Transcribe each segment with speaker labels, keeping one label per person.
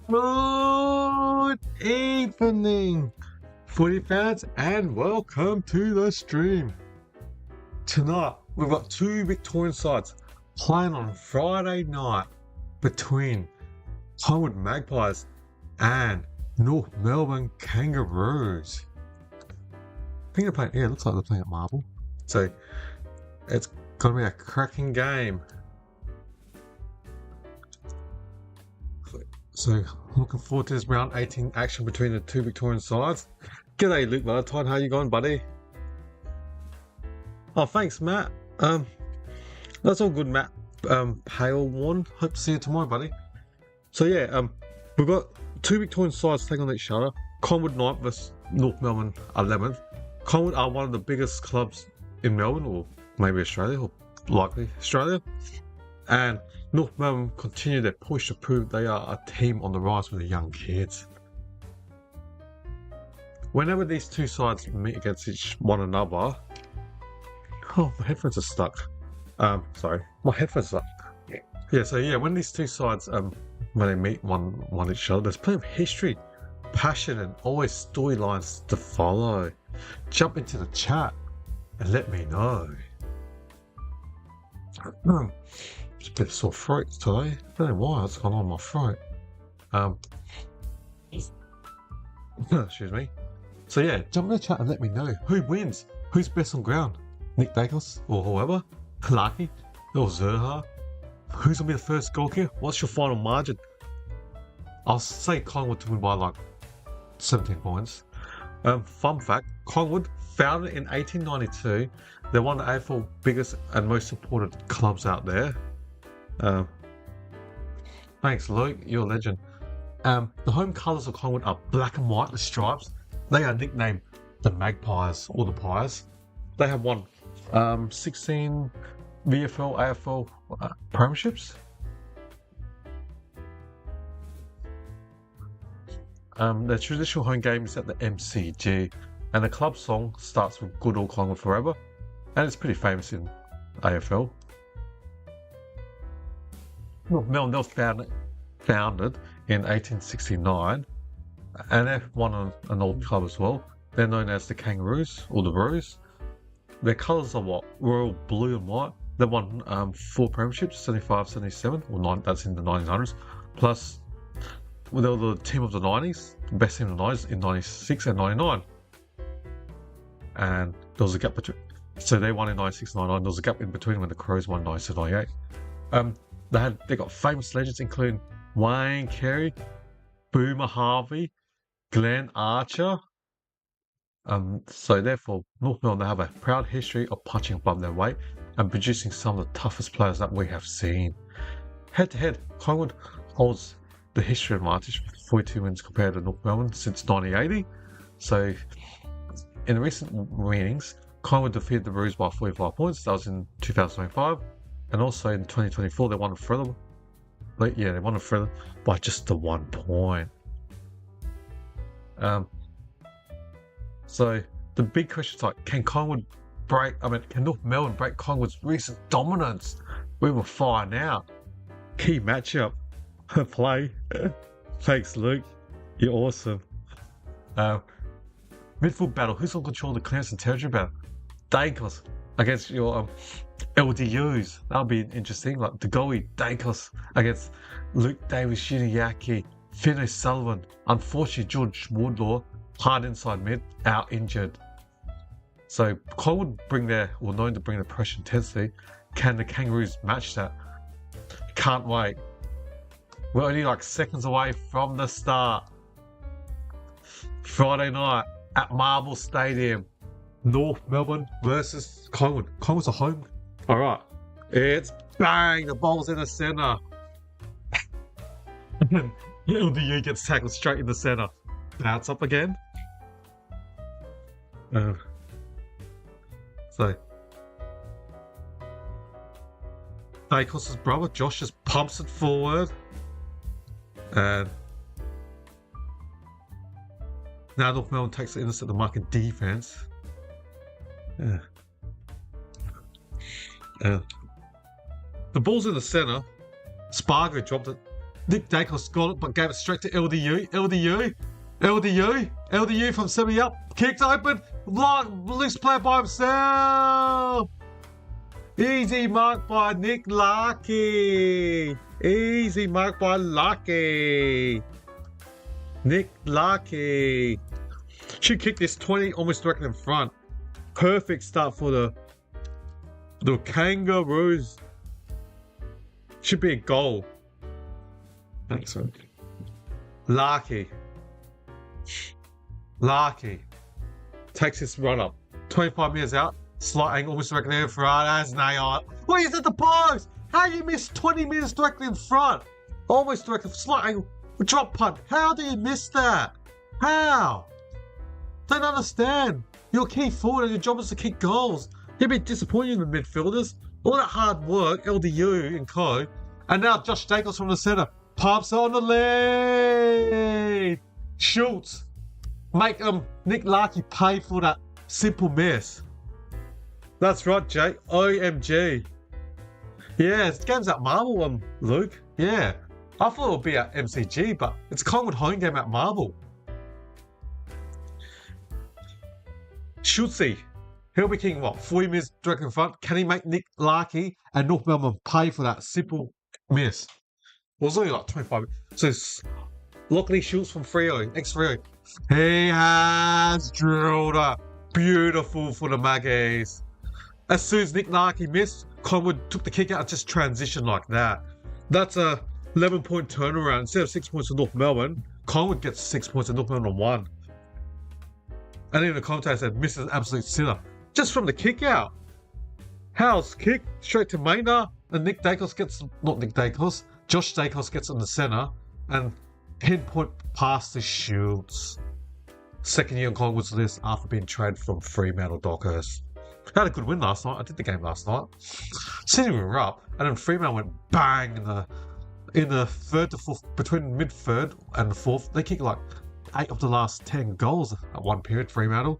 Speaker 1: Good evening, footy fans, and welcome to the stream. Tonight, we've got two Victorian sides playing on Friday night between Collingwood Magpies and North Melbourne Kangaroos. I think they're playing, it looks like they're playing at Marble. So, it's going to be a cracking game. So, looking forward to this round 18 action between the two Victorian sides. G'day, Luke Valentine. How you going, buddy? Oh, thanks, Matt. That's all good, Matt. Pale one. Hope to see you tomorrow, buddy. So yeah, we've got two Victorian sides taking on each other. Collingwood 9th versus North Melbourne 11th. Collingwood are one of the biggest clubs in Melbourne, or maybe Australia, or likely Australia. And North Melbourne continue their push to prove they are a team on the rise with the young kids. Whenever these two sides meet against one another... Oh, my headphones are stuck. Sorry, my headphones are stuck. Yeah, so yeah, when these two sides, when they meet one each other, there's plenty of history, passion, and always storylines to follow. Jump into the chat and let me know. It's a bit of sore throat today. I don't know why it's gone on my throat. Excuse me. So yeah, jump in the chat and let me know who wins, who's best on ground. Nick Dacos or whoever, Clarkey or Zerha. Who's gonna be the first goal kicker? What's your final margin? I'll say Collingwood to win by like 17 points. Fun fact: Collingwood, founded in 1892, they're one of the AFL biggest and most supported clubs out there. Thanks, Luke. You're a legend. The home colours of Collingwood are black and white with stripes. They are nicknamed the Magpies or the Pies. They have won 16 VFL, AFL premierships. Their traditional home game is at the MCG, and the club song starts with "Good Old Collingwood Forever," and it's pretty famous in AFL. Melbourne was founded in 1869, and they've won an old club as well. They're known as the Kangaroos or the Roos. Their colours are what? Royal blue and white. They won 4 premierships, 75, 77, or 9, that's in the 1900s. Plus, they were the team of the 90s, the best team of the 90s in 96 and 99. And there was a gap between. So they won in 96 and 99. There was a gap in between when the Crows won 96 and 98. They got famous legends including Wayne Carey, Boomer Harvey, Glenn Archer. So therefore, North Melbourne, they have a proud history of punching above their weight and producing some of the toughest players that we have seen. Head to head, Collingwood holds the history advantage with 42 wins compared to North Melbourne since 1980. So in the recent meetings, Collingwood defeated the Roos by 45 points. That was in 2025. And also in 2024, they won a further. They won a further by just the 1 point. So the big question is like, can North Melbourne break Collingwood's recent dominance? We will find out. Key matchup. Play. Thanks, Luke. You're awesome. Midfield battle. Who's going to control the clearance and territory battle? Dankos against your LDUs. That'll be interesting. Like Degoe Dankos against Luke Davis, Yuniaki, Finn O'Sullivan. Unfortunately, George Woodlaw, hard inside mid, out injured. So Collingwood known to bring the pressure intensity. Can the Kangaroos match that? Can't wait. We're only like seconds away from the start. Friday night at Marble Stadium. North Melbourne versus Collingwood. Collingwood's a home. Alright. It's bang! The ball's in the centre. LDU gets tackled straight in the centre. Bounce up again. So Dacos' brother Josh just pumps it forward, and now North Melbourne takes the intercept the mark in defence. The ball's in the centre. Spargo dropped it Nick Dacos got it, but gave it straight to LDU. LDU from semi up. Kicked open. Loose player by himself. Easy mark by Nick Larkey. Easy mark by Larkey. Nick Larkey. Should kick this 20 almost directly in front. Perfect start for the Kangaroos. Should be a goal. Excellent. Larkey takes his run up. 25 metres out. Slight angle, almost directly in front. As nailed. What is it, the post? How you miss 20 metres directly in front? Almost directly. Slight angle. Drop punt. How do you miss that? How? Don't understand. You're a key forward and your job is to kick goals. You'd be disappointed in the midfielders. All that hard work, LDU and co. And now Josh Dacos from the centre. Pumps on the lead. Schultz. Make Nick Larkey pay for that simple miss. That's right, Jake. OMG. Yeah, this game's at Marble, Luke. Yeah. I thought it would be at MCG, but it's a Collingwood home game at Marble. Schultzy. He'll be kicking what? 40 minutes direct in front. Can he make Nick Larkey and North Melbourne pay for that simple miss? Well, it was only like 25 minutes. So Lockley Schultz from Freo, ex-Freo. He has drilled up. Beautiful for the Magpies. As soon as Nick Larkey missed, Collingwood took the kick out and just transitioned like that. That's a 11-point turnaround. Instead of 6 points for North Melbourne, Collingwood gets 6 points and North Melbourne on 1. And even the commentator said, misses an absolute sinner. Just from the kick out. House kick straight to Maynard, and Nick Dacos gets, not Nick Dacos, Josh Dacos gets in the centre and pinpoint past the Schultz. Second year on Collingwood's list after being traded from Fremantle Dockers. Had a good win last night. I did the game last night. Sydney were up, and then Fremantle went bang in the third to fourth, between mid-third and the fourth. They kicked like 8 of the last 10 goals at one period, Fremantle.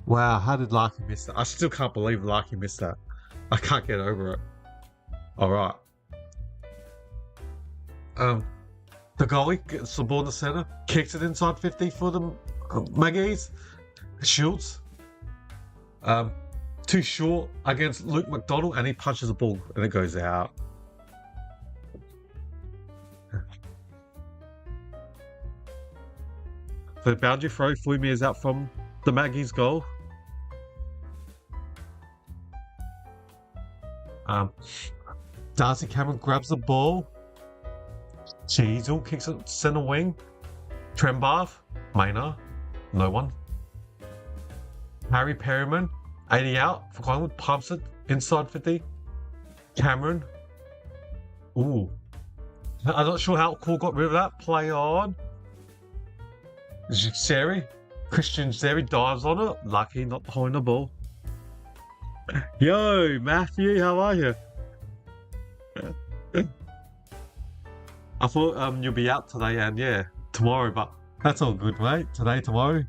Speaker 1: Wow, how did Larkey miss that? I still can't believe Larkey missed that. I can't get over it. Alright. The goalie gets the ball in the centre, kicks it inside 50 for the Magpies. Schultz. Too short against Luke McDonald, and he punches the ball and it goes out. The boundary throw, 40 metres out from the Magpies goal. Darcy Cameron grabs the ball. Cheezel kicks it centre wing. Trembath, Maynard, no one. Harry Perryman, 80 out for Collingwood, pumps it inside 50. Cameron. Ooh. I'm not sure how Cool got rid of that. Play on. Xeri. Christian Xeri dives on it. Lucky not behind the ball. Yo, Matthew, how are you? I thought you'll be out today and yeah, tomorrow, but that's all good, mate. Today, tomorrow.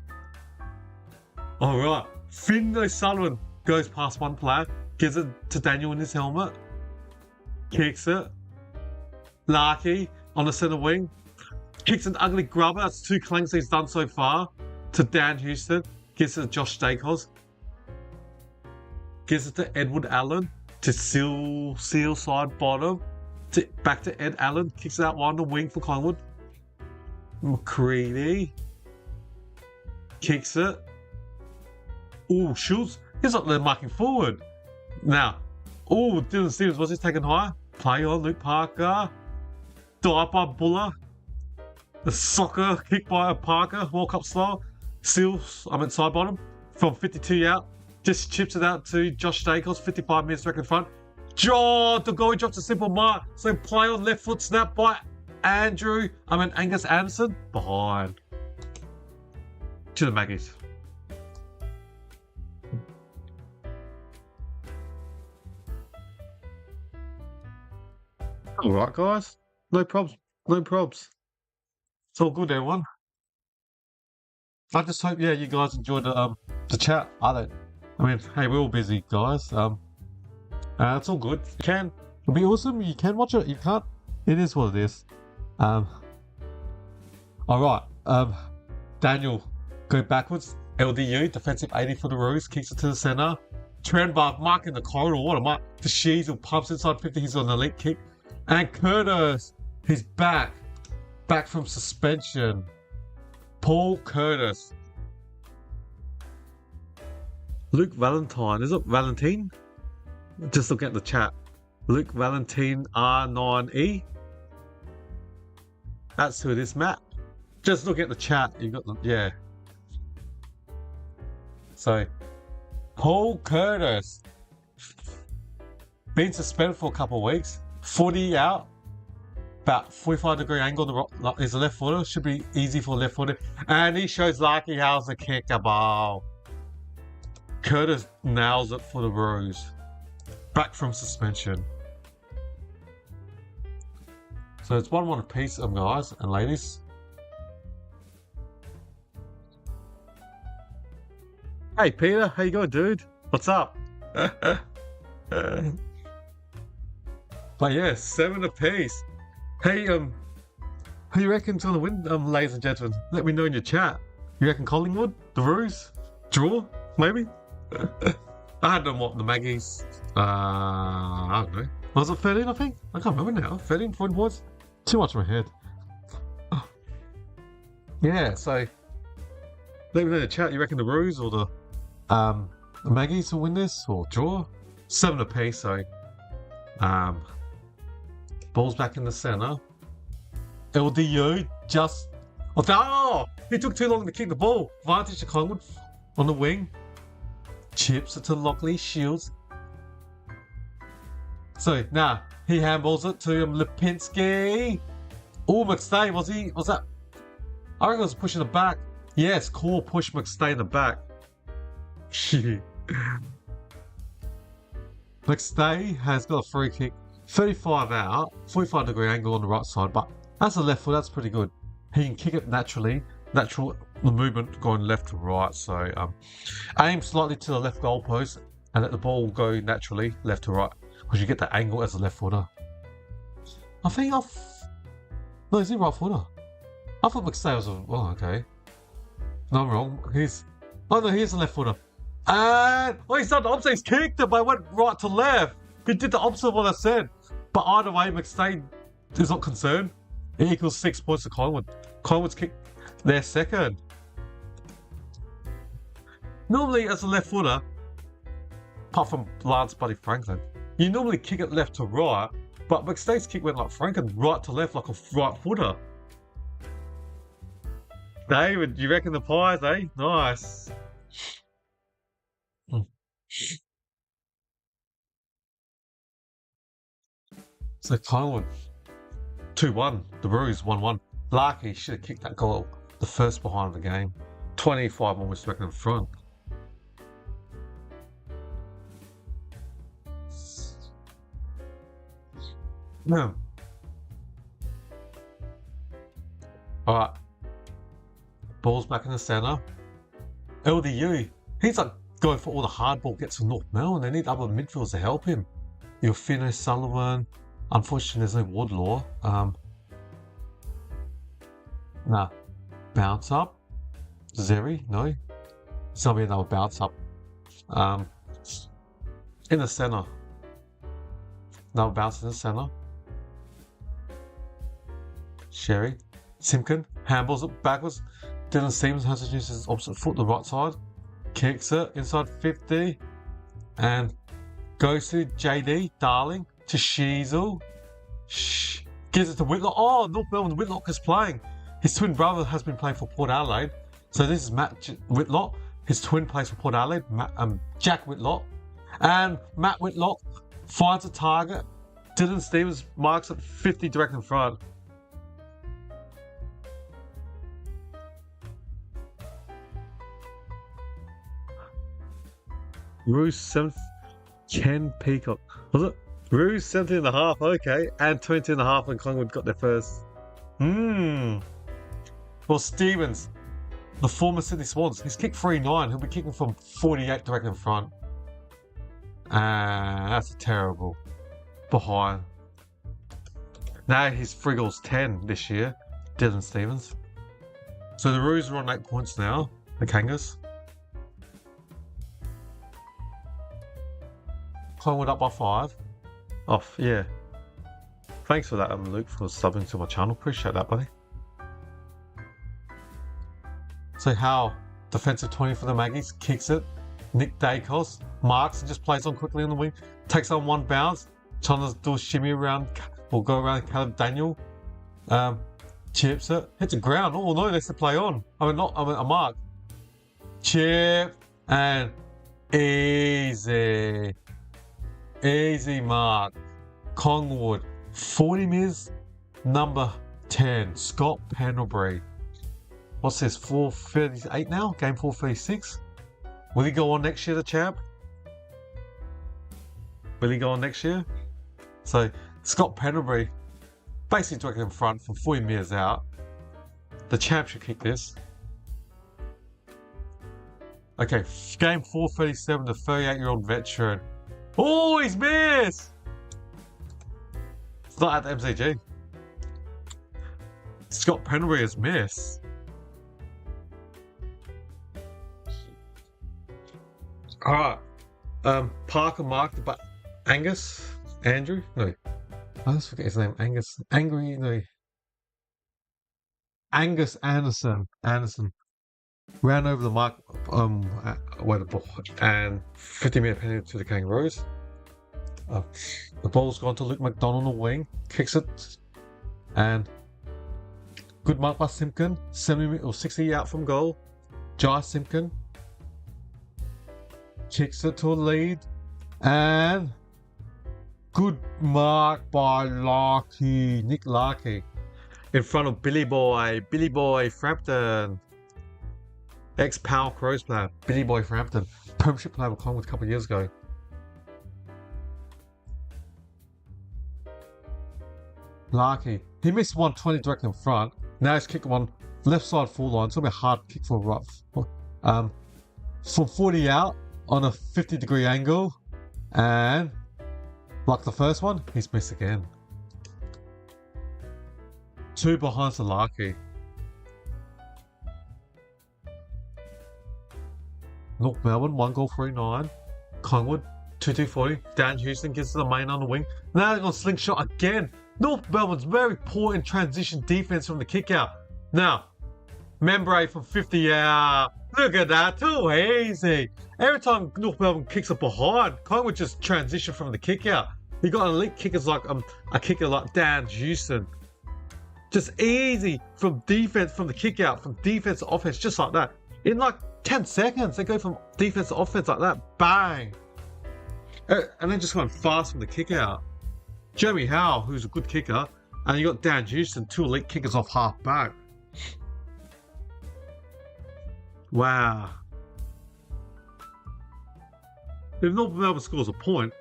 Speaker 1: Alright. Finn O'Sullivan goes past one player, gives it to Daniel in his helmet, kicks it. Larkey on the centre wing, kicks an ugly grubber. That's 2 clanks he's done so far. To Dan Houston, gives it to Josh Dacos, gives it to Edward Allen, to Seal side bottom, back to Ed Allen, kicks it out wide on the wing for Collingwood. McCready kicks it. Ooh, Schultz, he's up there marking forward. Now, ooh, Dylan Stevens, was he taken high? Play on Luke Parker. Dive by Buller. The soccer kick by Parker, World Cup style. Side bottom, from 52 out. Just chips it out to Josh Dacos, 55 minutes back in front. The goalie drops a simple mark. So play on left foot, snap by Angus Anderson. Behind. To the Magpies. Alright, guys. No probs. No probs. It's all good, everyone. I just hope, yeah, you guys enjoyed the chat. I mean, hey, we're all busy, guys. It's all good. You can It'll be awesome. You can watch it. You can't. It is what it is. All right. Daniel, go backwards. LDU, defensive 80 for the Roos, kicks it to the centre. Trenbar marking the corridor. What a mark. The Sheasel pumps inside 50. He's on an elite kick. And Curtis, he's back. Back from suspension. Paul Curtis. Luke Valentine. Is it Valentine? Just look at the chat. Luke Valentine R9E. That's who it is, Matt. Just look at the chat. You got the, yeah. So, Paul Curtis. Been suspended for a couple of weeks. Footy out. About 45-degree angle on the is a left footer. Should be easy for left footer. And he shows Larky how's the kick a ball. Curtis nails it for the Roos. Back from suspension. So it's 1-1 apiece, guys and ladies. Hey Peter, how you going, dude? What's up? But yeah, 7 apiece. Hey, who you reckon's gonna win, ladies and gentlemen? Let me know in your chat. You reckon Collingwood, the Roos, draw, maybe? I had them, what, the Magpies? I don't know. Was it 13, I think? I can't remember now. 13, 14 points? Too much in my head. Yeah, so let me know in the chat. You reckon the Roos or the Magpies will win this or draw? 7 apiece, so ball's back in the centre. LDU just he took too long to kick the ball. Advantage to Collingwood on the wing. Chips it to Lockley, Shields. So now he handballs it to Lipinski. Oh, McStay, was that? I reckon it was pushing the back. Yes, core push McStay in the back. McStay has got a free kick. 35 out, 45-degree angle on the right side, but that's a left foot, that's pretty good. He can kick it naturally, the movement going left to right, so aim slightly to the left goalpost and let the ball go naturally left to right, because you get that angle as a left footer. No, is he right footer? I thought McStay was okay. No, I'm wrong. He's a left footer. And he's done the opposite, he's kicked it, but it went right to left. He did the opposite of what I said. But either way, McStay is not concerned. It equals 6 points to Collingwood. Collingwood's kicked their second. Normally, as a left footer, apart from Lance Buddy Franklin, you normally kick it left to right, but McStay's kick went like Franklin, right to left like a right footer. David, you reckon the Pies, eh? Nice. So Collingwood 2-1, the Roos 1-1. Larky should have kicked that goal, the first behind the game. 25 almost reckon in front. No. Alright. Ball's back in the centre. LDU. He's like going for all the hard ball gets from North Melbourne. They need other midfielders to help him. Your Fino Sullivan. Unfortunately, there's no Wardlaw. Bounce up. Zeri, no. It's gonna be another bounce up. In the centre. Another bounce in the centre. Sherry. Simpkin. Handballs it backwards. Dylan Stevens has to use his opposite foot, the right side. Kicks it inside 50. And goes to JD, Darling. To Sheasel. Gives it to Whitlock. Oh, North Melbourne, Whitlock is playing. His twin brother has been playing for Port Adelaide. So this is Matt Whitlock. His twin plays for Port Adelaide, Jack Whitlock. And Matt Whitlock finds a target. Dylan Stevens marks it 50 direct in front. Roos 7th, Ken Peacock. Was it? Roos 17.5, okay. And 20.5 when Collingwood got their first. Well, Stevens, the former Sydney Swans, he's kicked 3-9. He'll be kicking from 48 direct in front. That's terrible. behind. Now he's Friggle's 10 this year, Dylan Stevens. So the Roos are on 8 points now, the Kangas. Collingwood up by 5. Off, yeah. Thanks for that, Luke, for subbing to my channel. Appreciate that, buddy. So Howe, defensive 20 for the Maggies, kicks it. Nick Dacos marks and just plays on quickly on the wing. Takes on one bounce. Trying to do a shimmy around, or go around Caleb Daniel. Chips it. Hits the ground. Oh no, that's the play on. I mean a mark. Chip and easy. Easy mark. Collingwood. 40 metres, number 10. Scott Pendlebury. What's this? 4:38 now? Game 4:36. Will he go on next year, the champ? Will he go on next year? So, Scott Pendlebury basically directly in front from 40 metres out. The champ should kick this. Okay, game 4:37, the 38-year-old veteran. Oh, he's missed! It's not at the MCG. Scott Pendlebury has missed. Alright. Parker marked, but Andrew? No. I always forget his name. Angus Anderson. Ran over the mark where the ball and 50-metre penalty to the Kangaroos. The ball's gone to Luke McDonald on the wing, kicks it, and good mark by Simpkin, 70 or 60 out from goal. Jai Simpkin kicks it to a lead, and good mark by Nick Larkey, in front of Billy Boy Frampton, ex-Power Crows player, Billy Boy Frampton, premiership player with Collingwood a couple of years ago. Larkey, he missed 120 directly in front. Now he's kicking one left side full line. It's gonna be a hard kick for rough. From 40 out on a 50-degree angle, and like the first one, he's missed again. 2 behind to Larkey. North Melbourne 1 goal 3-9. Collingwood 2-2-40. Dan Houston gets to the main on the wing. Now they're gonna slingshot again. North Melbourne's very poor in transition defense from the kick out. Now, Membray from 50 out. Look at that, too easy. Every time North Melbourne kicks it behind, Collingwood just transition from the kick out. You got elite kickers like a kicker like Dan Houston. Just easy from defense, from the kick out, from defense to offense, just like that. In like 10 seconds, they go from defense to offense like that. Bang. And then just going fast from the kick out. Jeremy Howe, who's a good kicker, and you got Dan Houston, 2 elite kickers off half back. Wow. If North Melbourne scores a point,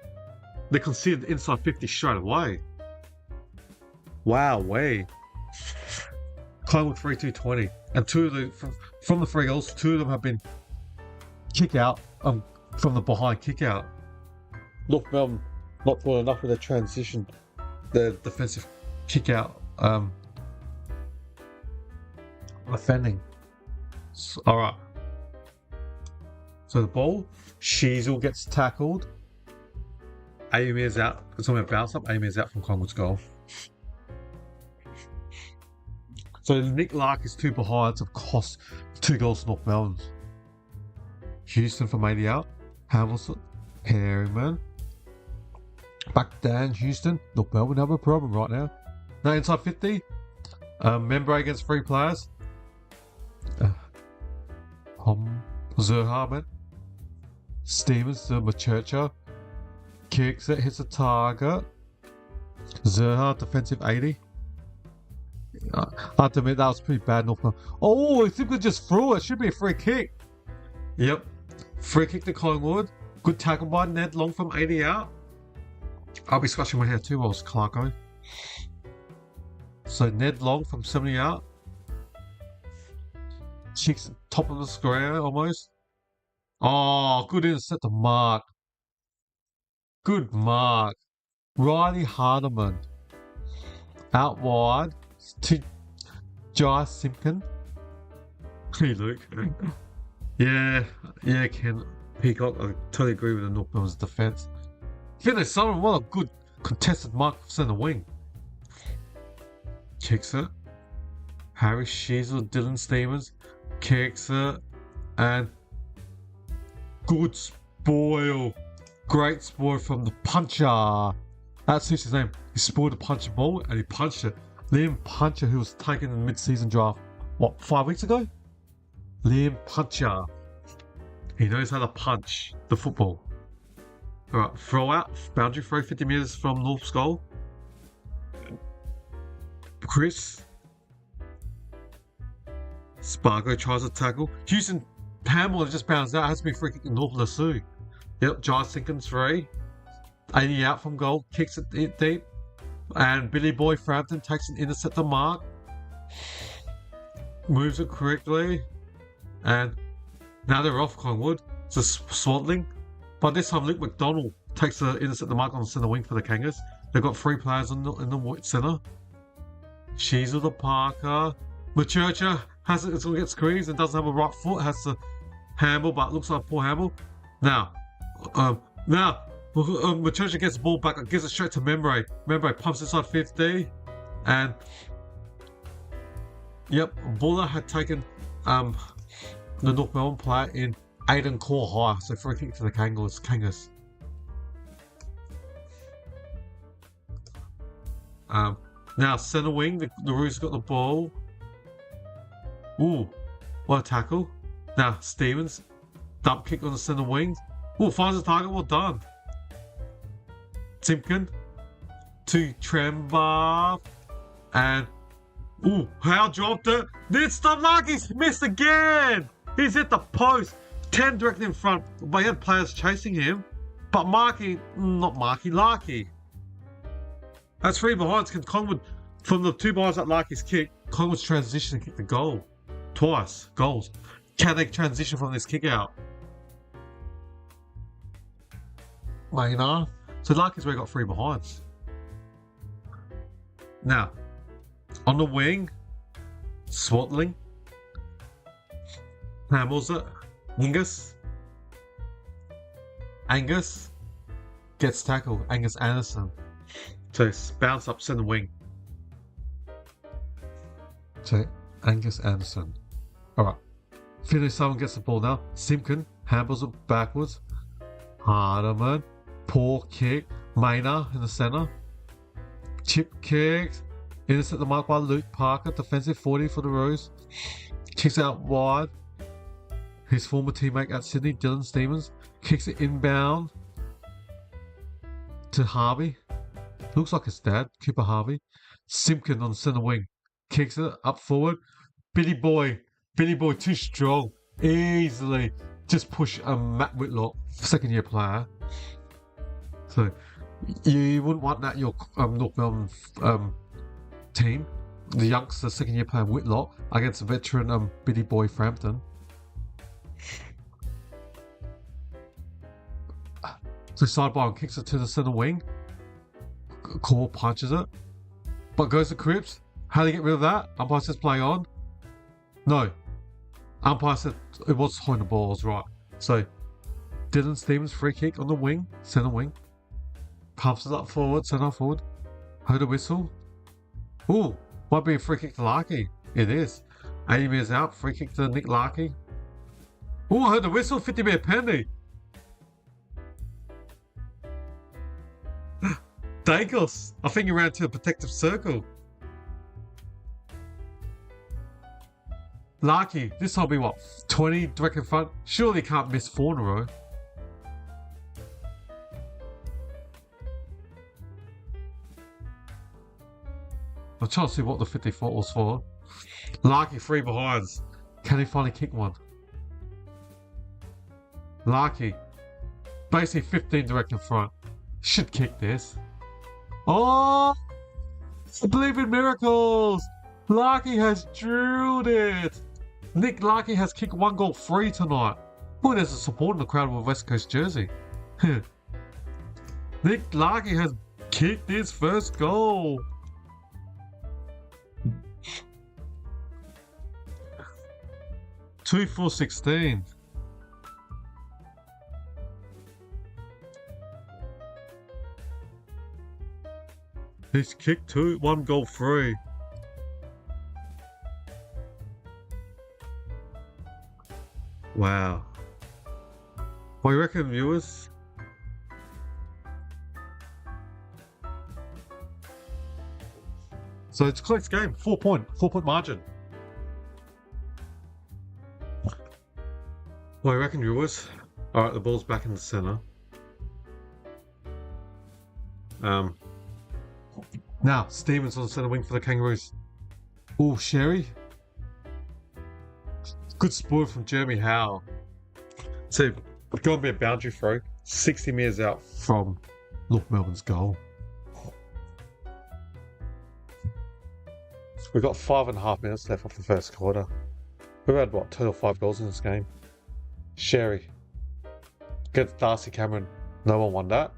Speaker 1: they conceded inside 50 straight away. Wow, way. Collingwood 3-2-20, and 2 of the from the free goals, 2 of them have been kick out from the behind kick out. North Melbourne not doing enough with their transition, their defensive kick out defending. Alright. So the ball, Sheasel gets tackled. Amir's out. It's on a bounce up. Amir's out from Collingwood's goal. So Nick Larkey's 2 behinds have cost 2 goals to North Melbourne. Houston from 80 out. Hamilton, Perryman. Back Dan Houston. North Melbourne have a problem right now. Now inside 50. Membray against 3 players. Zerharman. Stevens to Machercha. Kicks it, hits a target. Zerha, defensive 80. I have to admit, that was pretty bad. Oh, I think we just threw it. Should be a free kick. Yep. Free kick to Collingwood. Good tackle by Ned Long from 80 out. I'll be scratching my head too while it's Clark going. So Ned Long from 70 out. Cheeks top of the square almost. Oh, good intercept to Mark. Good mark. Riley Hardiman. Out wide to Jai Simpkin. Hey, Luke. Yeah, Ken Peacock. I totally agree with the North Melbourne's defence. Finlay Sullivan, what a good contested mark for centre wing. Kicks it. Harry Sheasel, Dylan Stevens kicks it, and good spoil. Great spoil from the puncher. That's his name. He spoiled the puncher ball and he punched it. Liam Puncher, who was taken in the mid-season draft, 5 weeks ago? Liam Puncher. He knows how to punch the football. Alright, throw out, boundary throw 50 metres from North's goal. Chris Spargo tries to tackle. Houston Hamill just bounced out. Has to be free kick in North Lasoo. Yep, Jai Simpkins 3. 80 out from goal, kicks it deep. And Billy Boy Frampton takes an interceptor mark. Moves it correctly. And now they're off Collingwood. It's a swaddling. By this time, Luke McDonald takes the interceptor mark on the centre wing for the Kangas. They've got 3 players in the centre. Sheasel to Parker. Maturcha it's going to get squeezed and doesn't have a right foot. Has to handle, but looks like poor handle. Now, Maturcha gets the ball back and gives it straight to Membre. Membre pumps inside 50. And, yep, Buller had taken the North Melbourne player in Aiden Core high. So free kick to the Kangas. Now, centre wing, the Roos got the ball. Ooh, what a tackle. Now, Stevens, dump kick on the centre wing. Ooh, finds the target, well done. Simpkin to Tremba. And, ooh, Howe dropped it. This time, Larky's missed again. He's hit the post. 10 directly in front, but he had players chasing him. But Larky. That's 3 behinds. Can Collingwood, from the 2 behinds that Larky's kick, Collingwood's transition and kick the goal. Twice. Goals. Can they transition from this kick out? Maynard. So Larky's where he got 3 behinds. Now, on the wing, Swaddling. Hamels it. Angus gets tackled. Angus Anderson. So bounce up centre wing. So Angus Anderson. Alright. Finlay Sullivan gets the ball now. Simpkin handles it backwards. Hardiman. Poor kick. Maynard in the centre. Chip kicked. Intercept the mark by Luke Parker. Defensive 40 for the Roos. Kicks out wide. His former teammate at Sydney, Dylan Stevens, kicks it inbound to Harvey. Looks like his dad, Cooper Harvey. Simpkin on the centre wing. Kicks it up forward. Billy Boy too strong. Easily just push Matt Whitlock, second year player. So you wouldn't want that your North Melbourne team. The youngster, second year player Whitlock against a veteran Billy Boy Frampton. So sidebar and kicks it to the centre wing. Core punches it. But goes to Cripps. How do you get rid of that? Umpire says play on. No. Umpire said it was holding the ball, I was right. So Dylan Stevens free kick on the wing, centre wing. Pumps it up forward, centre forward. Heard a whistle. Ooh, might be a free kick to Larky. It is. 80 metres out, free kick to Nick Larky. Ooh, I heard the whistle, 50 metre penalty. Dacos, I think he ran to a protective circle. Larky, this will be what, 20 direct in front? Surely can't miss 4 in a row. I'm trying to see what the 54 was for. Larky 3 behinds. Can he finally kick one? Larky, basically 15 direct in front. Should kick this. Oh! I believe in miracles! Larky has drilled it! Nick Larky has kicked 1 goal free tonight. Oh, there's a support in the crowd with a West Coast jersey. Nick Larky has kicked his first goal. Two for 16. He's kicked 2, 1 goal free. Wow. What do you reckon, viewers? So it's a close game. 4 point margin. What do you reckon, viewers? Alright, the ball's back in the centre. Now, Stevens on the centre wing for the Kangaroos. Oh, Sherry. Good spoil from Jeremy Howe. So, it's going to be a boundary throw. 60 metres out from North Melbourne's goal. We've got 5.5 minutes left of the first quarter. We've had, what, total 5 goals in this game. Sherry. Get Darcy Cameron. No one won that.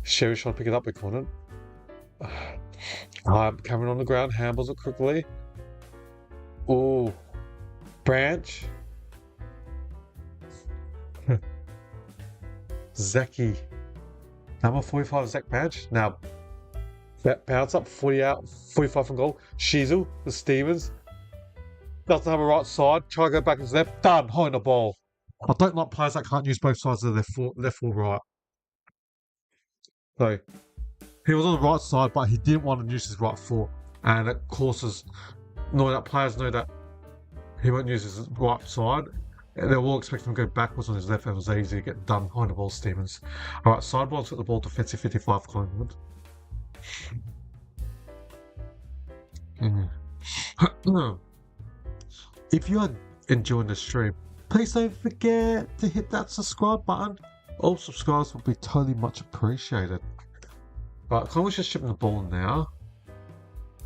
Speaker 1: Sherry's trying to pick it up, we couldn't. Cameron on the ground, handles it quickly. Ooh. Branch. Zachy. Number 45, Zach Branch. Now, bounce up, 40 out, 45 from goal. Shizel, the Stevens. Doesn't have a right side. Try to go back and left. Done. Holding the ball. I don't like players that can't use both sides of their foot, left or right. So, he was on the right side, but he didn't want to use his right foot. And it causes, knowing that players know that he won't use his right side. They're all expecting him to go backwards on his left. It was easy to get done behind the ball, Stevens. Alright, sideball's got the ball, defensive 55 Collingwood. If you are enjoying the stream, please don't forget to hit that subscribe button. All subscribers would be totally much appreciated. Right, Collingwood's just shipping the ball now.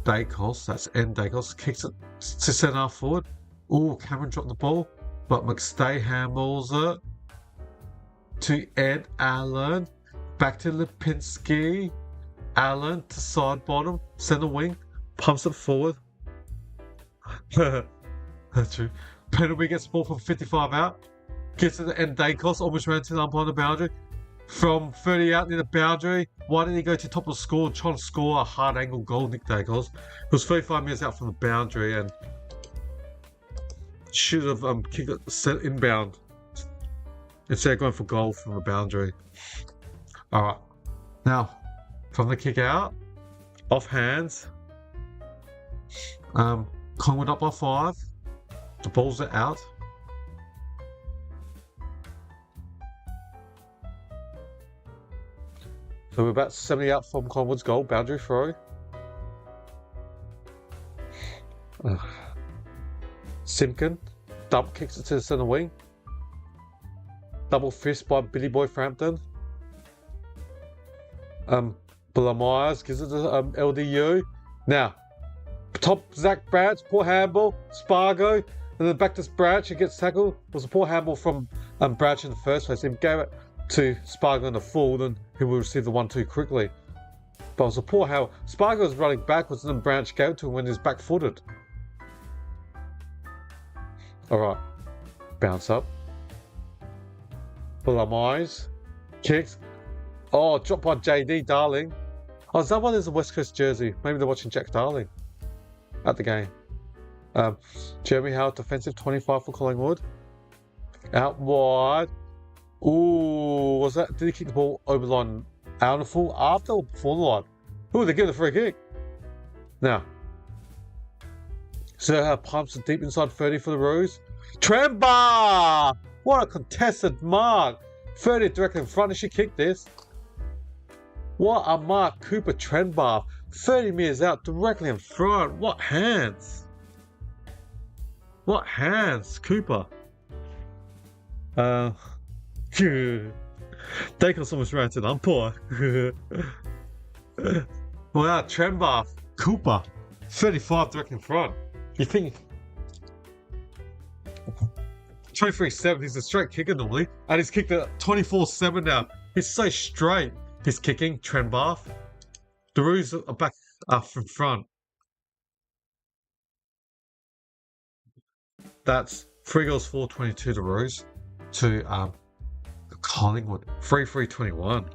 Speaker 1: Dacos, that's N Dacos, kicks it to centre forward. Oh, Cameron dropped the ball, but McStay handles it to Ed Allen. Back to Lipinski. Allen to side bottom, centre wing, pumps it forward. That's true. Penalty gets the ball from 55 out. Gets it to Ed Dacos, almost ran to the umpire on the boundary. From 30 out near the boundary. Why didn't he go to top of the score and try to score a hard angle goal, Nick Dacos? It was 35 metres out from the boundary and should have kicked it set inbound instead of going for goal from the boundary. Alright. Now, from the kick out, off hands. Collingwood up by 5. The balls are out. So we're about 70 out from Collingwood's goal, boundary throw. Simpkin, double kicks it to the centre wing. Double fist by Billy Boy Frampton. Myers gives it to LDU. Now, top Zach Branch, poor handball, Spargo, and then back to Branch, he gets tackled. It was a poor handball from Branch in the first place. He gave it to Spargo in the full, then he will receive the 1-2 quickly. But it was a poor handball. Spargo was running backwards and then Branch gave it to him when he's back footed. Alright, bounce up. Myers, kicks. Oh, dropped by JD Darling. Oh, is that one is a West Coast jersey? Maybe they're watching Jack Darling at the game. Jeremy Howe, defensive 25 for Collingwood. Out wide. Ooh, was that? Did he kick the ball over the line out of full after or before the line? Ooh, they give it a free kick. Now, so pumps it deep inside 30 for the Roos. Tremba! What a contested mark. 30 directly in front, and she kicked this. What a mark, Cooper Trenbar. 30 metres out, directly in front. What hands? What hands, Cooper? Dacos almost ran to the umpire. Wow, Trenbar, Cooper, 35 directly in front. You think 23-7, he's a straight kicker normally, and he's kicked at 24-7 now. He's so straight. He's kicking Trenbar. The Roos are back up in front. That's 3 goals 422 to Roos to Collingwood 3-3-21.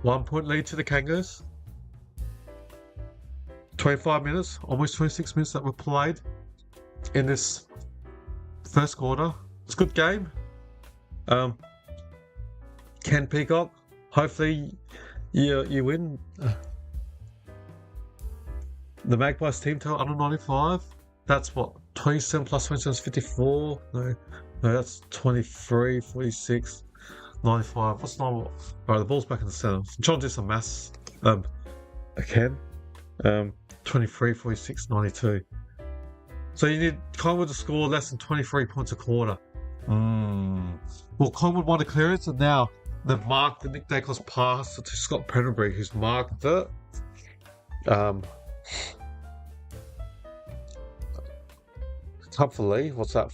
Speaker 1: One-point lead to the Kangaroos. 25 minutes, almost 26 minutes that were played in this first quarter. It's a good game. Ken Peacock, hopefully you win. The Magpies team total under 95. That's what, 27 plus 27 is 54. No, that's 23, 46, 95. What's normal? Alright, the ball's back in the center. I'm trying to do some maths again. 23, 46, 92. So you need Collingwood to score less than 23 points a quarter. Well, Collingwood won the clearance, and now they've marked the Nick Dacos pass to Scott Penderbury, who's marked it. Comfortably, what's that?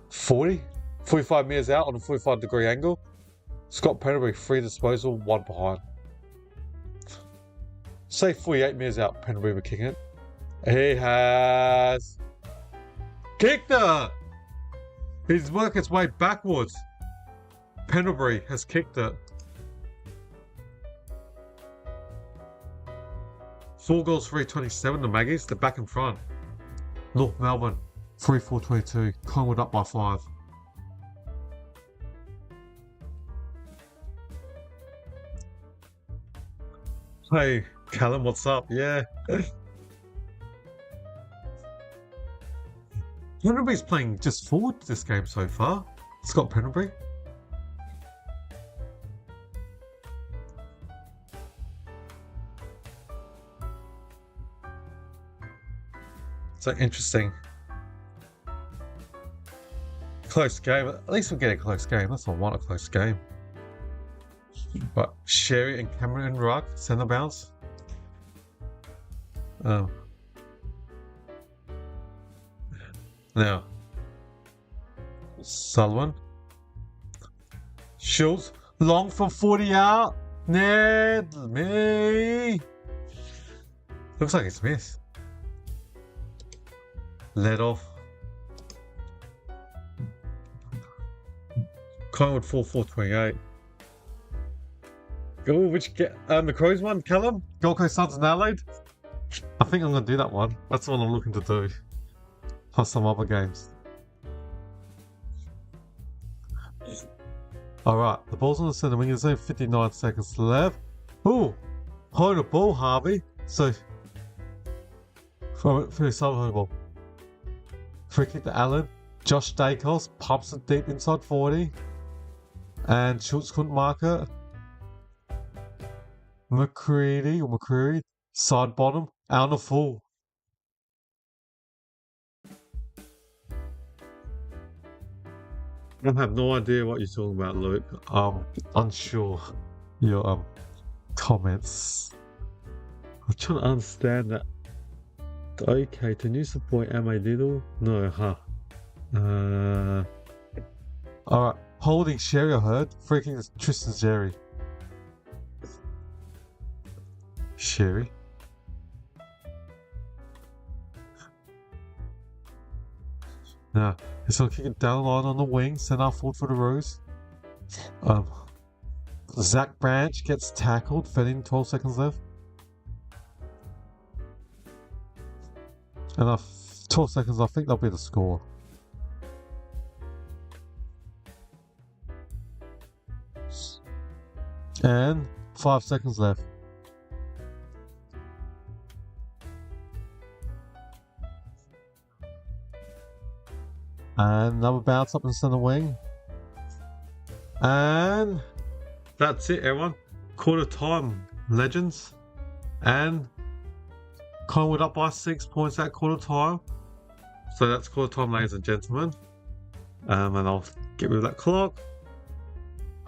Speaker 1: 45 metres out on a 45-degree angle. Scott Penderbury, 3 disposal, 1 behind. Say 48 metres out, Penderbury were kicking it. He has kicked it! He's worked his way backwards. Penderbury has kicked it. 4 goals, 327, the Maggies, they're back in front. North Melbourne, 3-4-22, Collingwood up by 5. Hey, Callum, what's up? Yeah. Penderbury's playing just forward this game so far. Scott Penderbury. So interesting. Close game. At least we'll get a close game. That's all I want, a close game. But Sherry and Cameron Ruck, centre bounce. Now, Sullivan. Schultz. Long from 40 out. Ned. Me. Looks like it's missed. Let off. Collingwood 4-4-28. Oh, which get the Crows one, Callum? Gold Coast Suns and Adelaide? I think I'm going to do that one. That's what I'm looking to do. Plus some other games. Alright, the ball's on the centre wing. There's only 59 seconds left. Ooh! Hold the ball, Harvey. So, for Sullivan, hold the ball. Free kick to Allen. Josh Dacos pumps it deep inside 40. And Schultz couldn't mark it. McCready, side bottom, out on the full. I have no idea what you're talking about, Luke. Unsure your comments. I'm trying to understand that. Okay, to new support am I little? No, huh? Alright, holding Sherry, I heard. Freaking Tristan Sherry. Sherry. Now, he's gonna kick it down the line on the wing, send out forward for the Roos. Zach Branch gets tackled, fed in 12 seconds left. And 12 seconds, I think that'll be the score. And 5 seconds left. And another bounce up in the center wing. And that's it, everyone. Quarter time, legends. And Collingwood up by 6 points at quarter time. So that's quarter time, ladies and gentlemen. And I'll get rid of that clock.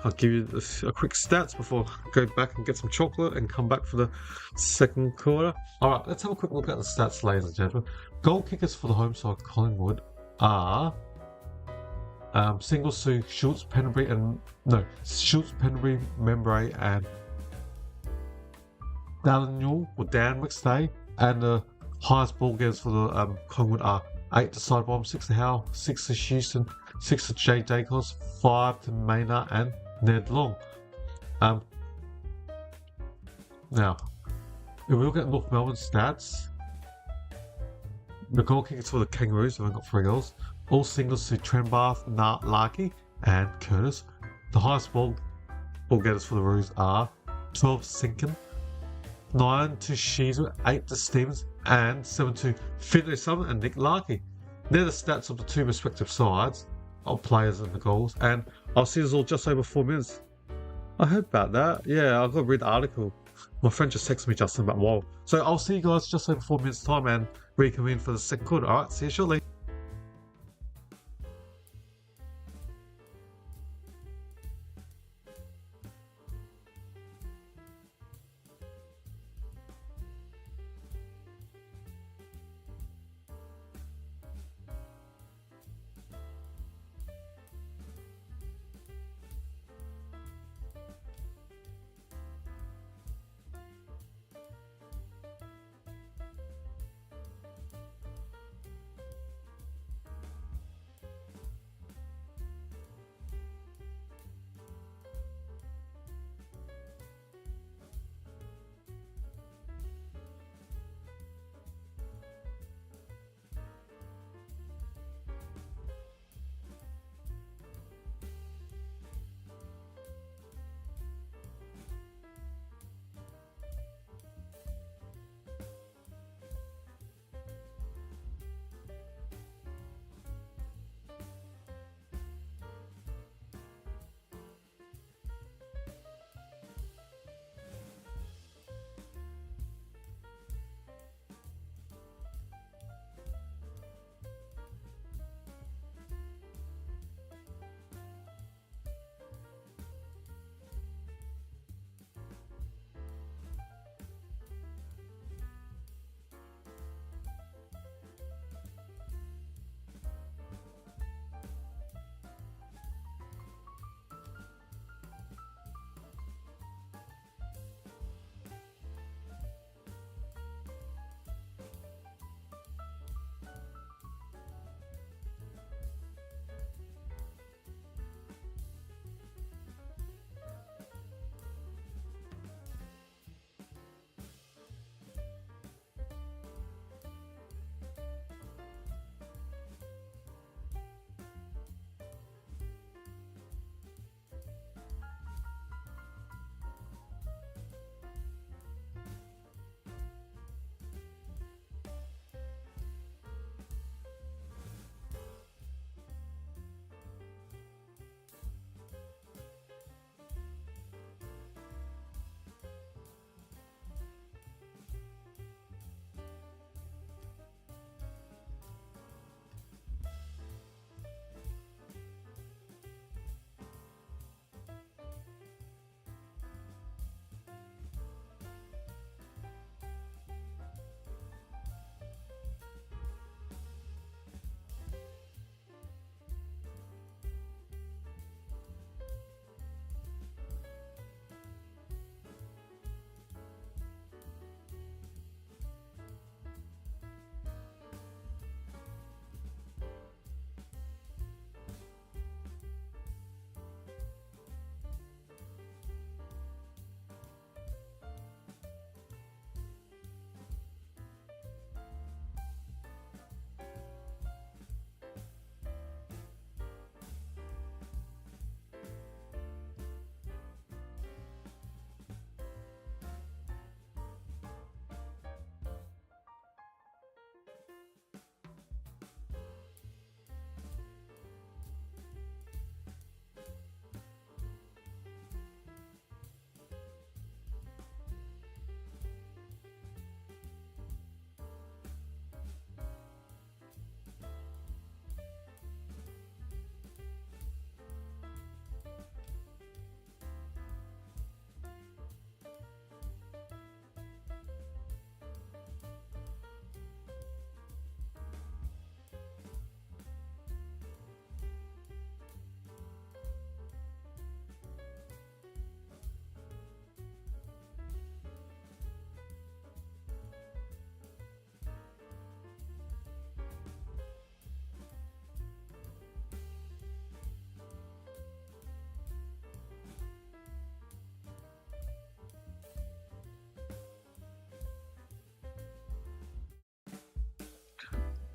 Speaker 1: I'll give you a quick stats before I go back and get some chocolate and come back for the second quarter. Alright, let's have a quick look at the stats, ladies and gentlemen. Goal kickers for the home side, Collingwood, are Singles to Schultz, Penbury, Membray, and Daniel or Dan McStay. And the highest ball getters for the Collingwood are 8 to Sidebomb, 6 to Howe, 6 to Houston, 6 to Jay Dacos, 5 to Maynard and Ned Long. Now, if we look at North Melbourne stats, the goal kickers for the Kangaroos have only got 3 goals. All singles to Trenbath, Larkey, and Curtis. The highest ball getters for the Roos are 12 to Sinkin, 9 to Sheezel, 8 to Stevens, and 7 to Finlay Summer and Nick Larkey. They're the stats of the 2 respective sides of players and the goals, and I'll see this all just over 4 minutes. I heard about that. Yeah, I've got to read the article. My friend just texted me just about wow. So I'll see you guys just over 4 minutes time and reconvene for the second quarter. Alright, see you shortly.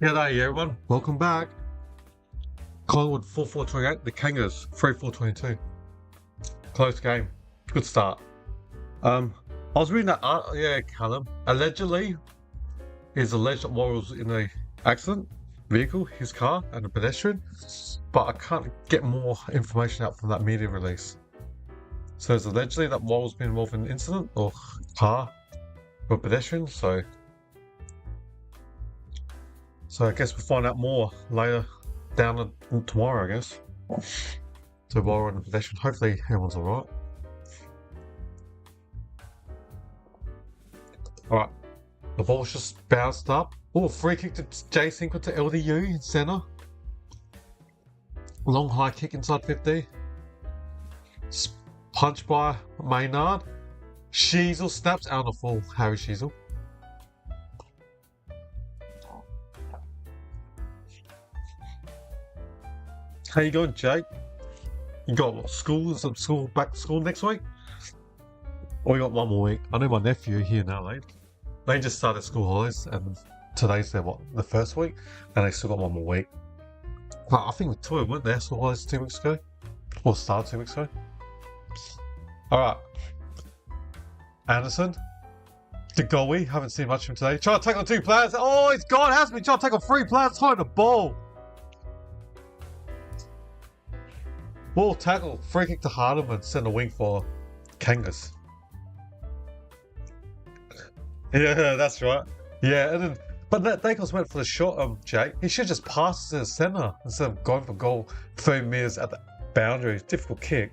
Speaker 1: G'day everyone, welcome back. Collingwood 4-4-28, the Kangas 3-4-22. Close game, good start. I was reading that Callum. Allegedly, is alleged that Warren was in a accident vehicle, his car, and a pedestrian, but I can't get more information out from that media release. So it's allegedly that Warren's been involved in an incident or car or pedestrian, so I guess we'll find out more later down tomorrow, I guess. So while we're on the pedestrian, hopefully everyone's alright. Alright, the ball's just bounced up. Oh, free kick to Jason to LDU in centre. Long high kick inside 50. Punch by Maynard. Sheasel snaps out of full. Harry Sheasel. How you going, Jake? You got what, back to school next week? Or you got one more week? I know my nephew here now, mate. They just started school holidays and today's their the first week, and they still got one more week. Well, I think with two weren't there school holidays 2 weeks ago? Or started 2 weeks ago? Alright. Anderson. The goalie, haven't seen much of him today. Trying to take on 2 players. Oh, he's gone, hasn't he? Trying to take on 3 players, throwing the ball. Ball tackle, free kick to Hardeman, send a wing for Kangas. Yeah, that's right. Yeah, and then, but that Dacos went for the shot, Jake. He should just pass to the centre instead of going for goal 30 metres at the boundary. Difficult kick.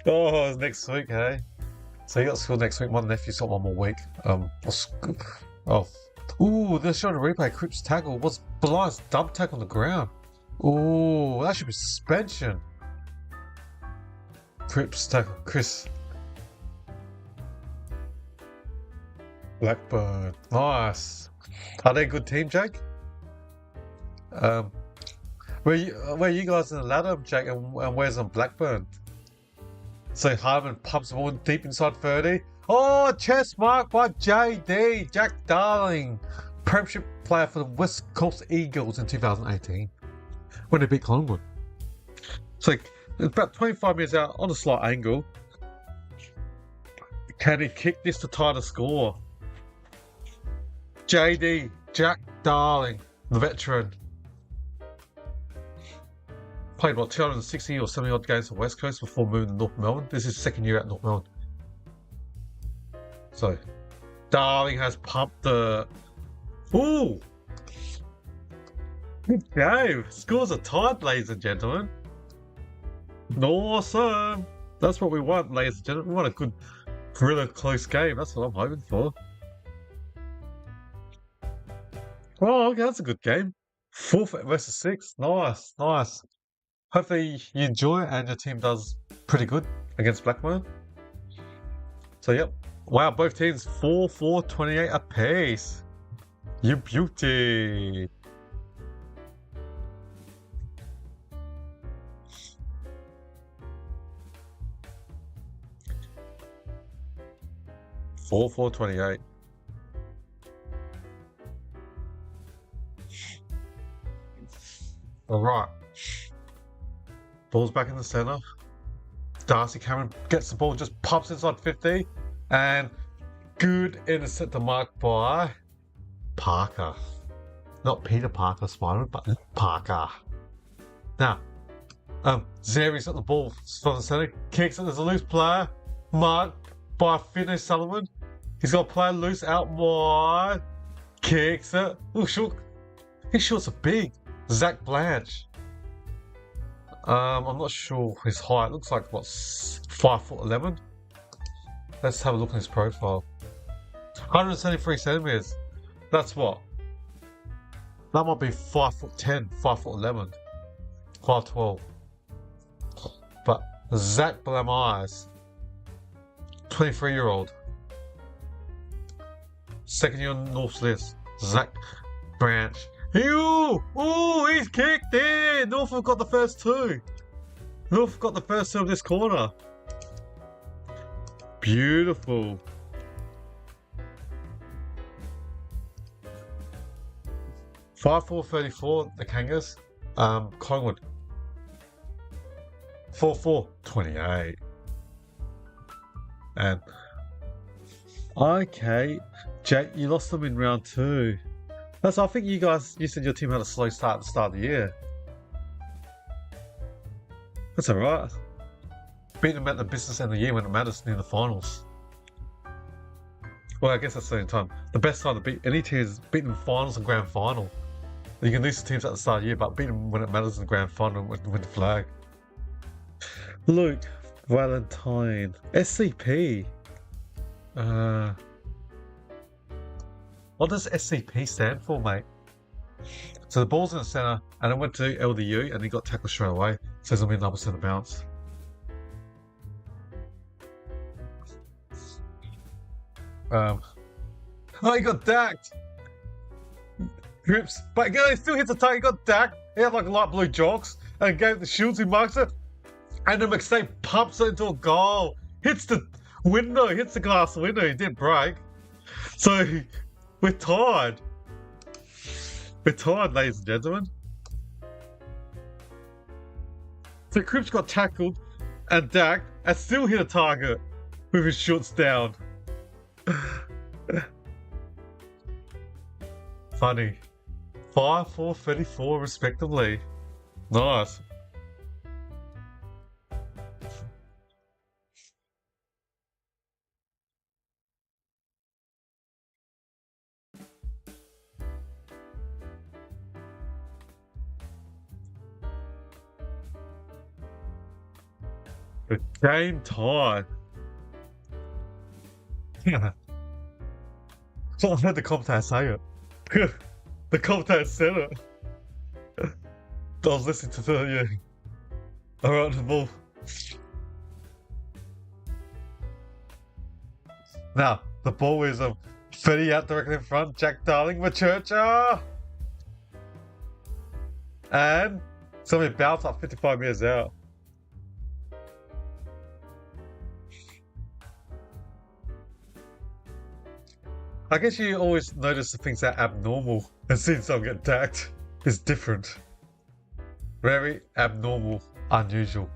Speaker 1: Oh, it's next week, hey? So you got school next week. My nephew's got one more week. Ooh, they're showing a replay. Cripps tackle. What's Belias dump tackle on the ground? Ooh, that should be suspension. Cripps tackle, Chris. Blackburn, nice. Are they a good team, Jake? Where you guys in the ladder, Jake, and where's on Blackburn? So Harman pumps the ball deep inside 30. Oh, chest mark by JD, Jack Darling, Premiership player for the West Coast Eagles in 2018 when they beat Collingwood. So about 25 metres out on a slight angle. Can he kick this to tie the score? JD, Jack Darling, the veteran. Played, 260 or 70 odd games for West Coast before moving to North Melbourne. This is his second year at North Melbourne. So, Darling has pumped the... Ooh! Good game. Scores are tied, ladies and gentlemen. Awesome. That's what we want, ladies and gentlemen. We want a good, really close game. That's what I'm hoping for. Oh, okay, that's a good game. 4 versus 6. Nice, nice. Hopefully you enjoy it and your team does pretty good against Blackburn. So, yep. Wow, both teams 4-4-28 apiece. You beauty. Four 4-28. All right. Ball's back in the centre. Darcy Cameron gets the ball, just pops inside 50, and good intercept mark by Parker. Not Peter Parker, Spider-Man, but Parker. Now, Zeri's got the ball from the centre, kicks it. There's a loose player, marked by Finney Sullivan. He's got a player loose out wide, kicks it. Oh, shook. His shots are big. Zach Blanche. I'm not sure his height. Looks like, what, 5'11". Let's have a look at his profile. 173 centimeters. That's what? That might be 5'10", 5'11", 5'12". But Zach Blam eyes, 23-year-old. Second year on North's list. Zach Branch. Ooh, he's kicked in. Norfolk got the first 2. Norfolk got the first 2 of this corner. Beautiful. 5-4-34, the Kangas. Collingwood. 4-4-28. And okay, Jake, you lost them in round 2. I think you said your team had a slow start at the start of the year. That's alright. Beat them at the business end of the year when it matters near the finals. Well, I guess that's the same time. The best time to beat any team is beat them in finals and grand final. You can lose to teams at the start of the year, but beat them when it matters in the grand final and win the flag. Luke Valentine. SCP. What does SCP stand for, mate? So the ball's in the centre, and it went to LDU, and he got tackled straight away. So there's going to be another centre bounce. Oh, he got dacked. Grips, but again, he still hits the target. He got dacked. He had like light blue jocks, and gave the shields. He marks it, and then McStay pumps it into a goal. Hits the window. Hits the glass window. He didn't break. So we're tied. We're tied, ladies and gentlemen. So Cripps got tackled and dacked and still hit a target with his shorts down. Funny. 5-4-34 respectively. Nice. The game time. Yeah. So I heard the commentator say it. The commentator said it. I was listening to the, yeah. Alright, the ball. Now, the ball is 30 out directly in front. Jack Darling, Machercha. And somebody bounced up 55 metres out. I guess you always notice the things that are abnormal, and seeing someone get attacked is different. Very abnormal, unusual.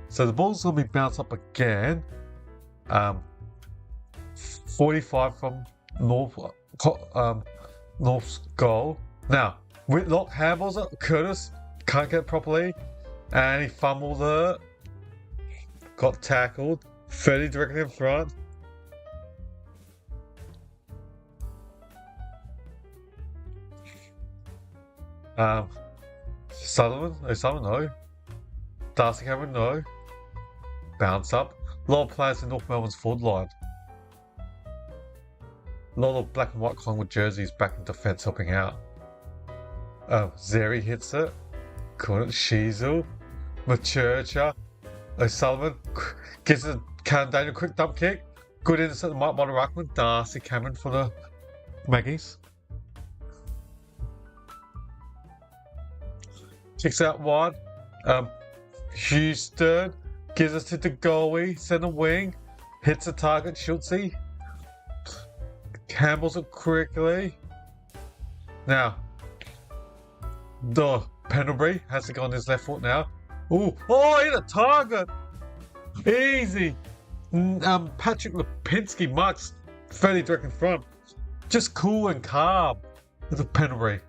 Speaker 1: So the ball's going to be bounced up again. 45 from North's goal. Now, Whitlock handballs it. Curtis can't get it properly, and he fumbled it. Got tackled. 30 directly in front. Sullivan, no. Darcy Cameron, no. Bounce up. A lot of players in North Melbourne's forward line. A lot of black and white Collingwood jerseys back in defence helping out. Zeri hits it. Caught it. Sheasel. Machercha. O'Sullivan gives it Cam Daniel quick dump kick. Good intercept. Mike Ruckman. Darcy Cameron for the Magpies. Kicks out wide. Houston gives us to the goalie, centre wing, hits the target, Schultzy. Handles it quickly. Now, the Pendlebury has to go on his left foot now. Ooh, oh, hit a target. Easy. Patrick Lipinski marks 30 direct in front. Just cool and calm with the Pendlebury.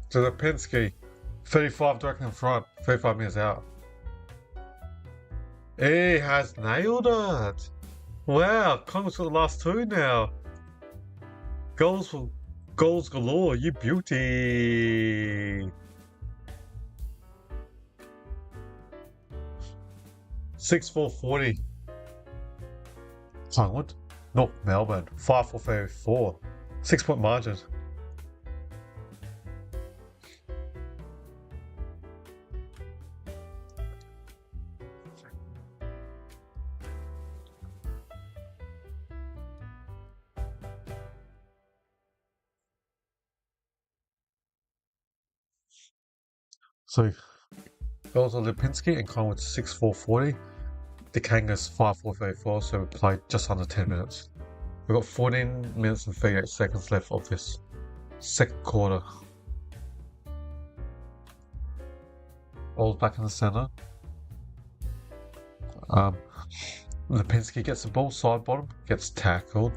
Speaker 1: So the Penske, 35 direct in front, 35 metres out. He has nailed it. Wow, Collingwood's got the last 2 now. Goals galore, you beauty. 6-4-40. Collingwood, North Melbourne, 5-4-34. 6-point margin. So goals are Lipinski and Collingwood 6-4-40. The Kangas 5-4-34, so we played just under 10 minutes. We've got 14 minutes and 38 seconds left of this second quarter. Ball's back in the centre. Lipinski gets the ball, side bottom, gets tackled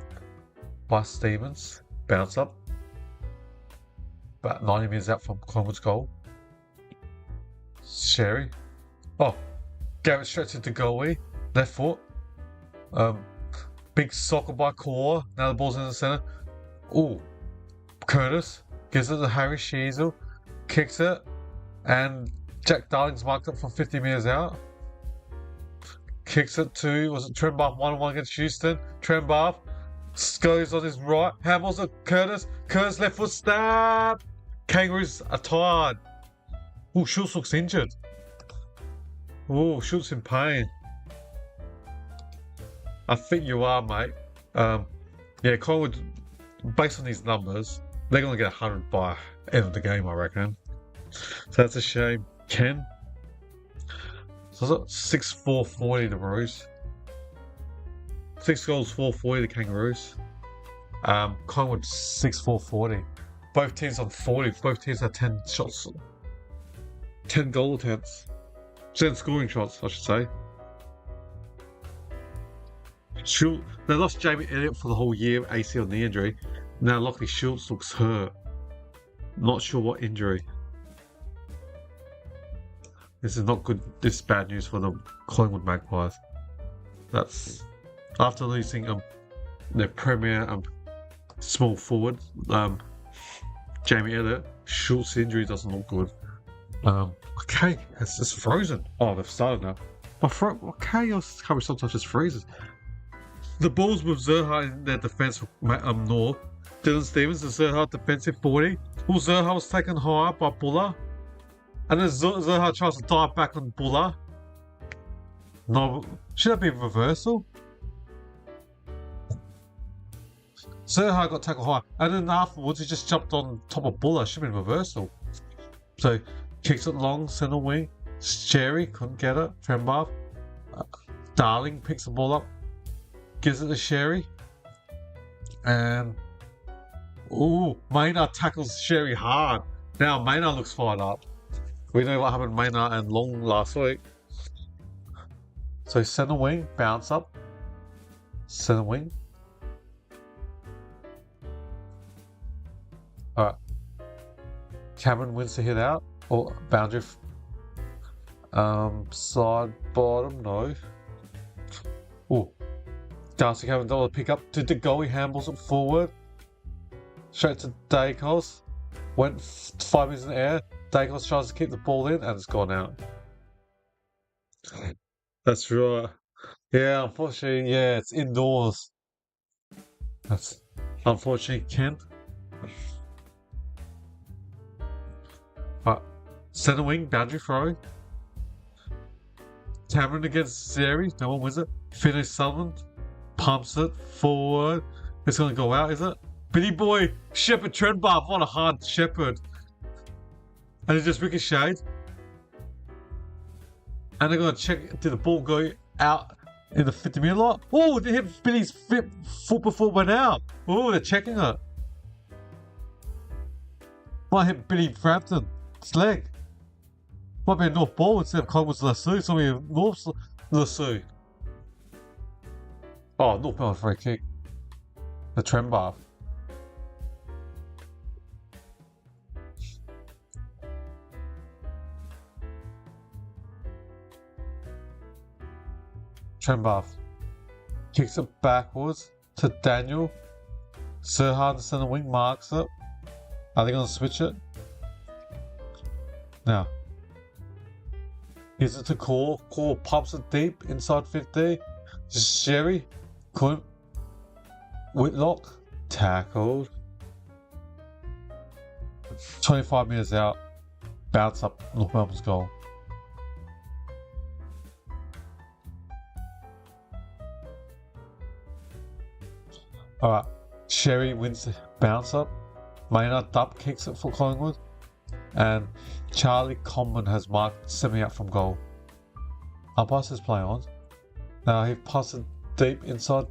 Speaker 1: by Stevens, bounce up. About 90 metres out from Collingwood's goal. Sherry. Oh, Garrett stretches to goalie, left foot. Big soccer by Core. Now the ball's in the centre. Ooh, Curtis gives it to Harry Sheasel, kicks it, and Jack Darling's marked up from 50 metres out. Kicks it to, was it Trembath 1-1 against Houston? Trembath goes on his right, handballs at Curtis. Curtis left foot stab. Kangaroos are tired. Ooh, Schultz looks injured. Ooh, Schultz in pain. I think you are, mate. Yeah, Collingwood, based on these numbers, they're going to get 100 by end of the game, I reckon. So that's a shame. Ken. So it's 6-4-40 the Roos. 6 goals, 4-40 the Kangaroos. Collingwood 6-4-40. Both teams on 40. Both teams had 10 shots. 10 goal attempts. 10 scoring shots, I should say. They lost Jamie Elliott for the whole year, ACL knee injury. Now Lockley Schultz looks hurt. Not sure what injury. This is not good. This is bad news for the Collingwood Magpies. That's after losing their premier small forward, Jamie Elliott. Schultz's injury doesn't look good. Okay, it's just frozen. Oh, they've started now. Okay, your coverage sometimes just freezes. The Bulls with Zerha in their defence for North. Dylan Stevens, the Zerha defensive 40. Well, Zerha was taken higher by Buller. And then Zerha tries to dive back on Buller. No, should that be a reversal? Zerha got tackled high. And then afterwards, he just jumped on top of Buller. Should have been reversal. So, kicks it long, centre wing. Sherry couldn't get it. Trembath. Darling picks the ball up. Gives it to Sherry. And ooh, Maynard tackles Sherry hard. Now Maynard looks fired up. We know what happened to Maynard and Long last week. So centre wing, bounce up. Centre wing. Alright. Cameron wins to hit out. Or boundary. Side bottom, no. Ooh. Darcy Cameron dollar pick up to the goalie, handballs it forward. Straight to Dacos. Went 5 minutes in the air. Dacos tries to keep the ball in and it's gone out. That's right. Yeah, unfortunately, yeah, it's indoors. That's unfortunately Kent. Centre wing, boundary throw. Cameron against Zeri. No one wins it. Finish Sutherland. Pumps it forward. It's going to go out, is it? Billy Boy, Shepherd Trendbar. What a hard Shepherd. And it just ricocheted. And they're going to check, did the ball go out in the 50-metre lot? Oh, they hit Billy's foot before it went out. Oh, they're checking it. Might hit Billy Frampton. His leg. Might be a North ball instead of Collingwood's Lasso. It's going to be a North's Lasso. Oh, North Melbourne free kick. The Trembath. Trembath kicks it backwards to Daniel. Serhan, the centre wing, marks it. Are they going to switch it? Now. Gives it to Core. Core pumps it deep inside 50. Sherry. Couldn't. Whitlock. Tackled. 25 metres out. Bounce up North Melbourne's goal. Alright. Sherry wins the bounce up. Maynard Dupp kicks it for Collingwood. And Charlie Coleman has marked 70 out from goal. Our pass is play on. Now he passes deep inside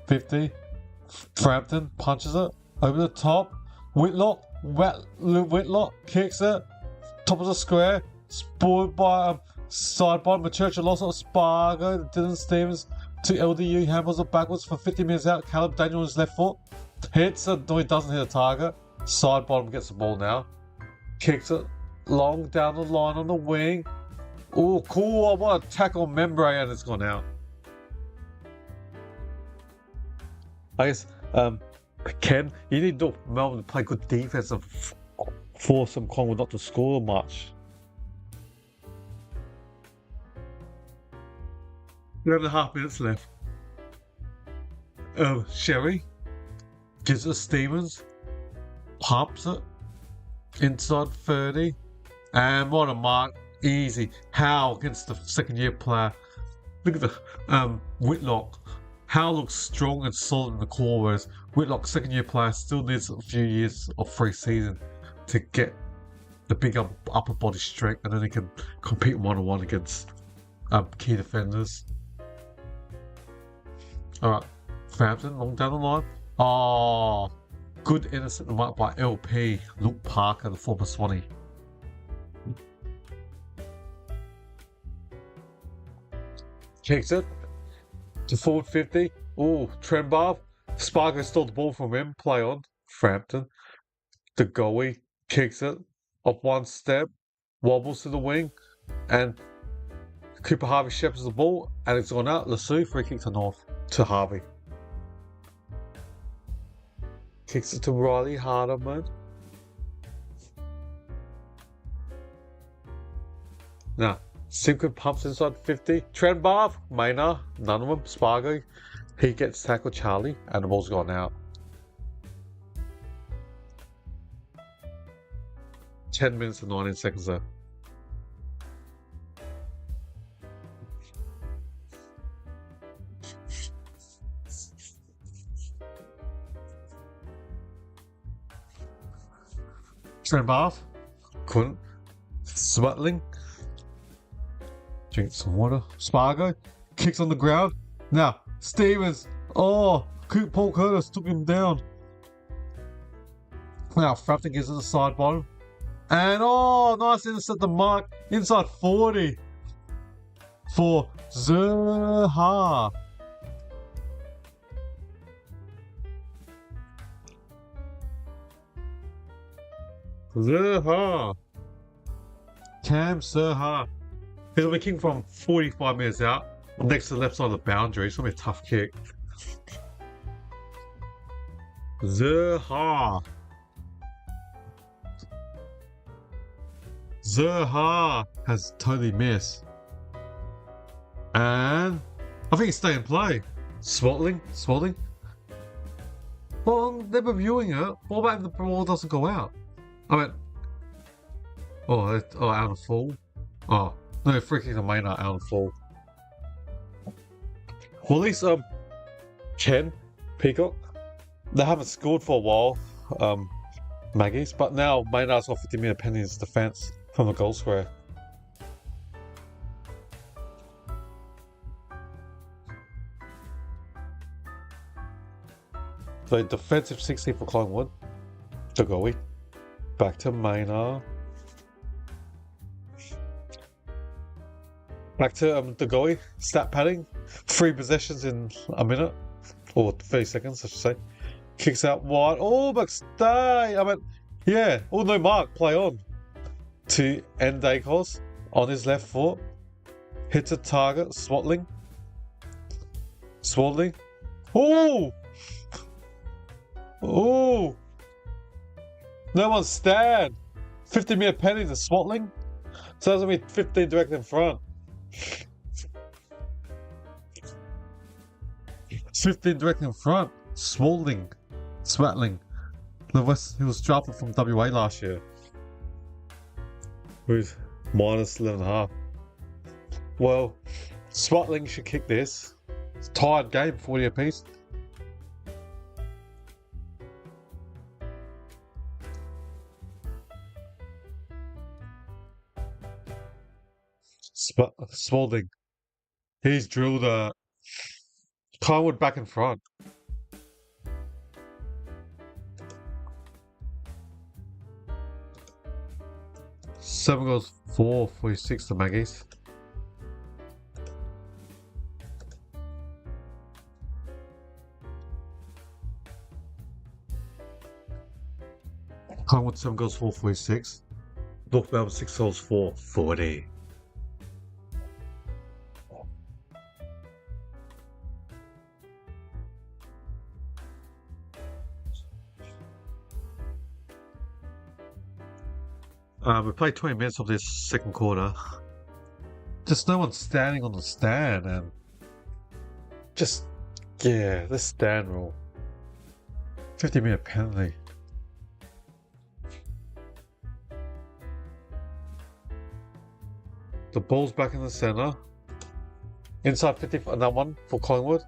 Speaker 1: 50. Frampton punches it over the top. Whitlock kicks it. Top of the square. Spoiled by sideball. Maturcha lost on Spargo. Dylan Stevens to LDU. Handballs it backwards for 50 minutes out. Caleb Daniel on his left foot. Hits it. No, he doesn't hit a target. Side bottom gets the ball now. Kicks it long down the line on the wing. Oh, cool. I want to tackle Membrane and it's gone out. I guess, Ken, you need North Melbourne to play good defense and force some Collingwood not to score much. 11.5 minutes left. Sherry gives it to Stevens, pumps it inside 30, and what a mark! Easy. Howe against the second-year player. Look at the Whitlock. Howe looks strong and solid in the core, whereas Whitlock, second-year player, still needs a few years of free season to get the big upper body strength, and then he can compete one-on-one against key defenders. Alright, Frampton, long down the line. Oh, good innocent mark by LP, Luke Parker, the former Swanee. Kicks it to forward 50. Oh, Trenbarth. Spargo stole the ball from him. Play on. Frampton. The goalie kicks it up one step, wobbles to the wing, and Cooper Harvey shepherds the ball, and it's gone out. Lassou, free kick to North, to Harvey. Kicks it to Riley Hardeman. Now, Simkin pumps inside 50. Trenbarth, Maynard, none of them. Spargo, he gets tackled Charlie, and the ball's gone out. 10 minutes and 19 seconds there. Trenbarth, couldn't. Smuttling. Drink some water. Spargo kicks on the ground. Now, Stevens. Oh, Paul Curtis took him down. Now, Frampton gives it a side bottom. And oh, nice intercept the mark inside 40 for Zerha. Cam Zerha. He's going to be kicking from 45 meters out, next to the left side of the boundary. It's going to be a tough kick. Zerha has totally missed. And I think he's staying in play. Swatling. Well, they're reviewing it. What about if the ball doesn't go out? I mean, out of full. Oh, no, freaking the main out of full. Well, at least Ken Peacock, they haven't scored for a while, Maggies, but now Maynard's got 50-metre penalties defence from the goal square. The defensive 60 for Collingwood. The goalie. Back to Maynard. Back to the goalie. Stat padding. 3 possessions in a minute. Or 30 seconds, I should say. Kicks out wide. Oh, McStay! I mean, yeah. Oh, no mark. Play on. To end Dacos on his left foot. Hits a target. Swatling. Oh! Oh! No one stand. 50-metre penalty to Swatling. So that's going to be 15 direct in front. 15 direct in front. Swatling. He was drafted from WA last year. Who's minus 11.5. Well, Swatling should kick this. It's a tied game, 40 apiece. Spalding. He's drilled Collingwood back in front. Seven goals, 4-46 the Maggies. Collingwood 7 goals, 4-46. North Melbourne 6 goals, 4-40. We played 20 minutes of this second quarter. Just no one standing on the stand, and just, yeah, the stand rule. 50-minute penalty. The ball's back in the centre. Inside 50, another one for Collingwood.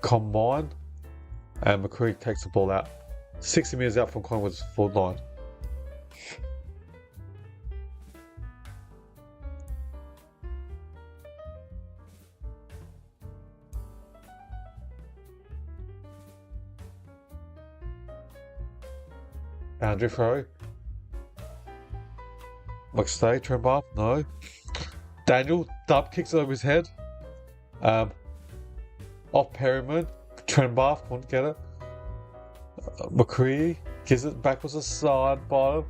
Speaker 1: Combine. And McCree takes the ball out. 60 metres out from Collingwood's forward line. Boundary throw. McStay, Trembar, no. Daniel, dub kicks it over his head. Off Perryman, Trembar, couldn't get it. McCree gives it backwards to side bottom.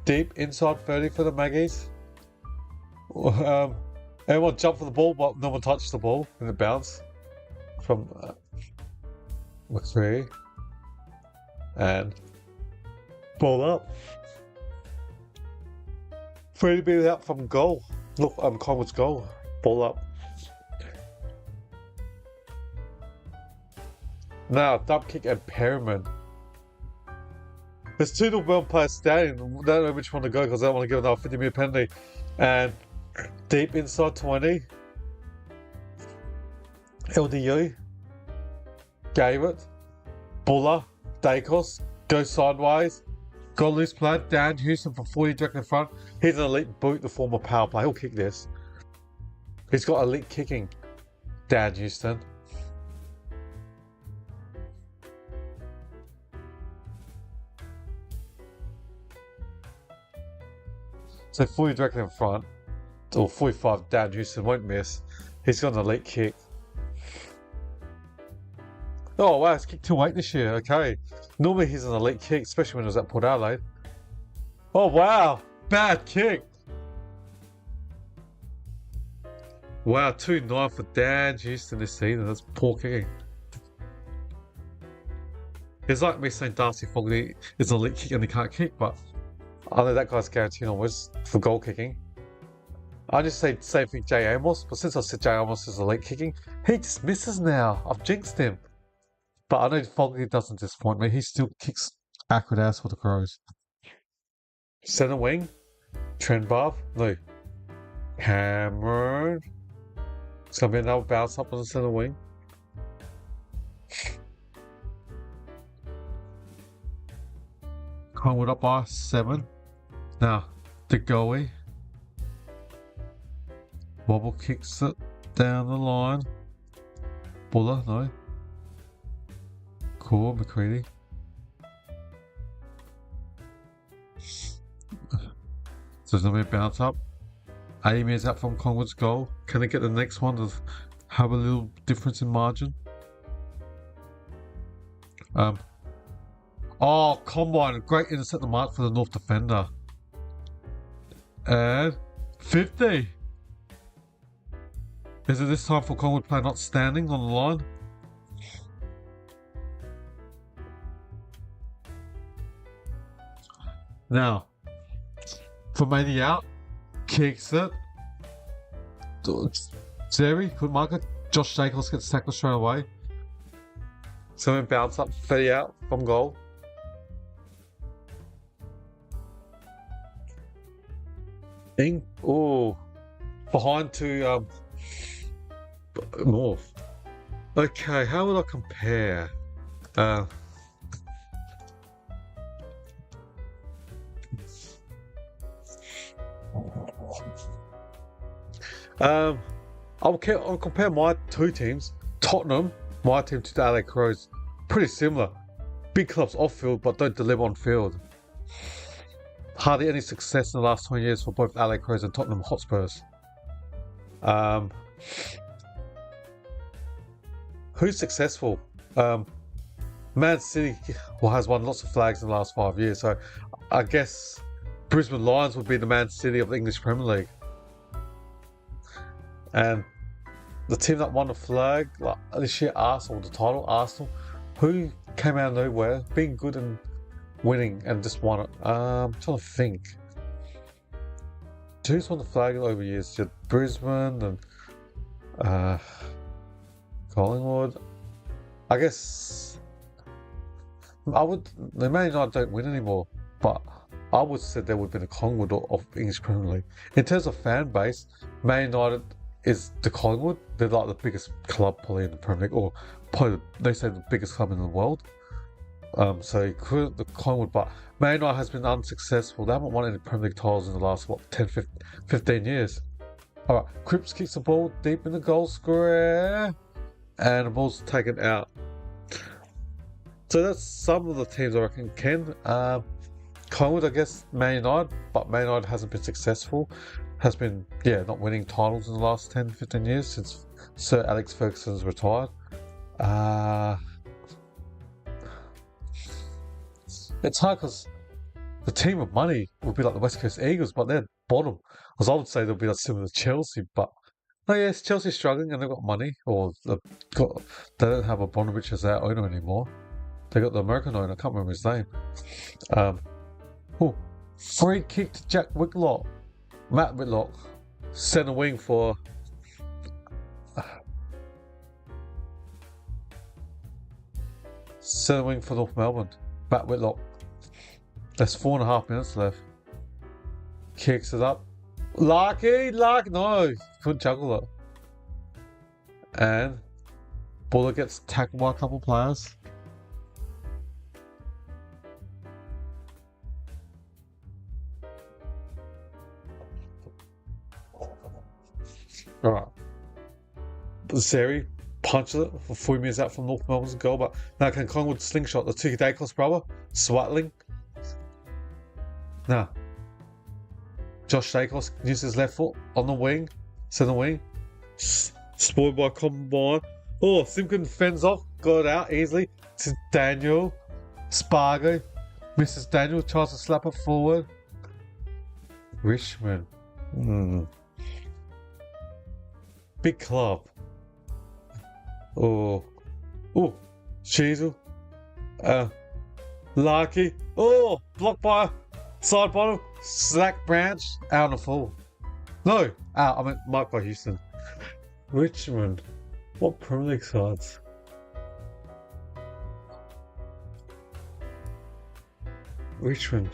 Speaker 1: Deep inside 30 for the Maggies. Everyone jumped for the ball, but no one touched the ball in the bounce from McCree. And ball up. 3 to be out from goal. Look, Collingwood's goal. Ball up. Now, dump kick and Perryman. There's 2 North Melbourne players standing. I don't know which one to go because I don't want to give another 50-minute penalty. And deep inside 20. LDU. Gave it. Buller. Dacos. Go sideways. Got loose play. Dan Houston for 40 direct in front. He's an elite boot, the former power play. He'll kick this. He's got elite kicking. Dan Houston. So 40 directly in front, or 45 Dan Houston won't miss. He's got an elite kick. Oh wow, he's kicked 2-8 this year, okay. Normally he's an elite kick, especially when it was at Port Adelaide. Oh wow, bad kick. Wow, 2-9 for Dan Houston this season, that's poor kicking. It's like me saying Darcy Fogarty is an elite kick and he can't kick, but I know that guy's guaranteed onwards for goal kicking. I just say same thing Jay Amos, but since I said Jay Amos is elite kicking, he just misses now. I've jinxed him. But I know Fogarty doesn't disappoint me. He still kicks accurate ass for the Crows. Centre wing, Trendbath, no. Cameron. It's going to be another bounce up on the centre wing. Collingwood up by 7. Now, the goalie. Wobble kicks it down the line. Buller, no. Core, McCready. So there's going to be a bounce up. 80 metres out from Collingwood's goal. Can they get the next one to have a little difference in margin? Oh, Combine, great intercept the mark for the North defender. And 50. Is it this time for Collingwood player not standing on the line? Now, from 80 out, kicks it. Zeri could mark it. Josh Jacobs gets tackled straight away. So it bounce up, 30 out from goal. Oh, behind to North. Okay, how would I compare? I'll compare my two teams. Tottenham, my team, to the LA Crows. Pretty similar. Big clubs off field, but don't deliver on field. Hardly any success in the last 20 years for both LA Crows and Tottenham Hotspurs. Who's successful? Man City has won lots of flags in the last 5 years, so I guess Brisbane Lions would be the Man City of the English Premier League. And the team that won the flag, like this year, Arsenal, the title, Arsenal, who came out of nowhere, being good and winning and just won it. I'm trying to think. Who's won the flag over years? You had Brisbane and Collingwood. I guess the Man United don't win anymore, but I would say there would have been a Collingwood of English Premier League. In terms of fan base, Man United is the Collingwood. They're like the biggest club probably in the Premier League, or probably they say the biggest club in the world. So you could the Collingwood, but Man United has been unsuccessful. They haven't won any Premier League titles in the last 10, 15 years. Alright, Cripps kicks the ball deep in the goal square, and the ball's taken out. So that's some of the teams I reckon can. Collingwood, I guess, Man United, but Man United hasn't been successful. Has been, not winning titles in the last 10, 15 years since Sir Alex Ferguson's retired. It's hard because the team of money would be like the West Coast Eagles, but they're bottom. As I would say, they'll be like similar to Chelsea, but yes, Chelsea's struggling and they've got money, or they don't have a Abramovich as their owner anymore. They got the American owner, I can't remember his name. Free kick to Jack Whitlock. Matt Whitlock, centre wing for North Melbourne. Matt Whitlock. There's 4.5 minutes left. Kicks it up. Larky, no, couldn't juggle it. And Buller gets tackled by a couple of players. Alright. Seri punches it for 4 minutes out from North Melbourne's goal, but now can Collingwood slingshot the Tuki Dacos brother? Swatling. Now, Josh Dacos uses his left foot on the wing, centre wing. Spoiled by combine. Oh, Simpkin fends off, got it out easily to Daniel. Spargo. Mrs. Daniel tries to slap it forward. Richmond. Big club. Sheasel. Larky. Blocked by side bottom. Slack branch. Out on the full. No, out. I meant marked by Houston. Richmond. What Premier League sides? Richmond.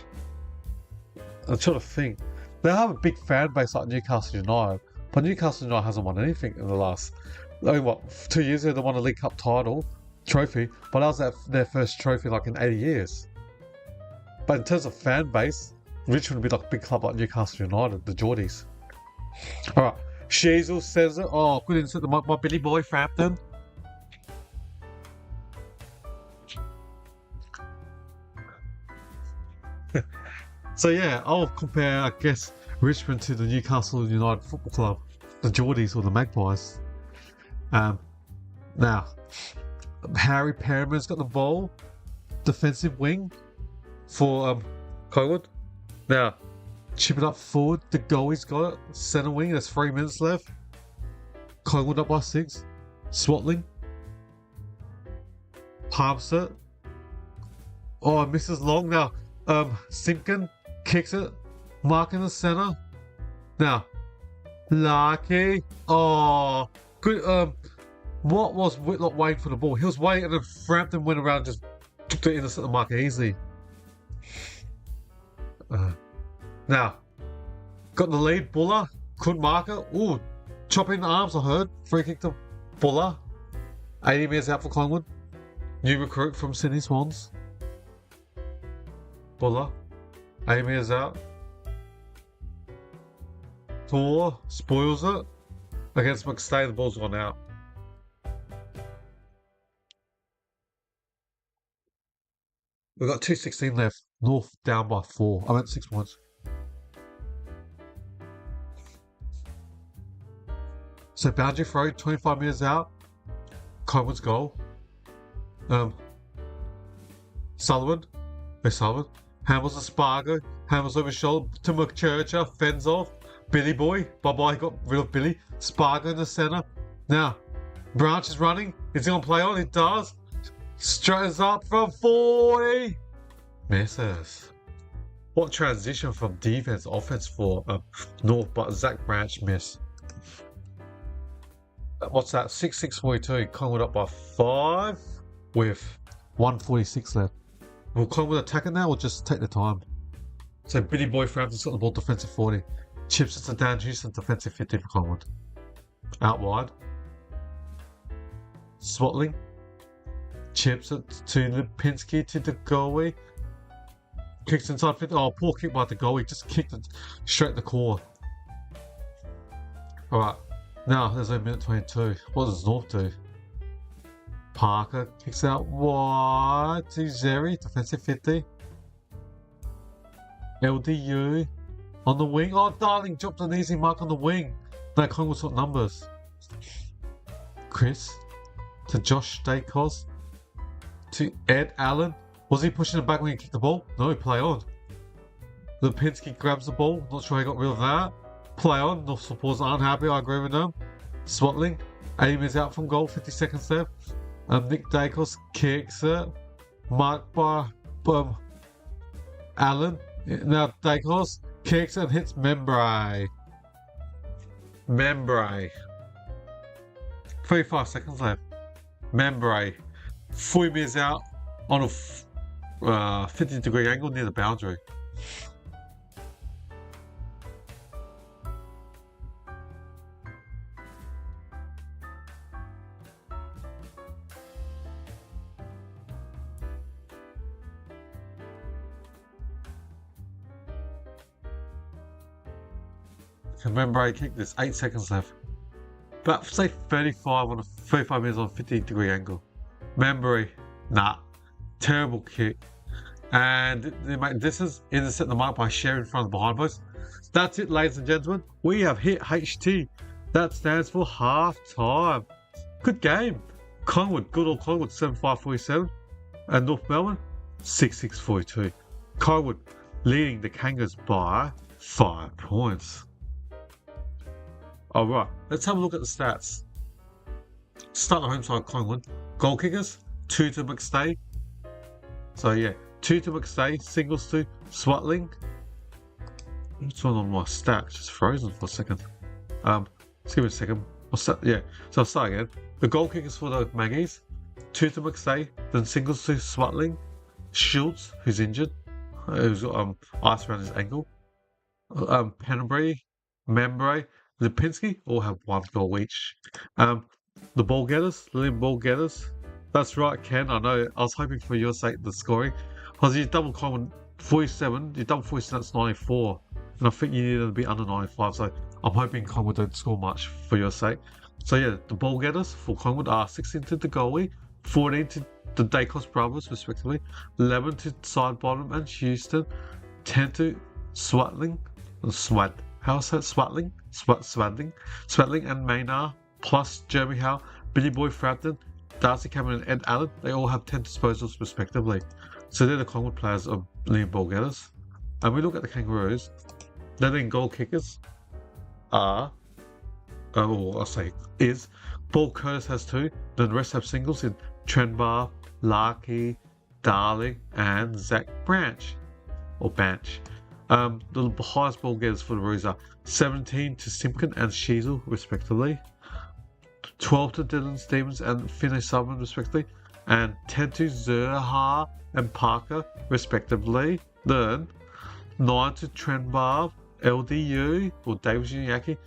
Speaker 1: I'm trying to think. They have a big fan base like Newcastle United. But Newcastle United hasn't won anything in the last, 2 years ago they won a League Cup trophy, but that was their first trophy like in 80 years. But in terms of fan base, Richmond would be like a big club like Newcastle United, the Geordies. Alright, Sheasel says it. Oh, good insert to my Billy boy Frampton. So I'll compare, I guess, Richmond to the Newcastle United Football Club, the Geordies or the Magpies. Now, Harry Perriman's got the ball, defensive wing for Collingwood. Now, chip it up forward, the goalie's got it, centre wing, there's 3 minutes left. Collingwood up by 6. Swatling. Pumps it. Oh, misses long. Now, Simpkin kicks it. Mark in the centre. Now, Larky. Oh, good. What was Whitlock waiting for the ball? He was waiting, and then Frampton went around and just took it in the centre marker easily. Now, got the lead. Buller couldn't mark it. Ooh, chopping the arms. I heard free kick to Buller. 80 metres out for Collingwood. New recruit from Sydney Swans. Buller. 80 metres out. Tor spoils it. Against McStay, the ball's gone out. We've got 2:16 left. North down by 4. I meant 6 points. So boundary throw, 25 metres out. Collingwood's goal. Sullivan. Handles a Spargo. Handles over his shoulder to McChurcher. Fends off. Billy Boy. Bye-bye, got rid of Billy. Spargo in the centre. Now, Branch is running. Is he going to play on? It does. Straightens up from 40. Misses. What transition from defense to offense for North, but Zach Branch missed. What's that? 6-6-42. Collingwood up by 5 with 1:46 left. Will Collingwood attack it now or just take the time? So Billy Boy Frampton's got the ball, defensive 40. Chips it to Dan Houston, defensive 50 for Collingwood. Out wide. Swatling. Chips it to Lipinski to the goalie. Kicks inside 50. Oh, poor kick by the goalie. Just kicked it straight to the core. Alright. Now, there's a minute 22. What does North do? Parker kicks out wide to Zeri, defensive 50. LDU on the wing. Oh, Darling dropped an easy mark on the wing. No, Collingwood's got numbers. Chris to Josh Dacos to Ed Allen. Was he pushing it back when he kicked the ball? No, play on. Lipinski grabs the ball. Not sure he got rid of that. Play on. North supporters aren't happy. I agree with them. Swatling. Aim is out from goal. 50 seconds left. Nick Dacos kicks it. Marked by Allen. Now Dacos kicks and hits Membray. 35 seconds left. Membray. 40 meters out on a 50-degree angle near the boundary. Remember, I kicked this 8 seconds left. But say 35 on a 35 meters on a 50-degree angle. Membry, nah, terrible kick. And this is intercept the mark by sharing in front of the behind post. That's it, ladies and gentlemen. We have hit HT. That stands for half time. Good game. Collingwood, good old Collingwood, 7-5-47. And North Melbourne, 6-6-42. Collingwood leading the Kangas by 5 points. Alright, let's have a look at the stats. Start the home side, Collingwood. Goal kickers, 2 to McStay. So yeah, 2 to McStay, singles to Swatling. What's on my stats? Just frozen for a second. Just give me a second. So I'll start again. The goal kickers for the Maggies, 2 to McStay, then singles to Swatling. Schultz, who's injured, who's got ice around his ankle. Penbury, Membray, Lipinski all have 1 goal each. The ball getters, Lillian ball getters. That's right, Ken. I know. I was hoping for your sake the scoring. Because you double Collingwood 47, you double 47, that's 94. And I think you needed to be under 95. So I'm hoping Collingwood don't score much for your sake. So yeah, the ball getters for Collingwood are 16 to the goalie, 14 to the Dacos brothers respectively, 11 to Sidebottom and Houston, 10 to Swatling, Swatling and Maynard, plus Jeremy Howe, Billy Boy Frampton, Darcy Cameron and Ed Allen. They all have 10 disposals respectively. So they're the Collingwood players of leading ball getters. And we look at the Kangaroos. Their leading goal kickers are, Paul Curtis has 2. Then the rest have singles in Trenbar, Larkey, Darling, and Zach Branch. Or Banch. The highest ball getters for the Roos are 17 to Simpkin and Sheasel, respectively, 12 to Dylan Stevens and Finney Sutherland, respectively, and 10 to Zerha and Parker, respectively. Then 9 to Trenbar, LDU, or Davis Uniacke,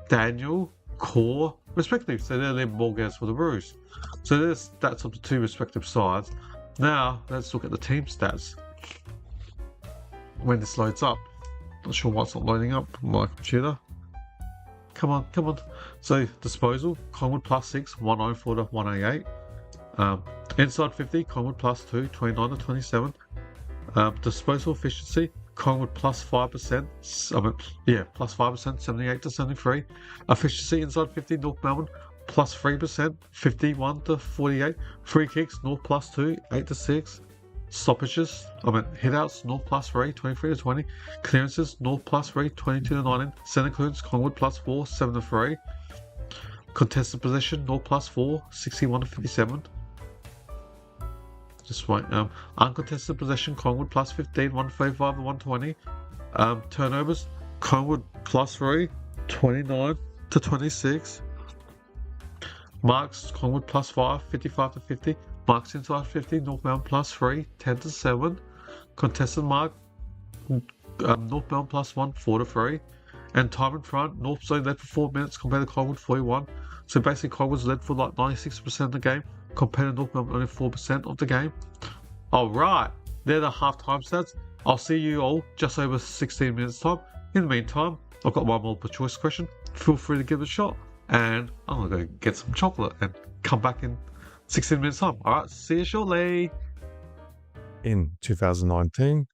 Speaker 1: Daniel, Core, respectively. So they're the ball getters for the Roos. So there's stats of the 2 respective sides. Now let's look at the team stats. When this loads up, not sure why it's not loading up on my computer. Come on, come on. So disposal, Collingwood +6, 104 to 188. Inside 50, Collingwood +2, 29 to 27. Disposal efficiency, Collingwood +5%. +5%, 78 to 73. Efficiency inside 50, North Melbourne +3%, 51 to 48. Free kicks, North +2, 8 to 6. Stoppages, hitouts, North +3, 23 to 20. Clearances, North +3, 22 to 19. Centre clearance, Collingwood +4, 7 to 3. Contested possession, North +4, 61 to 57. Just right. Uncontested possession, Collingwood +15, 135 to 120. Turnovers, Collingwood +3, 29 to 26. Marks, Collingwood +5, 55 to 50. Marks inside 50, North Melbourne +3, 10 to 7. Contested mark, North Melbourne +1, 4 to 3. And time in front, North zone led for 4 minutes compared to Collingwood 41. So basically, Collingwood's led for like 96% of the game compared to North Melbourne only 4% of the game. Alright, they're the half-time stats. I'll see you all just over 16 minutes time. In the meantime, I've got one multiple choice question. Feel free to give it a shot. And I'm going to go get some chocolate and come back in 16 minutes time. Alright, see you shortly.
Speaker 2: In 2019,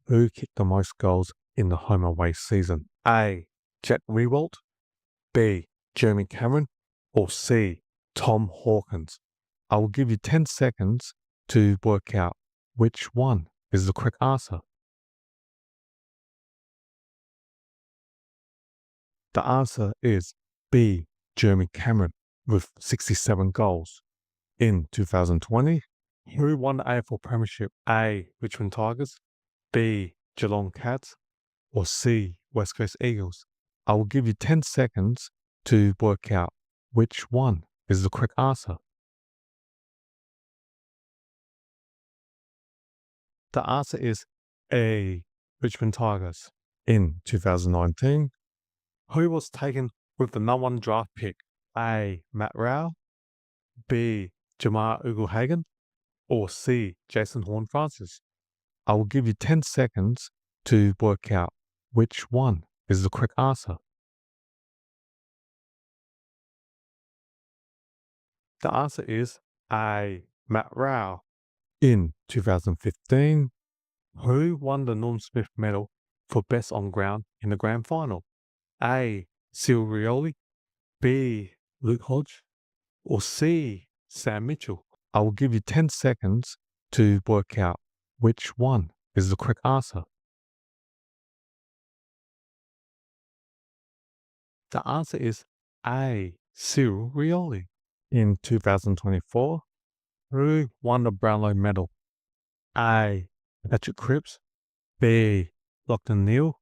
Speaker 2: who kicked the most goals in the home away season? A. Jack Riewoldt, B. Jeremy Cameron, or C. Tom Hawkins? I will give you 10 seconds to work out which one is the correct answer. The answer is B. Jeremy Cameron with 67 goals. In 2020, who won the AFL Premiership? A. Richmond Tigers, B. Geelong Cats, or C. West Coast Eagles? I will give you 10 seconds to work out which one is the correct answer. The answer is A. Richmond Tigers. In 2019, who was taken with the #1 draft pick? A. Matt Rowell, B. Jamar Ugle-Hagan, or C. Jason Horne-Francis? I will give you 10 seconds to work out which one is the correct answer. The answer is A. Matt Rowell. In 2015, who won the Norm Smith medal for best on ground in the grand final? A. Cyril Rioli, B. Luke Hodge, or C. Sam Mitchell? I will give you 10 seconds to work out which one is the correct answer. The answer is A. Cyril Rioli. In 2024, who won the Brownlow medal? A. Patrick Cripps, B. Lachlan Neale,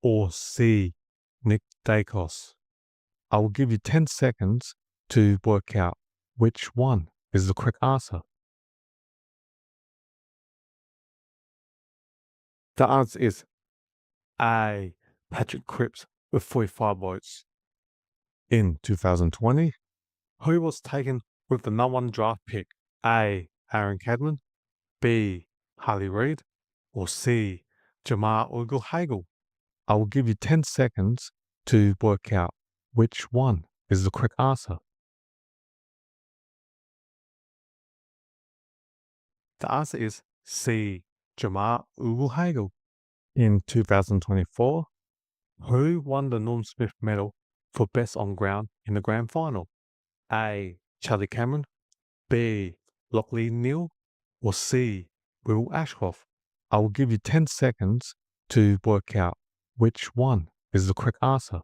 Speaker 2: or C. Nick Dacos? I will give you 10 seconds to work out which one is the correct answer. The answer is A. Patrick Cripps with 45 votes. In 2020, who was taken with the #1 draft pick? A. Aaron Cadman, B. Harley Reid, or C. Jamar Ugle-Hagan? I will give you 10 seconds to work out which one is the correct answer. The answer is C. Jamar Ugle-Hagan. In 2024, who won the Norm Smith medal for best on ground in the grand final? A. Charlie Cameron, B. Lachlan Neale, or C. Will Ashcroft? I will give you 10 seconds to work out which one is the correct answer.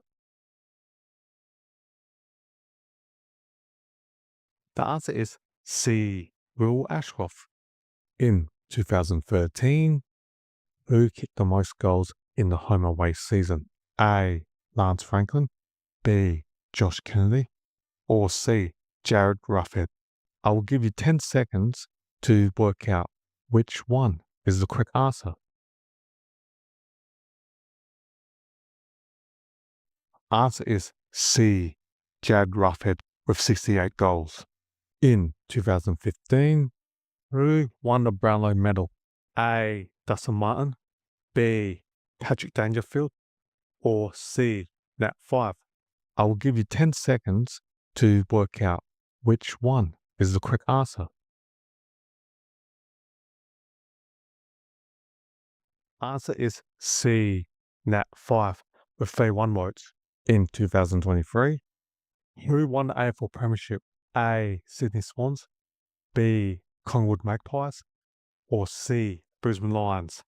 Speaker 2: The answer is C. Will Ashcroft. In 2013, who kicked the most goals in the home away season? A. Lance Franklin, B. Josh Kennedy, or C. Jared Ruffhead? I will give you 10 seconds to work out which one is the correct answer. Answer is C. Jared Ruffhead with 68 goals. In 2015, who won the Brownlow medal? A. Dustin Martin, B. Patrick Dangerfield, or C. Nat Fyfe? I will give you 10 seconds to work out which one is the correct answer. Answer is C, Nat 5, with 31 votes. In 2023, who won the AFL Premiership? A. Sydney Swans, B. Collingwood Magpies, or C. Brisbane Lions?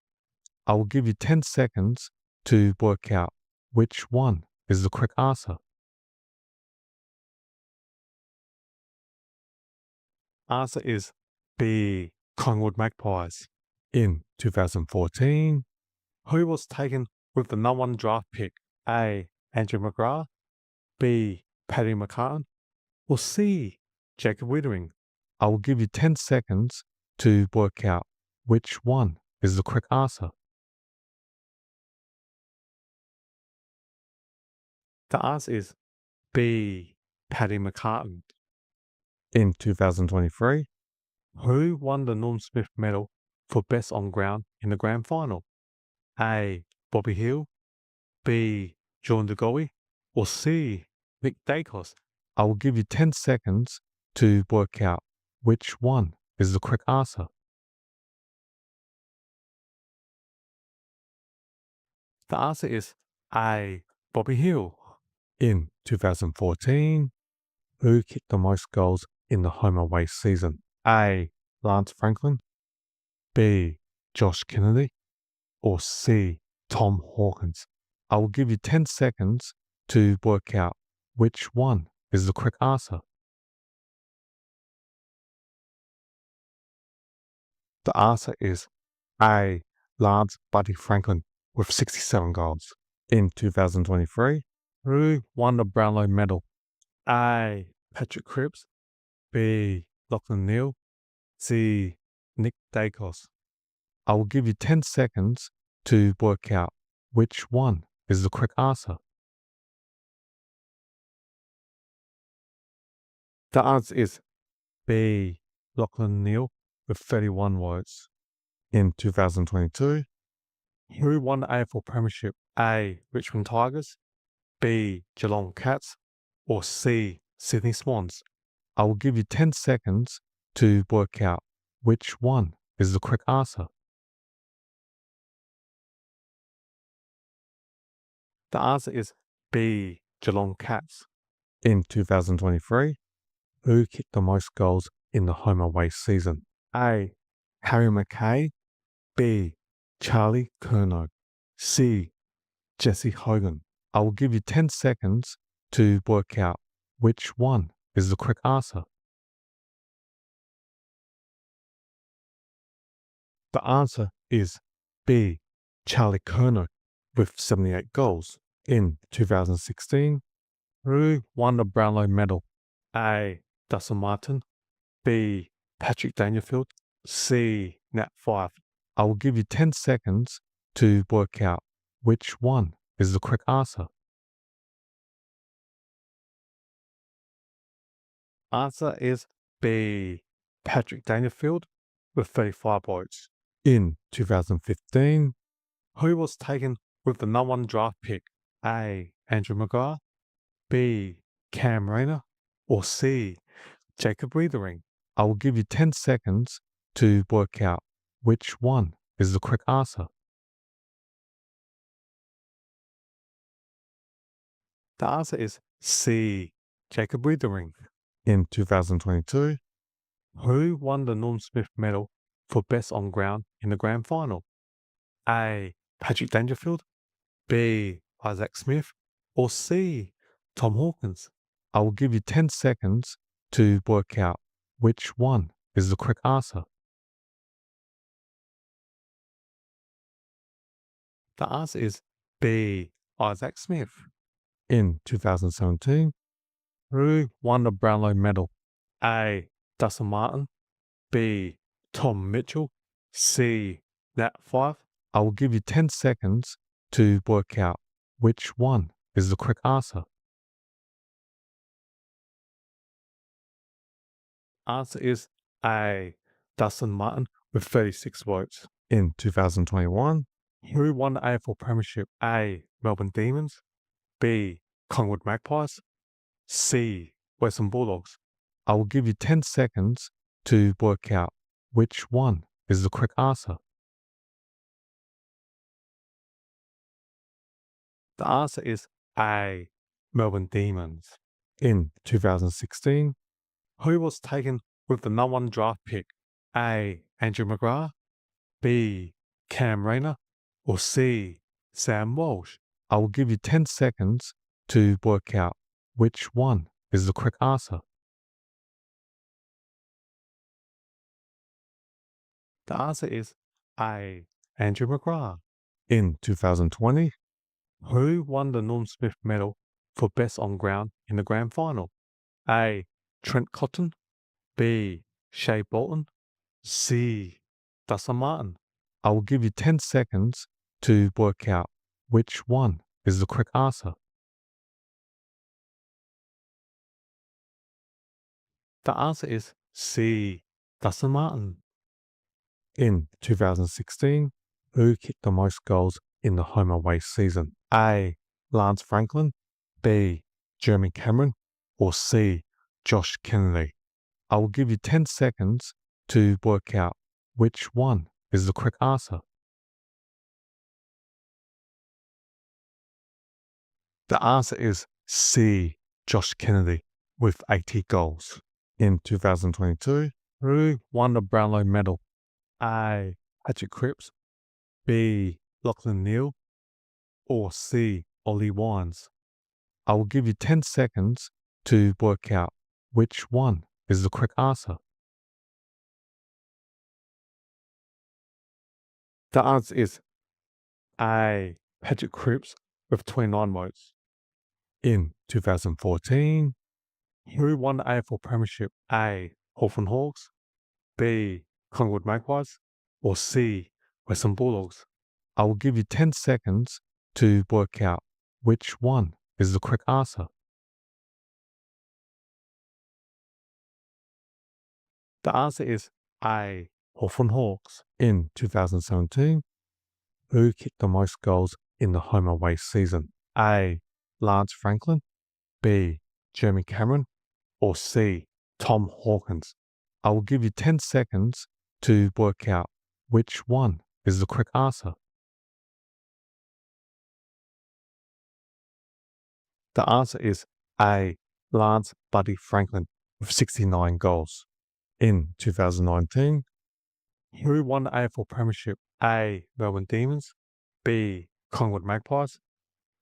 Speaker 2: I will give you 10 seconds to work out which one is the correct answer. Answer is B. Collingwood Magpies. In 2014, who was taken with the number 1 draft pick? A. Andrew McGrath, B. Paddy McCartan, or C. Jacob Wittering? I will give you 10 seconds to work out which one is the correct answer. The answer is B. Paddy McCartan. In 2023, who won the Norm Smith medal for best on ground in the grand final? A. Bobby Hill, B. John DeGoey, or C. Nick Dacos? I will give you 10 seconds to work out which one is the correct answer. The answer is A. Bobby Hill. In 2014, who kicked the most goals in the home away season? A. Lance Franklin, B. Josh Kennedy, or C. Tom Hawkins? I will give you 10 seconds to work out which one is the correct answer. The answer is A. Lance Buddy Franklin with 67 goals. In 2023, who won the Brownlow medal? A. Patrick Cripps, B. Lachlan Neale, C. Nick Dacos? I will give you 10 seconds to work out which one is the correct answer. The answer is B. Lachlan Neale with 31 votes. In 2022, who won the AFL Premiership? A. Richmond Tigers, B. Geelong Cats, or C. Sydney Swans? I will give you 10 seconds to work out which one is the correct answer. The answer is B. Geelong Cats. In 2023, who kicked the most goals in the home away season? A. Harry McKay, B. Charlie Curnow, C. Jesse Hogan? I will give you 10 seconds to work out which one is the correct answer. The answer is B. Charlie Curnow with 78 goals. In 2016, who won the Brownlow medal? A. Dustin Martin, B. Patrick Dangerfield, C. Nat 5? I will give you 10 seconds to work out which one is the correct answer. Answer is B. Patrick Dangerfield with 35 votes. In 2015, who was taken with the number 1 draft pick? A. Andrew McGrath, B. Cam Rayner, or C. Jacob Wittering? I will give you 10 seconds to work out which one is the correct answer. The answer is C. Jacob Wittering. In 2022, who won the Norm Smith medal for best on ground in the grand final? A. Patrick Dangerfield, B. Isaac Smith, or C. Tom Hawkins? I will give you 10 seconds to work out which one is the correct answer. The answer is B. Isaac Smith. In 2017, who won the Brownlow medal? A. Dustin Martin, B. Tom Mitchell, C. Nat 5? I will give you 10 seconds to work out which one is the correct answer. Answer is A. Dustin Martin with 36 votes. In 2021, who won the AFL Premiership? A. Melbourne Demons, B. Collingwood Magpies, C. Western Bulldogs. I will give you 10 seconds to work out which one is the correct answer. The answer is A. Melbourne Demons. In 2016, who was taken with the number 1 draft pick? A. Andrew McGrath, B. Cam Rayner, or C. Sam Walsh? I will give you 10 seconds to work out which one is the correct answer. The answer is A. Andrew McGrath. In 2020, who won the Norm Smith medal for best on ground in the grand final? A. Trent Cotton, B. Shea Bolton, C. Dustin Martin. I will give you 10 seconds to work out which one is the correct answer. The answer is C. Dustin Martin. In 2016, who kicked the most goals in the home away season? A. Lance Franklin, B. Jeremy Cameron, or C. Josh Kennedy? I will give you 10 seconds to work out which one is the correct answer. The answer is C. Josh Kennedy with 80 goals. In 2022, who won the Brownlow medal? A. Patrick Cripps, B. Lachlan Neale, or C. Ollie Wines? I will give you 10 seconds to work out which one is the correct answer. The answer is A. Patrick Cripps with 29 votes. In 2014, who won the AFL Premiership? A. Hawthorn Hawks, B. Collingwood Magpies, or C. Western Bulldogs? I will give you 10 seconds to work out which one is the correct answer. The answer is A. Hawthorn Hawks. In 2017, who kicked the most goals in the home away season? A. Lance Franklin, B. Jeremy Cameron, or C. Tom Hawkins? I will give you 10 seconds to work out which one is the correct answer. The answer is A. Lance Buddy Franklin with 69 goals. In 2019, who won the AFL Premiership? A. Melbourne Demons, B. Collingwood Magpies,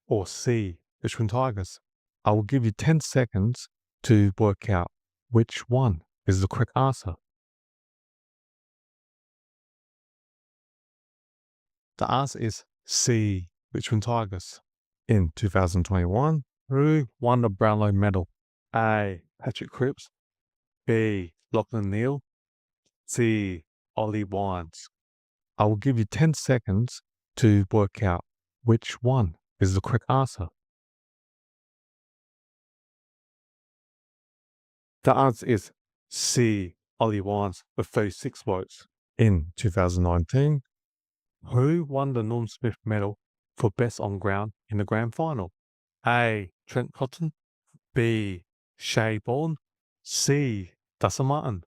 Speaker 2: or C. Richmond Tigers? I will give you 10 seconds to work out which one is the correct answer. The answer is C. Richmond Tigers. In 2021, who won the Brownlow medal? A. Patrick Cripps, B. Lachlan Neale, C. Ollie Wines? I will give you 10 seconds to work out which one is the correct answer. The answer is C. Ollie Wines with 36 votes. In 2019, who won the Norm Smith medal for best on ground in the grand final? A. Trent Cotton, B. Shea Bolton, C. Dustin Martin?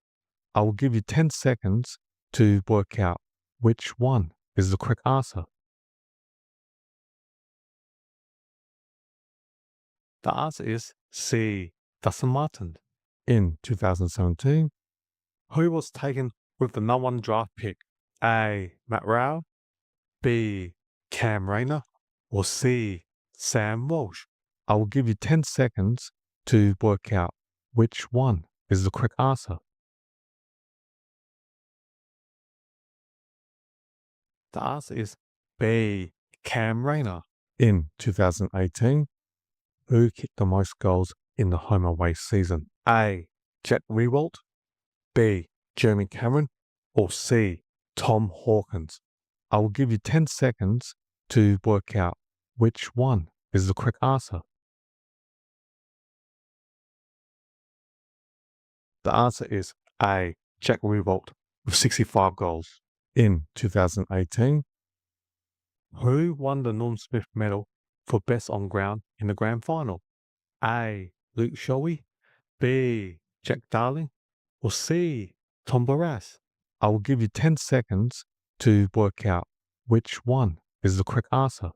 Speaker 2: I will give you 10 seconds to work out which one is the correct answer. The answer is C. Dustin Martin. In 2017, who was taken with the number 1 draft pick? A. Matt Rowell, B. Cam Rayner, or C. Sam Walsh? I will give you 10 seconds to work out which one is the correct answer. The answer is B. Cam Rayner. In 2018, who kicked the most goals in the home away season? A. Jack Riewoldt, B. Jeremy Cameron, or C. Tom Hawkins? I will give you 10 seconds to work out which one is the correct answer. The answer is A. Jack Riewoldt with 65 goals. In 2018, who won the Norm Smith medal for best on ground in the grand final? A. Luke Showy, B. Jack Darling, or C. Tom Barras? I will give you 10 seconds to work out which one is the correct answer.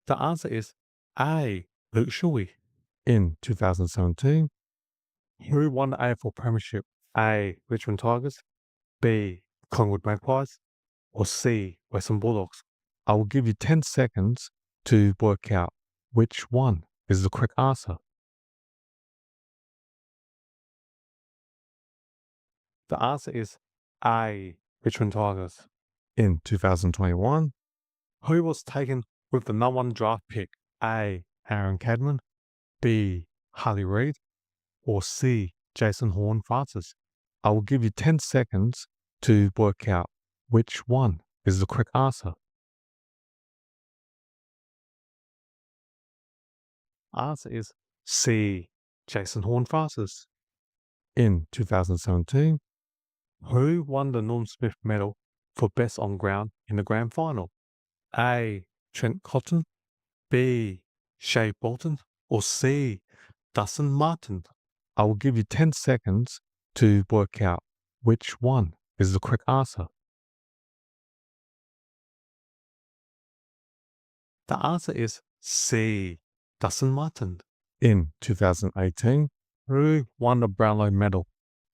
Speaker 2: The answer is A. Luke Showy. In 2017, who won the AFL Premiership? A. Richmond Tigers, B. Collingwood Magpies, or C. Western Bulldogs? I will give you 10 seconds to work out which one is the correct answer. The answer is A. Richmond Tigers. In 2021, who was taken with the number 1 draft pick? A. Aaron Cadman, B. Harley Reid, or C. Jason Horne-Francis? I will give you 10 seconds to work out which one is the correct answer. Answer is C. Jason Horne-Francis. In 2017, who won the Norm Smith Medal for Best on Ground in the Grand Final? A. Trent Cotton, B. Shea Bolton, or C. Dustin Martin? I will give you 10 seconds to work out which one is the correct answer. The answer is C. Dustin Martin. In 2018, who won the Brownlow Medal?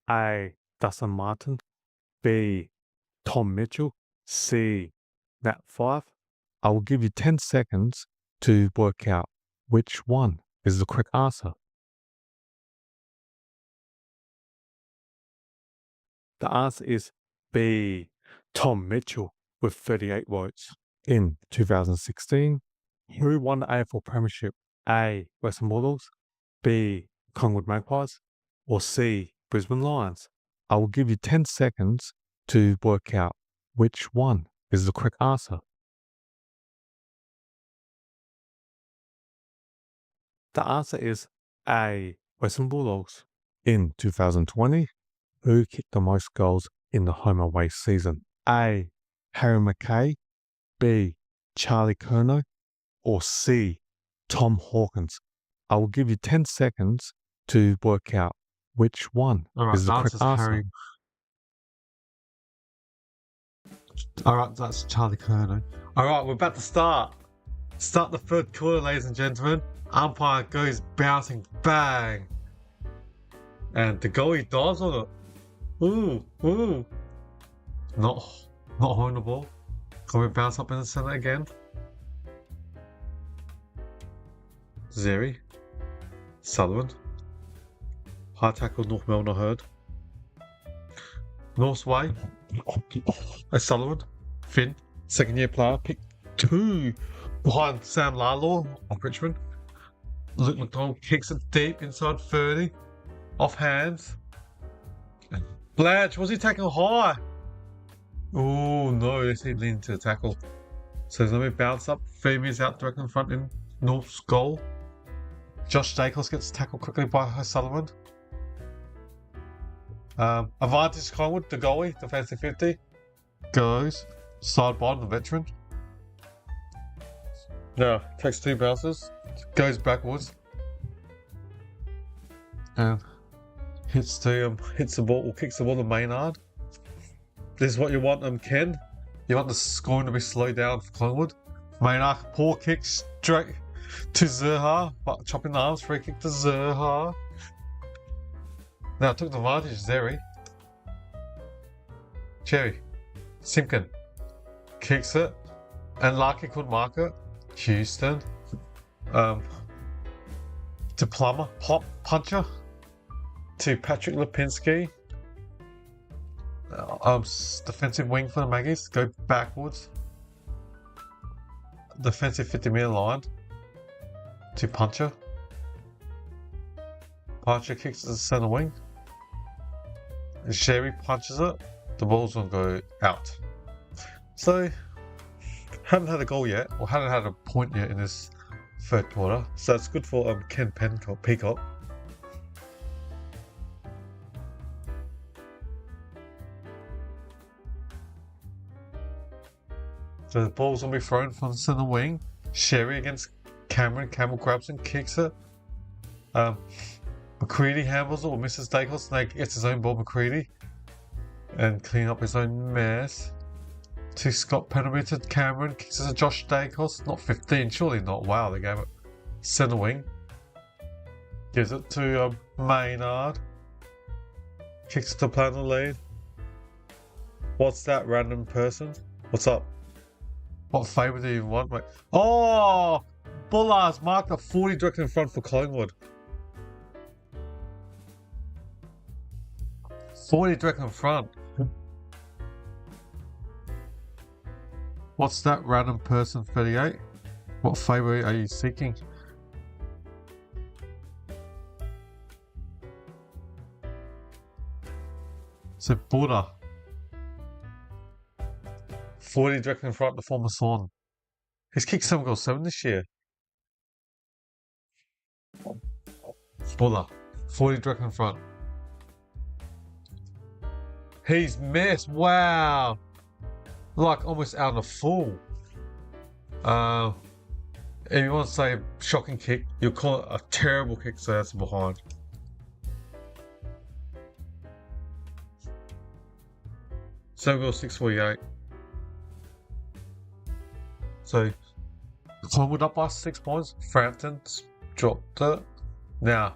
Speaker 2: A. Dustin Martin, B. Tom Mitchell, C. Nat Fyfe? I will give you 10 seconds to work out which one is the correct answer. The answer is B. Tom Mitchell with 38 votes. In 2016, who won the AFL Premiership? A. Western Bulldogs, B. Collingwood Magpies, or C. Brisbane Lions? I will give you 10 seconds to work out which one is the correct answer. The answer is A. Western Bulldogs. In 2020, who kicked the most goals in the home away season? A. Harry McKay, B. Charlie Curnow, or C. Tom Hawkins? I will give you 10 seconds to work out which one is the correct answer.
Speaker 1: Alright, that's Charlie Curnow. Alright, we're about to start. Start the third quarter, ladies and gentlemen. Umpire goes bouncing, bang. And the goalie dives on it. Ooh. Not holding the ball. Can we bounce up in the centre again? Zeri. Sullivan. High tackle, North Melbourne, I heard. North's way. Sullivan. Finn. Second year player. Pick 2 behind Sam Larlaw of Richmond. Luke McDonald kicks it deep inside 30. Off hands. Blanche, was he tackling high? Oh no, they see lean to the tackle. So let me bounce up. Femi's out direct in front in North's goal. Josh Jacobs gets tackled quickly by O'Sullivan. Advantage Collingwood, the goalie, defensive 50. Goes side bottom, the veteran. Now takes 2 bounces, goes backwards, and hits the ball or kicks the ball to Maynard. This is what you want, Ken. You want the scoring to be slowed down for Collingwood. Maynard, poor kick straight to Zerha, but chopping the arms, free kick to Zerha. Now took the advantage, Zeri. Cherry. Simpkin. Kicks it. And Larkin could mark it. Houston. To Plummer. Pop puncher. To Patrick Lipinski. Defensive wing for the Maggies. Go backwards. Defensive 50-metre line. To Puncher. Puncher kicks to the centre wing. And Sherry punches it. The ball's gonna go out. So, haven't had a goal yet, or haven't had a point yet in this third quarter. So it's good for Ken Peacock. So the ball's going to be thrown from the centre wing. Sherry against Cameron. Cameron grabs and kicks it. McCready handles it or misses Dacos. Snake gets his own ball, McCready. And clean up his own mess. To Scott Penderby to Cameron. Kicks it to Josh Dacos. Not 15, surely not. Wow, they gave it centre wing. Gives it to Maynard. Kicks it to plan the lead. What's that random person? What's up? What favour do you want? Wait. Oh! Bullards marked a 40 direct in front for Collingwood. 40 direct in front. What's that random person 38? What favour are you seeking? So Buddha. 40 direct in front, the former Swan. He's kicked 7 goals 7 this year. Buller. 40 direct in front. He's missed. Wow. Like almost out of the full. If you want to say shocking kick, you'll call it a terrible kick, so that's behind. So goal 648. So Collingwood up by 6 points. Frampton's dropped it. Now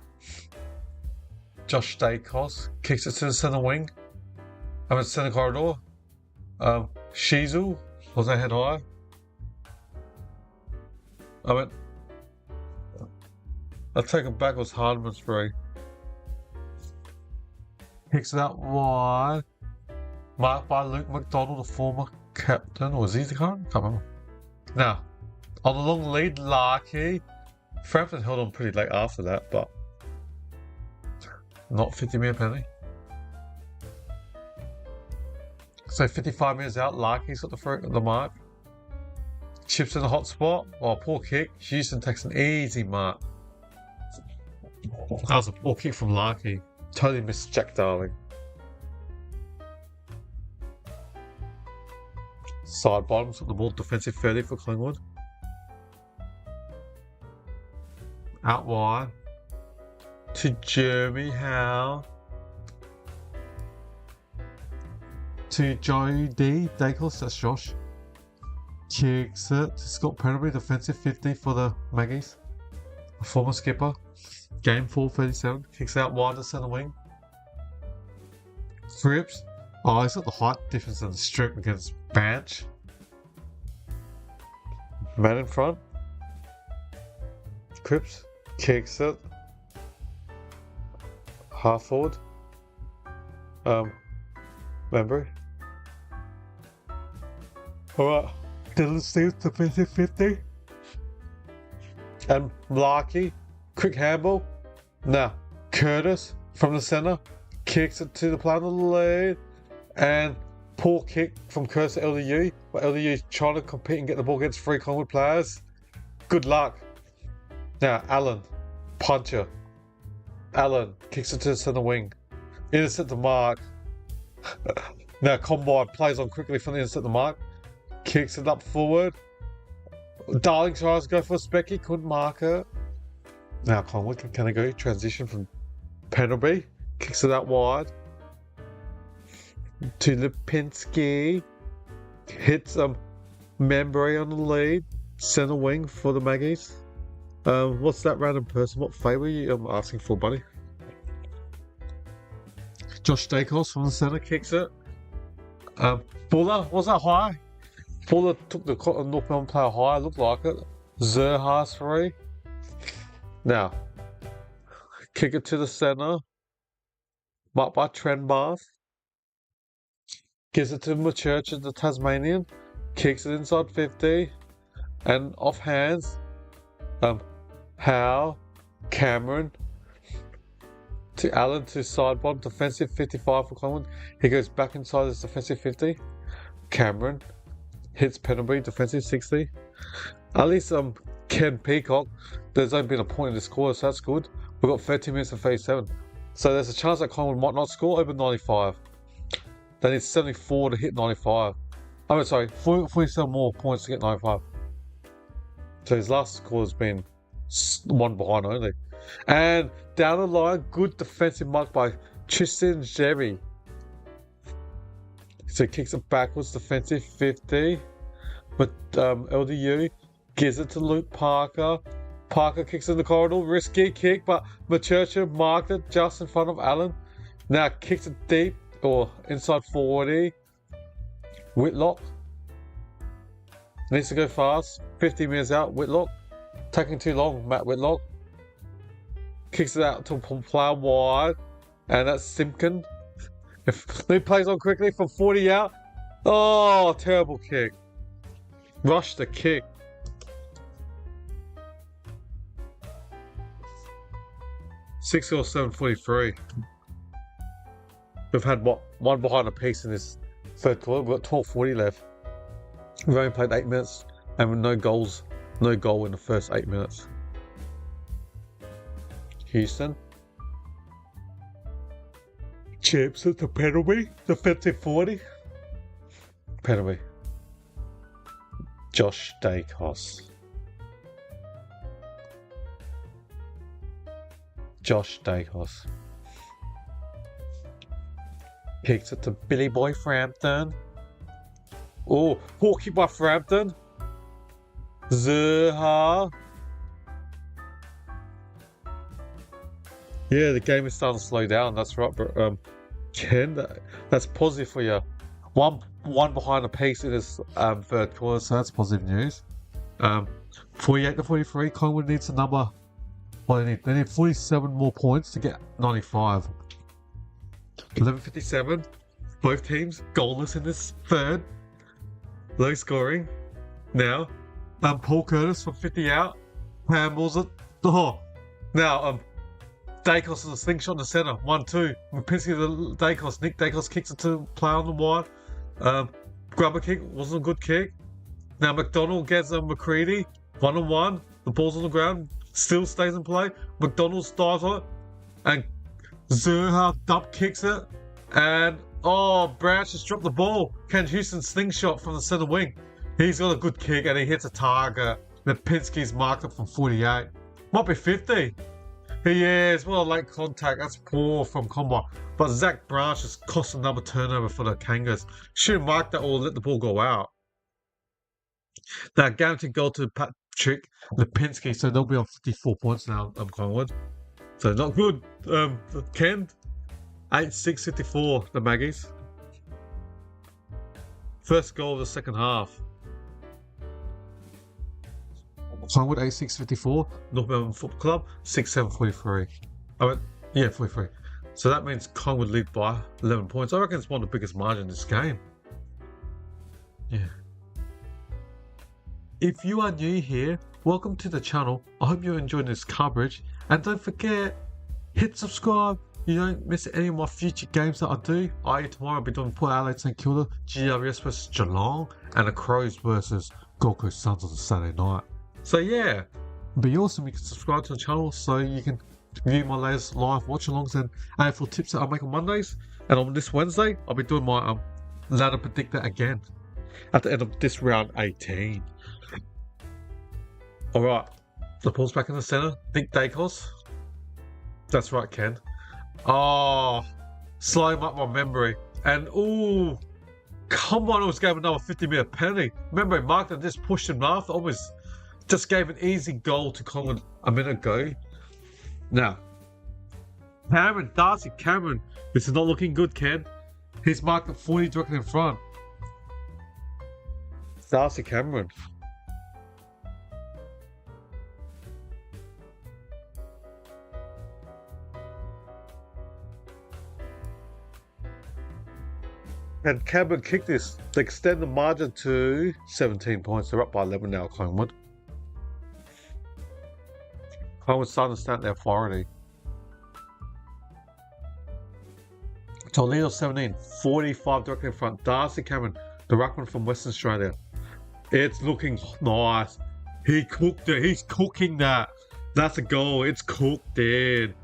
Speaker 1: Josh Dacos kicks it to the centre wing. Centre corridor. Shizu was that head high. I'll take it back, it was Hardman's free. Kicks it out wide. Marked by Luke McDonald, the former captain. Or was he the current? Can't remember. Now, on the long lead, Larky. Frampton held on pretty late after that, but not 50 minute penalty. So 55 minutes out, Larky's got the mark. Chips in the hot spot. Oh, poor kick. Houston takes an easy mark. That was a poor kick from Larky. Totally missed Jack Darling. Side bottoms got the ball, defensive 30 for Collingwood. Out wide to Jeremy Howe. To Joey D. Dacos, that's Josh. Kicks it to Scott Penderby, defensive 50 for the Magpies. A former skipper. Game 4:37. Kicks out wide to centre wing. Cripps. Oh, he's got the height difference in the strip against Banch. Man in front. Cripps. Kicks it. Half forward. Membry. Alright. Dylan Steve's defensive 50. And Larky. Quick handball. Now, Curtis from the centre. Kicks it to the plan of the lead. And poor kick from Curtis to LDU. But LDU is trying to compete and get the ball against 3 Collingwood players. Good luck. Now, Allen. Puncher. Allen kicks it to the centre wing. Intercept the mark. Now, Combine plays on quickly from the intercept the mark. Kicks it up forward. Darling tries to go for a specky, couldn't mark it. Now Collingwood can they go transition from Penderby. Kicks it out wide. To Lipinski. Hits Membry on the lead. Centre wing for the Magpies. What's that random person? What favour are you asking for, buddy? Josh Dacos from the centre kicks it. Buller, was that high? Buller took the North Melbourne player high, looked like it. Zerha's 3. Now, kick it to the centre. Marked by Trenbath. Gives it to Machurch, the Tasmanian. Kicks it inside 50. And off hands. Howe. Cameron. To Allen to side bottom. Defensive 55 for Collingwood. He goes back inside his defensive 50. Cameron. Hits Penderby, defensive 60. At least Ken Peacock, there's only been a point in this quarter, so that's good. We've got 13 minutes and 37. So there's a chance that Collingwood might not score over 95. They need 74 to hit 95. Oh, sorry, 47 more points to get 95. So his last score has been one behind only. And down the line, good defensive mark by Tristan Jerry. So he kicks it backwards, defensive 50. But LDU gives it to Luke Parker. Parker kicks in the corridor, risky kick, but Machercha marked it just in front of Allen. Now kicks it deep or inside 40. Whitlock needs to go fast. 50 metres out. Whitlock taking too long. Matt Whitlock kicks it out to player wide, and that's Simpkin. If he plays on quickly from 40 out. Oh, terrible kick. Rush the kick. Six or 7:43. We've had one behind a piece in this third quarter. We've got 12:40 left. We've only played 8 minutes and with no goals, no goal in the first 8 minutes. Houston. Chips at the penalty, defensive 40. Penalty. Josh Dacos. Josh Dacos. Kicks it to Billy Boy Frampton. Oh, poor kick by Frampton. Zerha. Yeah, the game is starting to slow down. That's right, but Ken, that's positive for you. One behind the pace in this third quarter, so that's positive news. 48-43. Collingwood needs a number. Well, they need 47 more points to get 95. 11:57. Both teams goalless in this third. Low scoring. Now, Paul Curtis from 50 out. Handballs it. Oh, now Dacos is a slingshot in the centre. 1-2. Mapinski to Dacos. Nick Dacos kicks it to play on the wide. Grubber kick wasn't a good kick. Now McDonald gets McCready. 1-on-1. The ball's on the ground. Still stays in play. McDonald dives on it. And Zerha dump kicks it. And Branch just dropped the ball. Ken Houston slingshot from the centre wing. He's got a good kick and he hits a target. Lipinski's marked it from 48. Might be 50. Yeah, it's well a late contact. That's poor from Combine. But Zach Branch has cost another turnover for the Kangas. Should have marked that or let the ball go out. Now, guaranteed goal to Patrick Lipinski, so they'll be on 54 points now, Collingwood. So not good, Ken. 8-6-54, the Maggies. First goal of the second half. Collingwood 8-6-54, North Melbourne Football Club 6-7-43. 43. So that means Collingwood lead by 11 points. I reckon it's one of the biggest margins in this game. Yeah. If you are new here, welcome to the channel. I hope you're enjoying this coverage. And don't forget, hit subscribe. You don't miss any of my future games that I do. Tomorrow I'll be doing Port Adelaide St Kilda, GWS versus Geelong, and the Crows versus Gold Coast Suns on Saturday night. So yeah, it'd be awesome. You can subscribe to the channel so you can view my latest live watch-alongs and AFL tips that I make on Mondays. And on this Wednesday, I'll be doing my ladder predictor again at the end of this round 18. Alright, the ball's back in the centre. Nick Dacos. That's right, Ken. Slowing up my memory. And come on, almost gave another 50-metre penalty. Remember, Mark and just pushed him off. Almost just gave an easy goal to Collingwood a minute ago. Now, Darcy Cameron. This is not looking good, Ken. He's marked at 40 directly in front. Darcy Cameron. And Cameron kicked this to extend the margin to 17 points. They're up by 11 now, Collingwood. Collingwood's starting to stand their authority. Toledo 17, 45 directly in front. Darcy Cameron, the ruckman from Western Australia. It's looking nice. He cooked it. He's cooking that. That's a goal. It's cooked in.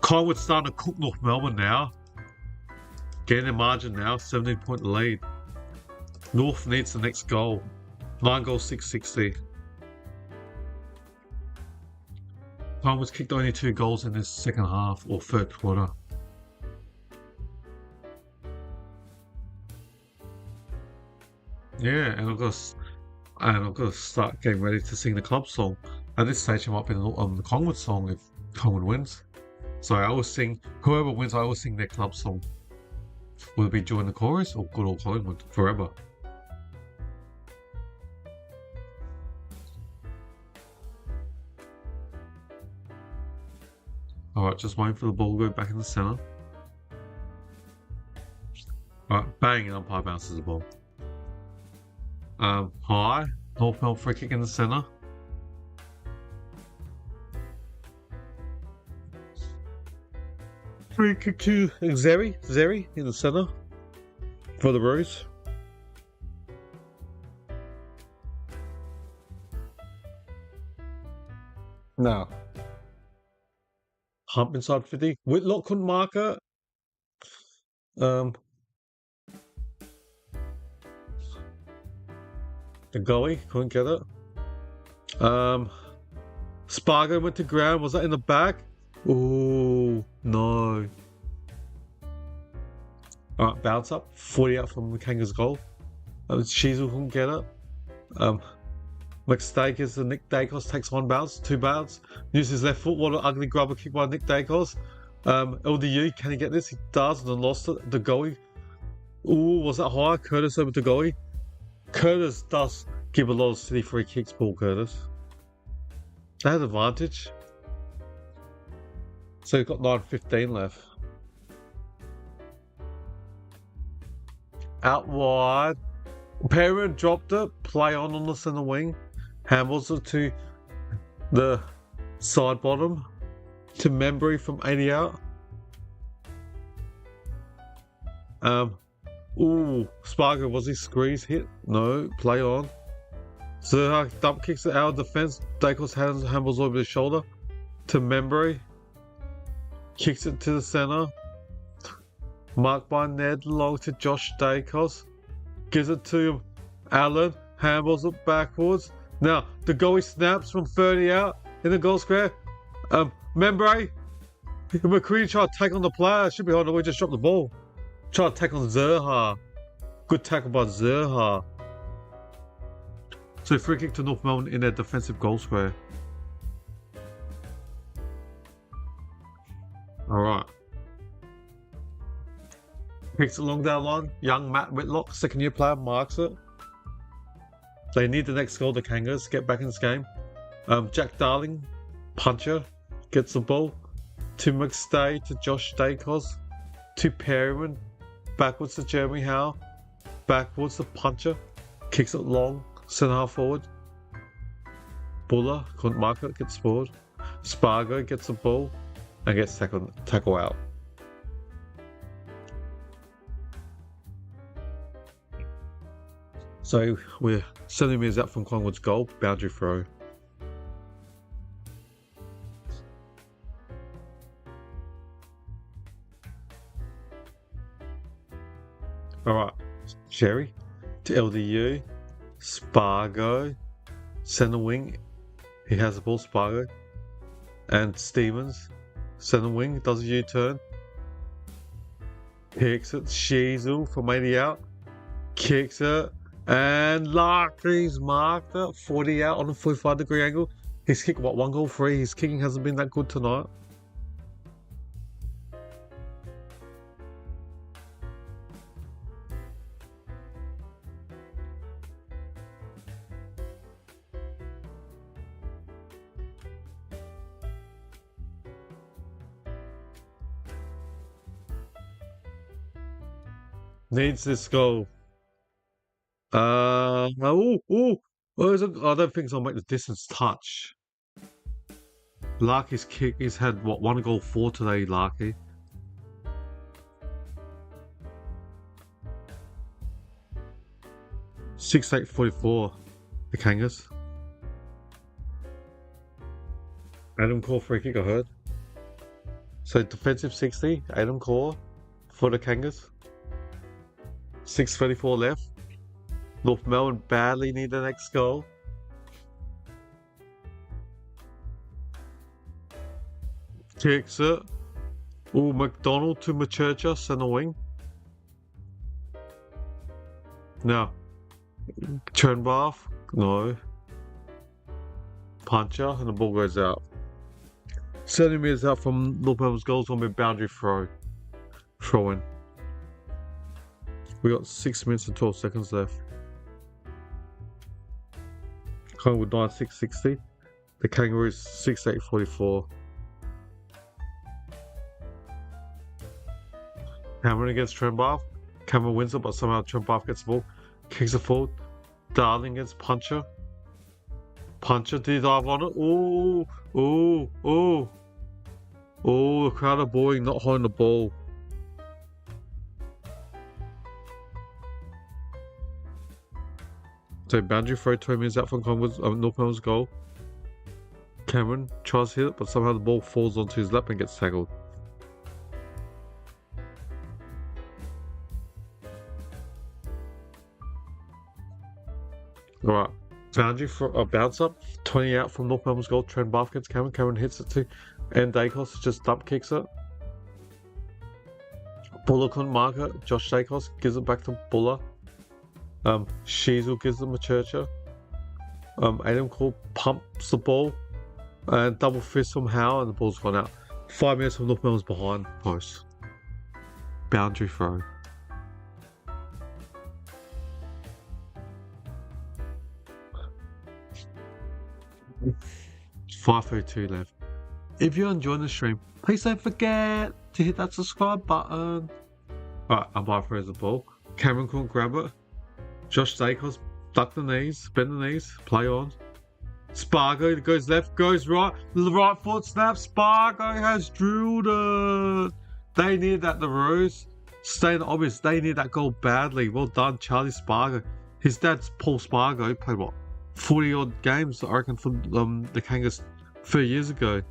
Speaker 1: Collingwood's starting to cook North Melbourne now. Getting their margin now, 17-point lead. North needs the next goal. 9 goals, 660. Collingwood's kicked only 2 goals in this second half or third quarter. Yeah, and I've got to start getting ready to sing the club song. At this stage, I might be on the Collingwood song if Collingwood wins. So I always sing, whoever wins, I always sing their club song. Will it be during the chorus or good old Collingwood forever? Alright, just waiting for the ball to go back in the centre. Alright, bang, and umpire bounces the ball. High, North Melbourne free kick in the centre. Free kick to Zeri in the centre for the Roos. No. Hump inside 50. Whitlock couldn't mark it. The goalie couldn't get it. Spargo went to ground. Was that in the back? Oh no. Alright, bounce up. 40 out from the Kangas goal. Sheasel couldn't get it. McStake is the Nick Dacos takes 1 bounce, 2 bounce. Uses his left foot. What an ugly grubber kick by Nick Dacos. LDU, can he get this? He does, and then lost it. The goalie. Ooh, was that high? Curtis over to goalie. Curtis does give a lot of city free kicks, Paul Curtis. They had advantage. So you've got 9:15 left. Out wide. Perrin dropped it. Play on the centre wing. Handballs it to the side bottom. To Membry from 80 out. Ooh, Spargo, was he squeeze hit? No, play on. Zerha dump kicks it out of defence. Dacos handballs over his shoulder. To Membry. Kicks it to the centre. Marked by Ned Long to Josh Dacos. Gives it to Allen. Handballs it backwards. Now, the goalie snaps from 30 out in the goal square. Membray. McCready tried to take on the player. Should be on the way, just dropped the ball. Try to tackle Zerha. Good tackle by Zerha. So free kick to North Melbourne in their defensive goal square. Alright. Kicks it along down line. Young Matt Whitlock, second year player, marks it. They need the next goal, the Kangas, to get back in this game. Jack Darling, puncher, gets the ball. To McStay, to Josh Dacos. To Perryman. Backwards to Jeremy Howe. Backwards to puncher. Kicks it long. Centre half forward. Buller couldn't mark it. Gets forward. Spargo gets the ball and gets tackle out. So we're 70 metres out from Collingwood's goal. Boundary throw. Alright, Sherry to LDU, Spargo, centre wing, he has the ball, Spargo, and Stevens, centre wing, does a U-turn, kicks it, Sheasel from 80 out, kicks it, and Larky's marked it, 40 out on a 45-degree angle. He's kicked, 1 goal free, his kicking hasn't been that good tonight. Needs this goal. I don't think I'll make the distance touch. Larky's kick, he's had 1 goal 4 today, Larky. (6:8:44), the Kangas. Adam Core free kick, I heard. So defensive 60, Adam Core for the Kangas. 6:34 left. North Melbourne badly need the next goal. Kicks it. Oh, McDonald to Machercha, centre wing. Now, Turnbath, no. Puncher, and the ball goes out. 70 metres out from North Melbourne's goals on a boundary throw. Throw in. We got 6 minutes and 12 seconds left. Collingwood 9.660. The Kangaroos 6.844. Cameron against Turnbath. Cameron wins it, but somehow Turnbath gets the ball. Kicks it forward. Darling against Puncher. Puncher, did he dive on it? Oh, oh, oh. Oh, the crowd are booing, not holding the ball. So boundary throw 20 minutes out from Collingwood's North Melbourne's goal. Cameron tries to hit it, but somehow the ball falls onto his lap and gets tackled. Alright, boundary for a bounce up, 20 out from North Melbourne's goal. Turnbath gets Cameron. Cameron hits it to, and Dacos just dump kicks it. Buller couldn't mark it. Josh Dacos gives it back to Buller. Sheasel gives them a Machercha. Adam Cole pumps the ball and double fist from Howe, and the ball's gone out. 5 minutes from North Melbourne's behind post. Boundary throw. It's 5:32 left. If you're enjoying the stream, please don't forget to hit that subscribe button. Alright, umpire throws the ball. Cameron couldn't grab it. Josh Dacos duck the knees, bend the knees, play on. Spargo goes left, goes right, the right foot snap. Spargo has drilled it. They need that, the Roos. Staying obvious, they need that goal badly. Well done, Charlie Spargo. His dad's Paul Spargo. He played what, 40 odd games, I reckon, for the Kangas 3 years ago.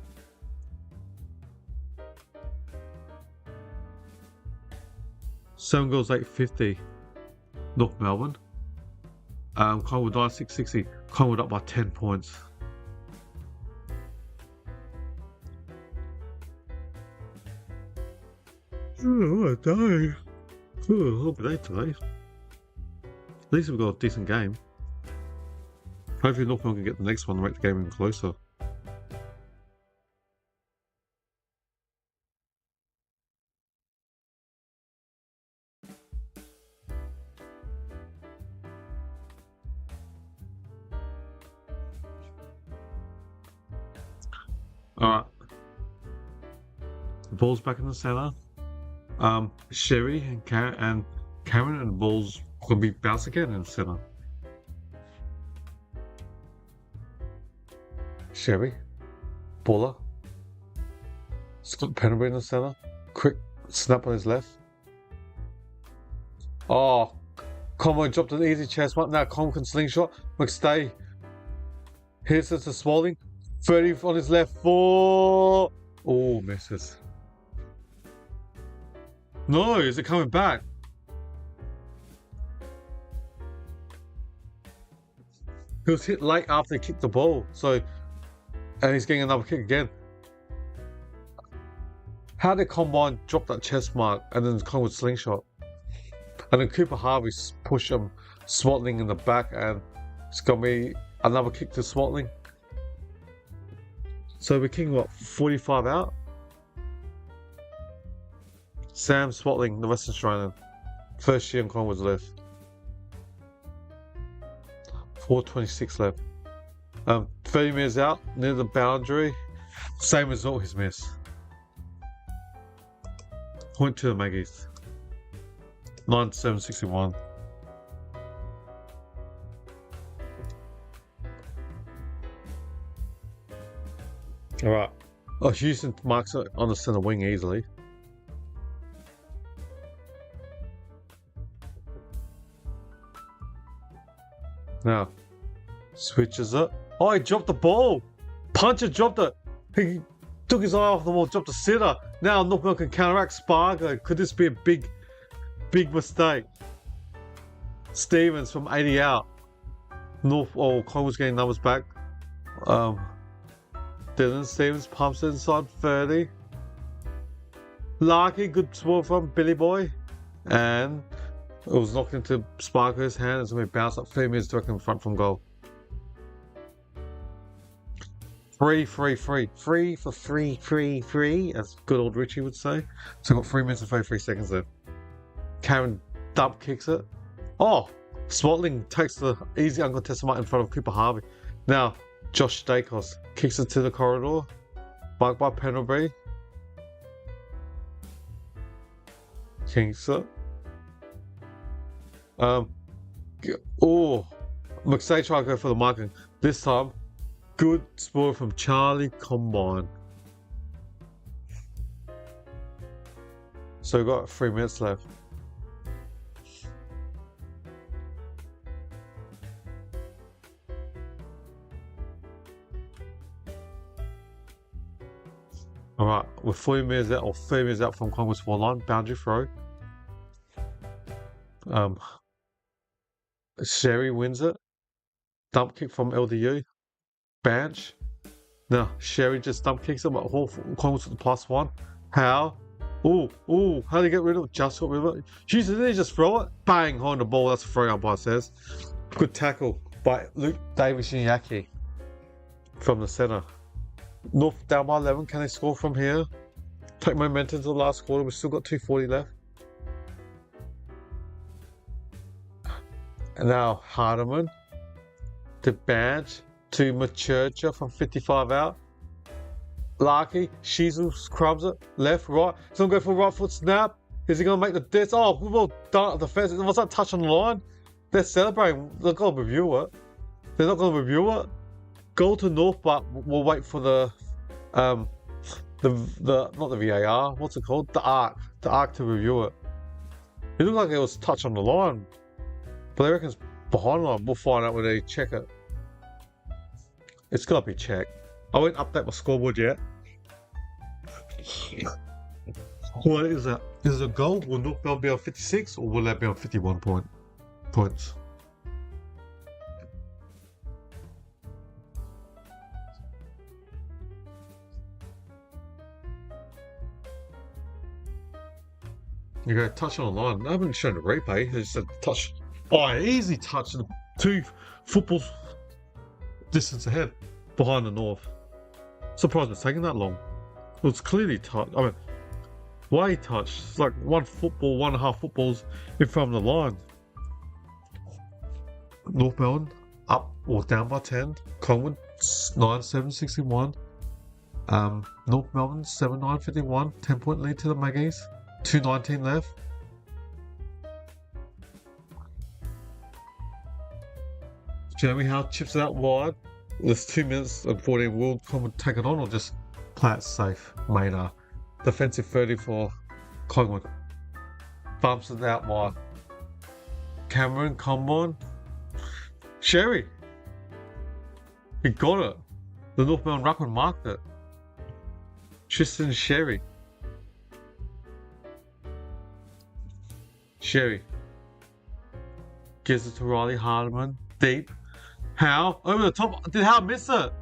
Speaker 1: Seven goals, 850. North Melbourne. Collingwood 9.660. Collingwood up by 10 points. Oh, I die. Oh, a little bit late today. At least we've got a decent game. Hopefully North Melbourne can get the next one and make the game even closer. Alright. The ball's back in the centre. Sherry and Cameron, and the ball's going to be bounced again in the centre. Sherry, Buller, Scott Pennerby in the centre. Quick snap on his left. Oh, Conway dropped an easy chest one. Now Con can slingshot. McStay hits it to Smalling. 30 on his left. 4. Oh, misses. No, is it coming back? He was hit late after he kicked the ball, so, and he's getting another kick again. How did Combine drop that chest mark and then Collingwood slingshot? And then Cooper Harvey push him, Swatling in the back, and it's gonna be another kick to Swatling. So we're kicking what, 45 out? Sam Swatling, the Western Australian. First year on Collingwood's left. 4:26 left. 30 metres out, near the boundary. Same result, his miss. Point to the Magpies. 9.761. Alright. Oh, Houston marks it on the centre wing easily. Now, switches it. Oh, he dropped the ball. Puncher dropped it. He took his eye off the ball, dropped the sitter. Now North Melbourne can counteract Spargo. Could this be a big mistake? Stevens from 80 out. Collingwood's getting numbers back. Dylan Stevens pumps inside 30. Larky, good sport from Billy Boy. And it was knocked into Sparker's hand. It's going to be bounced up 3 minutes direct in front from goal. 3 for 3, as good old Richie would say. So we've got 3 minutes and 33 seconds left. Karen dump kicks it. Oh, Swatling takes the easy uncontested mark in front of Cooper Harvey. Now, Josh Dacos kicks it to the corridor. Marked by Pendlebury. Kicks it. McStay tried to go for the marking. This time, good sport from Charlie Combine. So we've got 3 minutes left. Alright, we're 40 minutes out or 30 minutes out from Collingwood's forward line, boundary throw. Sherry wins it. Dump kick from LDU. Bench. Now Sherry just dump kicks him, but Collingwood's at the +1. How? How do you get rid of it? Just got rid of it. Jesus, did he just throw it? Bang, on the ball. That's a free, umpire says. Good tackle by Luke Davis-Shinyaki from the centre. North down by 11. Can they score from here? Take momentum to the last quarter. We've still got 2:40 left. And now Hardiman. The badge to Machercha from 55 out. Larky, Shizu scrubs it. Left, right. He's going to go for a right foot snap. Is he going to make the diss? Oh, well done at the fence. Was that touch on the line? They're celebrating. They're going to review it. They're not going to review it. Goal to North, but we'll wait for the not the VAR. What's it called? The ARC to review it. It looked like it was touch on the line, but I reckon it's behind the line. We'll find out when they check it. It's got to be checked. I won't update my scoreboard yet. What is that? Is it a goal? Will North Melbourne be on 56 or will that be on 51 points? You go touch on the line. I haven't shown the replay. It's a touch. Oh, easy touch. 2 footballs distance ahead behind the North. Surprised it's taking that long. Well, it's clearly touch. I mean, way touch. It's like 1.5 footballs in front of the line. North Melbourne up or down by 10. Collingwood 9-7-61. North Melbourne 7-9-51. 10-point lead to the Magpies. 2:19 left. Jeremy Howe chips it out wide. There's 2 minutes and 14. Will Collingwood take it on or just play it safe? Maynard. Defensive 30 for Collingwood. Bumps it out wide. Cameron, Combine. Sherry. He got it. The North Melbourne ruckman marked it. Tristan Sherry. Sherry gives it to Riley Hardiman. Deep. Howe over the top. Did Howe miss it?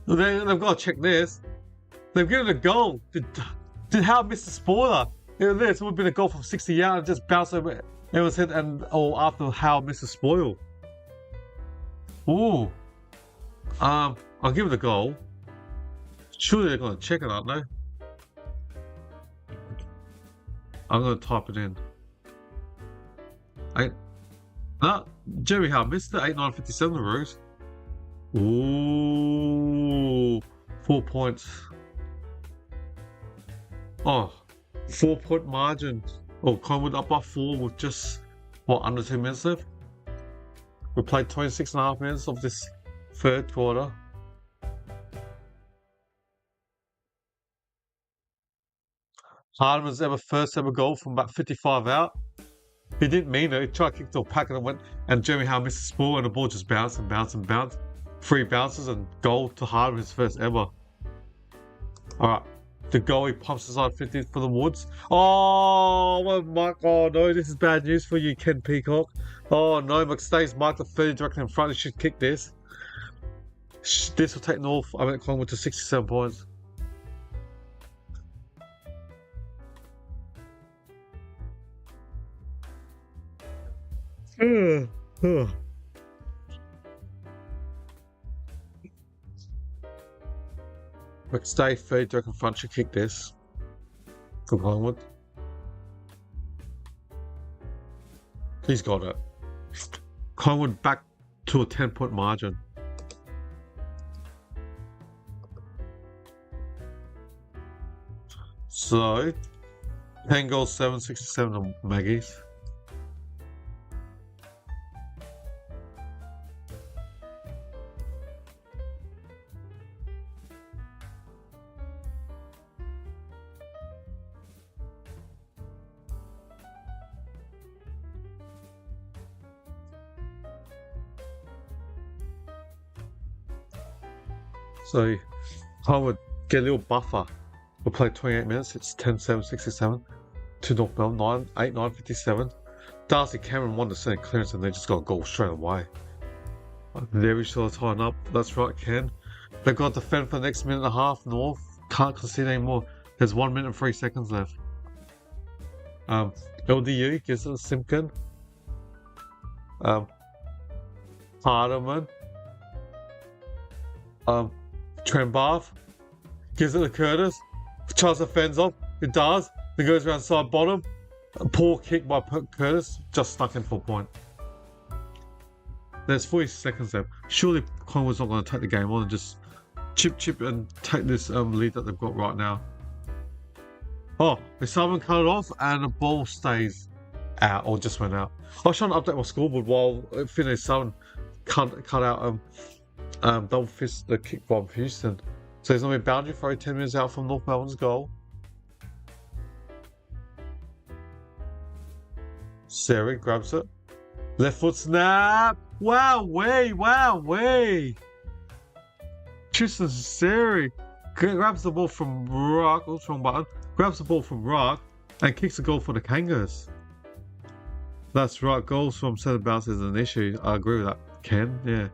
Speaker 1: They've got to check this. They've given it a goal. Did Howe miss the spoiler? This would have been a goal from 60 yards. Just bounced over. It was hit after Howe missed the spoil. Ooh. I'll give it a goal. Surely they're going to check it, aren't they? I'm going to type it in. Jerry Howe missed it. 8-9-57 the Roos. Ooh, 4 points. Oh, 4-point margin. Oh, Collingwood up by 4 with just under 2 minutes left. We played 26.5 minutes of this third quarter. Hardiman's first ever goal from about 55 out. He didn't mean it. He tried to kick to a packet and went, and Jeremy Howe missed the spoil, and the ball just bounced and bounced and bounced. 3 bounces and goal to Hardiman, his first ever. Alright, The goalie pumps aside 50 for the Woods. Oh, Mark. Oh, no, this is bad news for you, Ken Peacock. Oh, no, McStay's marked the 30 directly in front. He should kick this. This will take Collingwood to 67 points. McStay 30 direct in front should kick this for Collingwood. He's got it. Collingwood back to a 10-point margin. So 10 goals, 767 to Maggies. So Collingwood get a little buffer. We'll play 28 minutes. It's 10-7-67 to North Melbourne, 8-9-57. Darcy Cameron won the centre clearance and they just got a goal straight away. There we saw tying up. That's right, Ken. They've got to defend for the next minute and a half. North can't concede anymore. There's 1 minute and 3 seconds left. LDU gives it to Simpkin. Hardeman. Trent Barth gives it to Curtis. Charles defends off. It does. Then goes around side bottom. A poor kick by Curtis. Just stuck in for a point. There's 40 seconds left. Surely Collingwood's not going to take the game on and just chip and take this lead that they've got right now. Oh, someone cut it off and the ball stays out or just went out. I was trying to update my scoreboard while it finished. Someone cut out double fist the kick from Houston. So there's going to be a boundary throw 10 minutes out from North Melbourne's goal. Seri grabs it. Left foot snap. Wow, way. Tristan Seri grabs the ball from Rock. What's wrong button? Grabs the ball from Rock and kicks a goal for the Kangas. That's right. Goals from centre bounce is an issue. I agree with that, Ken. Yeah.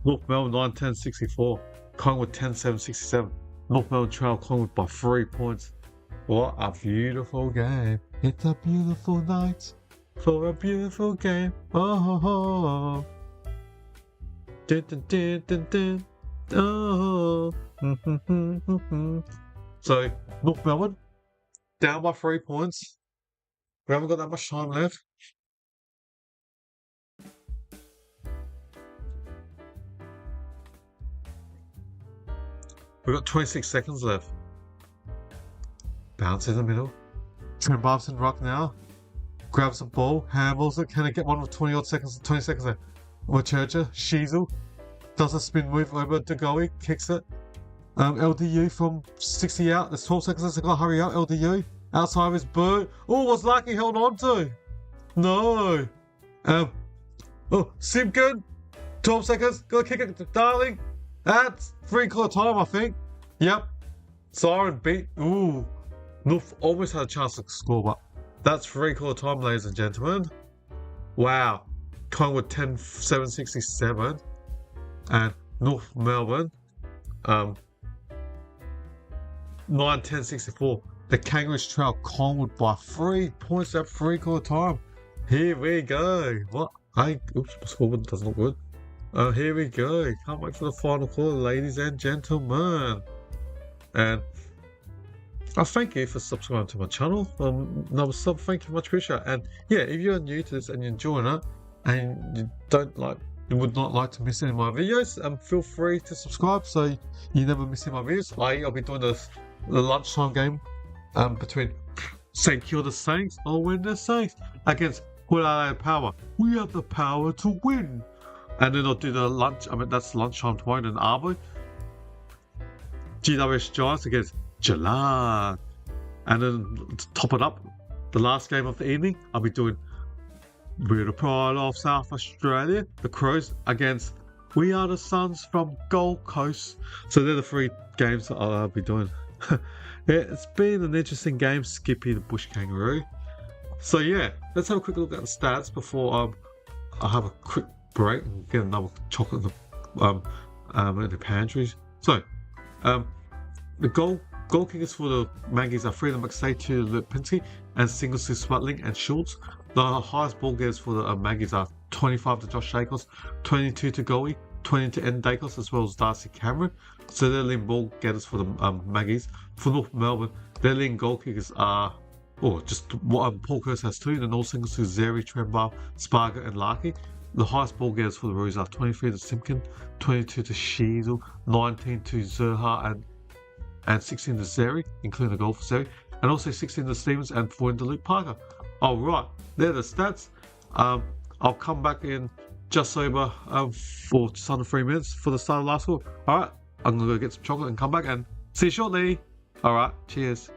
Speaker 1: North Melbourne 9-10-64. Collingwood 10-7-67. North Melbourne trail Collingwood by 3 points. What a beautiful game. It's a beautiful night for a beautiful game. Oh. Dun, dun, dun, dun, dun. Oh. So, North Melbourne down by 3 points. We haven't got that much time left. We've got 26 seconds left. Bounce in the middle. Trent Barth's in ruck now. Grabs the ball, handballs it. Can it get one with 20 seconds left? Wachercha, Sheasel does a spin move over to Goey, kicks it. LDU from 60 out. There's 12 seconds left. Gotta hurry up. LDU outside of his boot. Oh, what's Lucky held on to? No. Simpkin. 12 seconds. Gotta kick it to Darling. That's 3/4 time, I think. Yep. Siren beat. Ooh. North almost had a chance to score, but that's 3/4 time, ladies and gentlemen. Wow. Collingwood 10-7-67. And North Melbourne 9-10-64. The Kangaroos trail Collingwood by 3 points at 3/4 time. Here we go. What? Oops, my scoreboard doesn't look good. Here we go. Can't wait for the final quarter, ladies and gentlemen. And I thank you for subscribing to my channel. Thank you much, appreciate it. And yeah, if you're new to this and you're enjoying it, and you would not like to miss any of my videos, feel free to subscribe so you never miss any of my videos. I'll be doing the lunchtime game between St Kilda Saints or win the Saints against Port Adelaide Power. We have the power to win. And then I'll do the lunch. That's lunchtime tomorrow in Arbo. GWS Giants against Geelong. And then to top it up, the last game of the evening, I'll be doing We're the Pride of South Australia, the Crows against We are the Suns from Gold Coast. So they're the 3 games that I'll be doing. It's been an interesting game, Skippy the Bush Kangaroo. So yeah, let's have a quick look at the stats before I have a quick break and get another chocolate in the pantries. So the goal kickers for the Magpies are Freedom McStay to Lipinski and Singles to Sputling and Schultz. The highest ball getters for the Magpies are 25 to Josh Shakos, 22 to Goey, 20 to Ed Dacos, as well as Darcy Cameron. So they're leading ball getters for the Magpies. For North Melbourne, their leading goal kickers are, just what Paul Curse has 2, then all singles to Zeri, Trembar, Sparga, and Larky. The highest ball getters for the Roos are 23 to Simpkin, 22 to Sheasel, 19 to Zerha, and 16 to Zeri, including the goal for Zeri, and also 16 to Stevens and 14 to Luke Parker. Alright, they're the stats. I'll come back in just over for just under 3 minutes for the start of the last score. Alright, I'm gonna go get some chocolate and come back and see you shortly. Alright, cheers.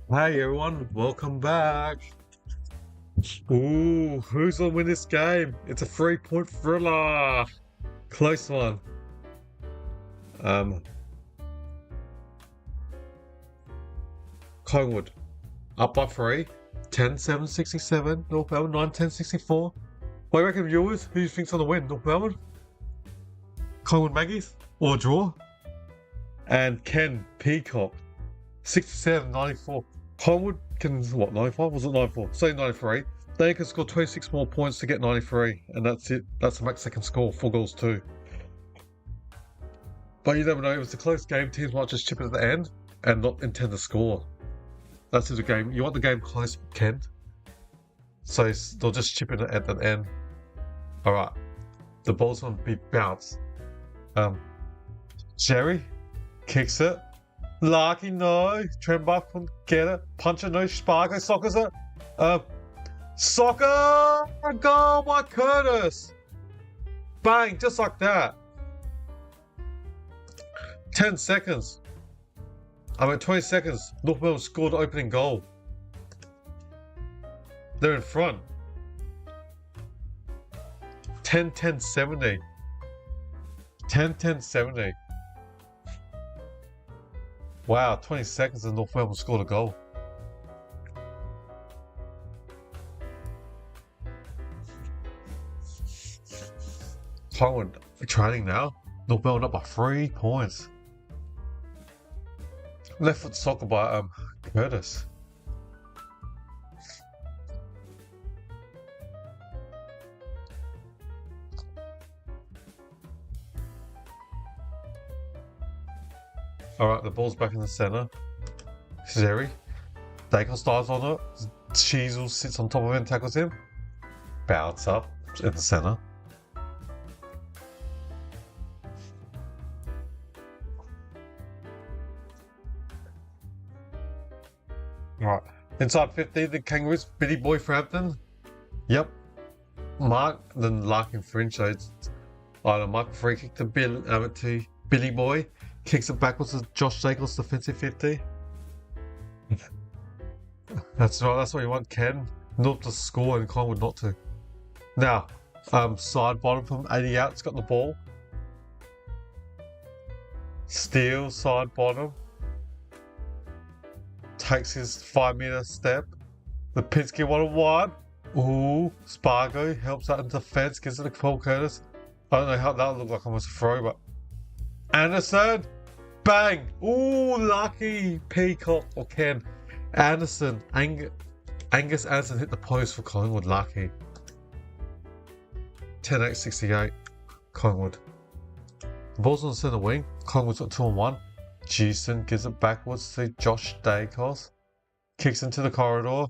Speaker 1: Hey everyone, welcome back. Ooh, who's gonna win this game? It's a 3-point thriller. Close one. Collingwood up by 3. 10-7, 67. North Melbourne 9-10, 64. What do you reckon, viewers? Who do you think's gonna win? North Melbourne? Collingwood Magpies? Or a draw? And Ken Peacock 67, 94. Collingwood can, what, 95? Was it 94? Say 93. They can score 26 more points to get 93, and that's it. That's the max they can score. 4 goals too. But you never know. It was a close game. Teams might just chip it at the end and not intend to score. That's the game. You want the game close, Ken. So they'll just chip it at the end. All right. The ball's going to be bounced. Jerry kicks it. Larky, no. Trembuck can get it. Puncher, no. Spargo sockers it. Soccer! Goal by Curtis! Bang, just like that. 10 seconds. 20 seconds. North Melbourne scored the opening goal. They're in front. 10-10-70. 10-10-70. Wow, 20 seconds and North Melbourne scored a goal. Collingwood training now. North Melbourne up by 3 points. Left foot soccer by Curtis. Alright, the ball's back in the centre. Zeri. Dacos dives on it. Cheezel sits on top of him, tackles him. Bounce up in the centre. Right. Inside 50, the Kangaroos, Billy Boy Frampton. Yep. Mark, then Larkin Fringe. So it's either Mark free kick to Billy Boy. Kicks it backwards to Josh Jacobs, defensive 50. That's right, that's what you want, Ken. Not to score and Collingwood not to. Now, side bottom from 80 out, it's got the ball. Steal, side bottom. Takes his 5-metre step. The Pinsky 1-on-1. Ooh, Spargo helps out in defence, gives it to Paul Curtis. I don't know how that looked like almost a throw, but Anderson, bang! Ooh, lucky Peacock or Ken. Anderson, Angus Anderson hit the post for Collingwood, lucky. 10-8-68, Collingwood. The ball's on the centre wing. Collingwood's got 2-on-1. Jason gives it backwards to Josh Dacos. Kicks into the corridor.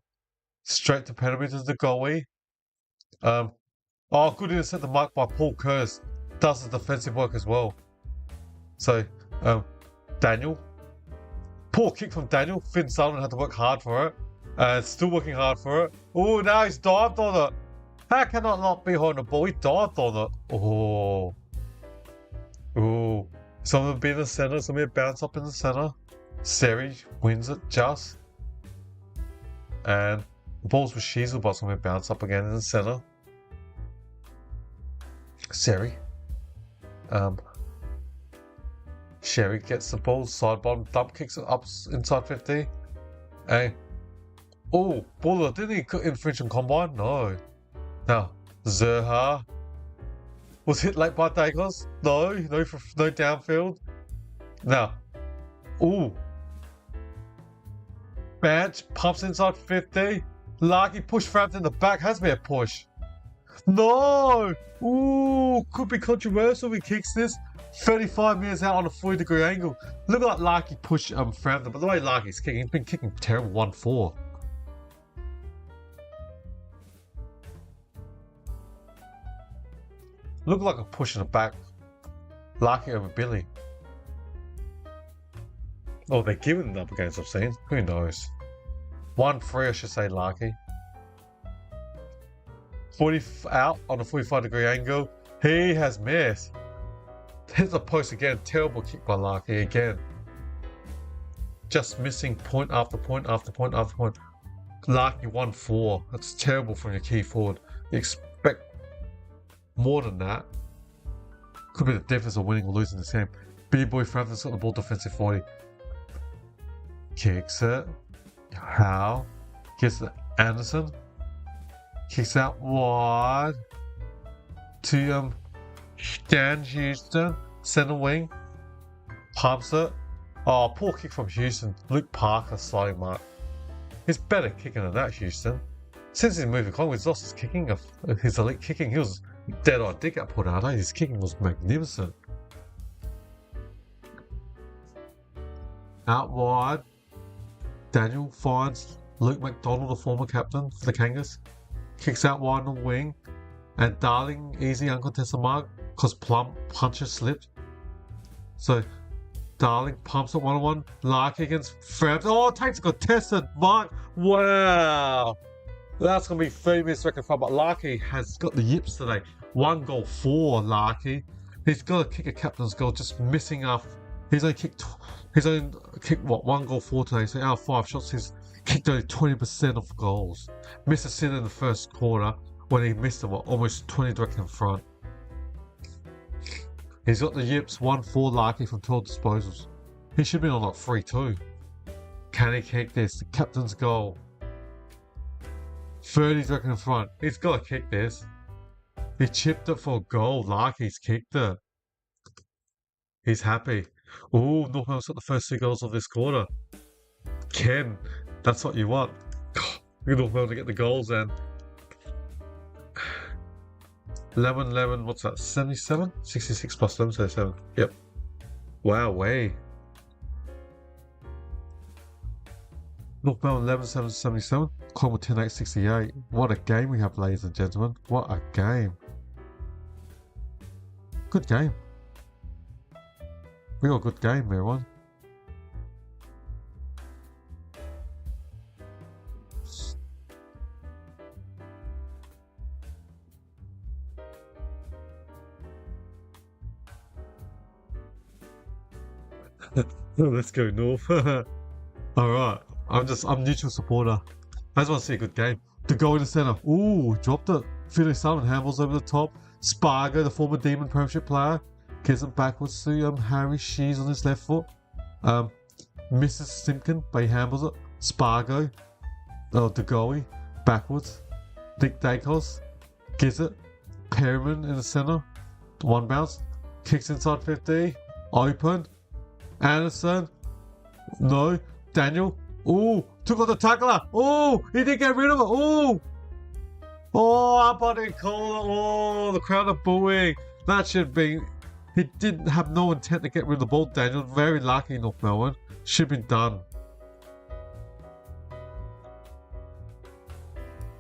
Speaker 1: Straight to penalty to the goalie. Good intercept the mark by Paul Curtis. Does the defensive work as well. So, Daniel. Poor kick from Daniel. Finn Sullivan had to work hard for it. Still working hard for it. Oh, now he's dived on it. How can I not be behind the ball? He dived on it. Oh. Ooh. Some of them be in the centre, some of them bounce up in the centre. Seri wins it just. And the ball's with Sheasel, but some of them bounce up again in the centre. Seri. Sherry gets the ball, side bottom, dump kicks it up inside 50. And Buller, didn't he infringe on combine? No. Now, Zerha was hit late by Dacos. No downfield. Now, Badge pumps inside 50. Larky push Frampton in the back. Has to be a push. No! Could be controversial if he kicks this. 35 metres out on a 40-degree angle. Look like Larky pushed Frampton, but the way Larky's kicking, he's been kicking terrible 1-4. Look like a push in the back. Larky over Billy. Oh, they're giving it up against, I've seen. Who knows? 1-3, I should say, Larky. 40 out on a 45-degree angle. He has missed. Hits the post again. Terrible kick by Larky again. Just missing point after point after point after point. Larky 1-4. That's terrible from your key forward. You expect more than that. Could be the difference of winning or losing this game. Big boy Frampton's got the ball defensive 40. Kicks it. How? Gets it. Anderson. Kicks out wide. To Dan Houston. Center wing. Pumps it. Oh, poor kick from Houston. Luke Parker sliding mark. He's better kicking than that, Houston. Since he's moved to Collingwood, he's lost his kicking, his elite kicking. He was dead-eye dig at Port Adelaide. His kicking was magnificent. Out wide, Daniel finds Luke McDonald, the former captain for the Kangas. Kicks out wide on the wing, and Darling, easy uncontested mark, because Plum puncher slipped. So, Darling pumps it 1-on-1. Larky against Frampton. Oh, takes a contested mark. Wow. That's going to be 30 minutes second front, but Larky has got the yips today. 1 goal for Larky. He's got to kick a captain's goal, just missing off. He's only kicked 1 goal for today. So out of 5 shots, he's kicked only 20% of goals. Missed a sitter in the first quarter when he missed it, almost 20 direct in front. He's got the yips, 1-4 Larky from 12 disposals. He should be on like 3-2. Can he kick this? The captain's goal. 30 direct in front. He's got to kick this. He chipped it for a goal. Larky's kicked it. He's happy. Oh, North Melbourne's got the first 2 goals of this quarter. Ken, that's what you want. North Melbourne to get the goals then. 11, what's that, 77? 66 plus 11, 77. Yep. Wow, way. North Melbourne 11, 7, 77. Collingwood 10, 8, 68. What a game we have, ladies and gentlemen. What a game. Good game. We got a good game, everyone. Let's go North. Alright. I'm neutral supporter. I just want to see a good game. The goal in the centre. Ooh, dropped it. Felix Simon handballs over the top. Spargo, the former Demon Premiership player, gives it backwards to Harry Shees on his left foot. Misses Simpkin, but he handballs it. Spargo, Degoe, backwards. Dick Dacos gives it. Perryman in the centre. 1 bounce. Kicks inside 50. Open. Anderson. No. Daniel. Ooh. Took on the tackler. Ooh. He didn't get rid of it. Ooh. Oh, up on it, call. Oh, the crowd are booing. That should be. He didn't have no intent to get rid of the ball, Daniel. Very lucky, North Melbourne. Should have been done.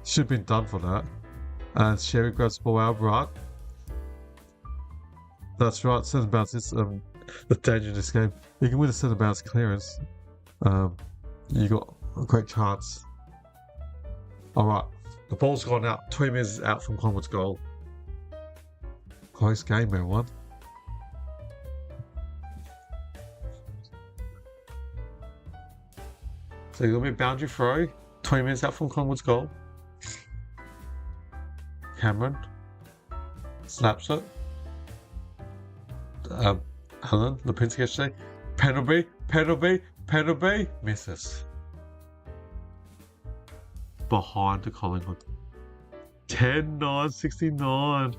Speaker 1: Should have been done for that. And Sherry grabs the ball out right. That's right. Centre bounce is the danger in this game. You can win a centre bounce clearance. You got a great chance. Alright. The ball's gone out. 20 minutes out from Collingwood's goal. Close game, everyone. So you're going to be boundary throw. 20 minutes out from Collingwood's goal. Cameron slaps it. Alan Lipinski yesterday. Penalty, misses. Behind to Collingwood. 10-9, 69.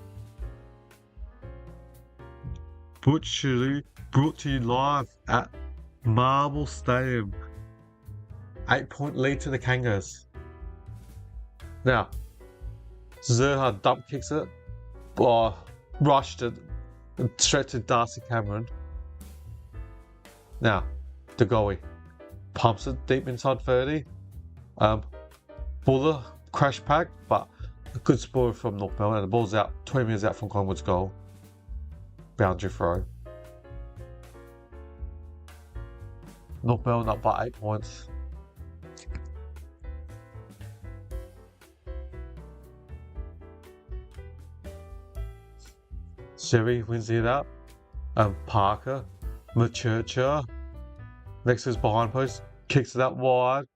Speaker 1: Butchery brought to you live at Marble Stadium. 8-point lead to the Kangas. Now, Zerha dump kicks it. Rushed it straight to Darcy Cameron. Now, Degoe pumps it deep inside 30. Buller crash pack, but a good spoil from North Melbourne. And the ball's out, 20 metres out from Collingwood's goal. Boundary throw. North Melbourne up by 8 points. Sherry wins it up. Parker, Maturcha, next to his behind post, kicks it out wide.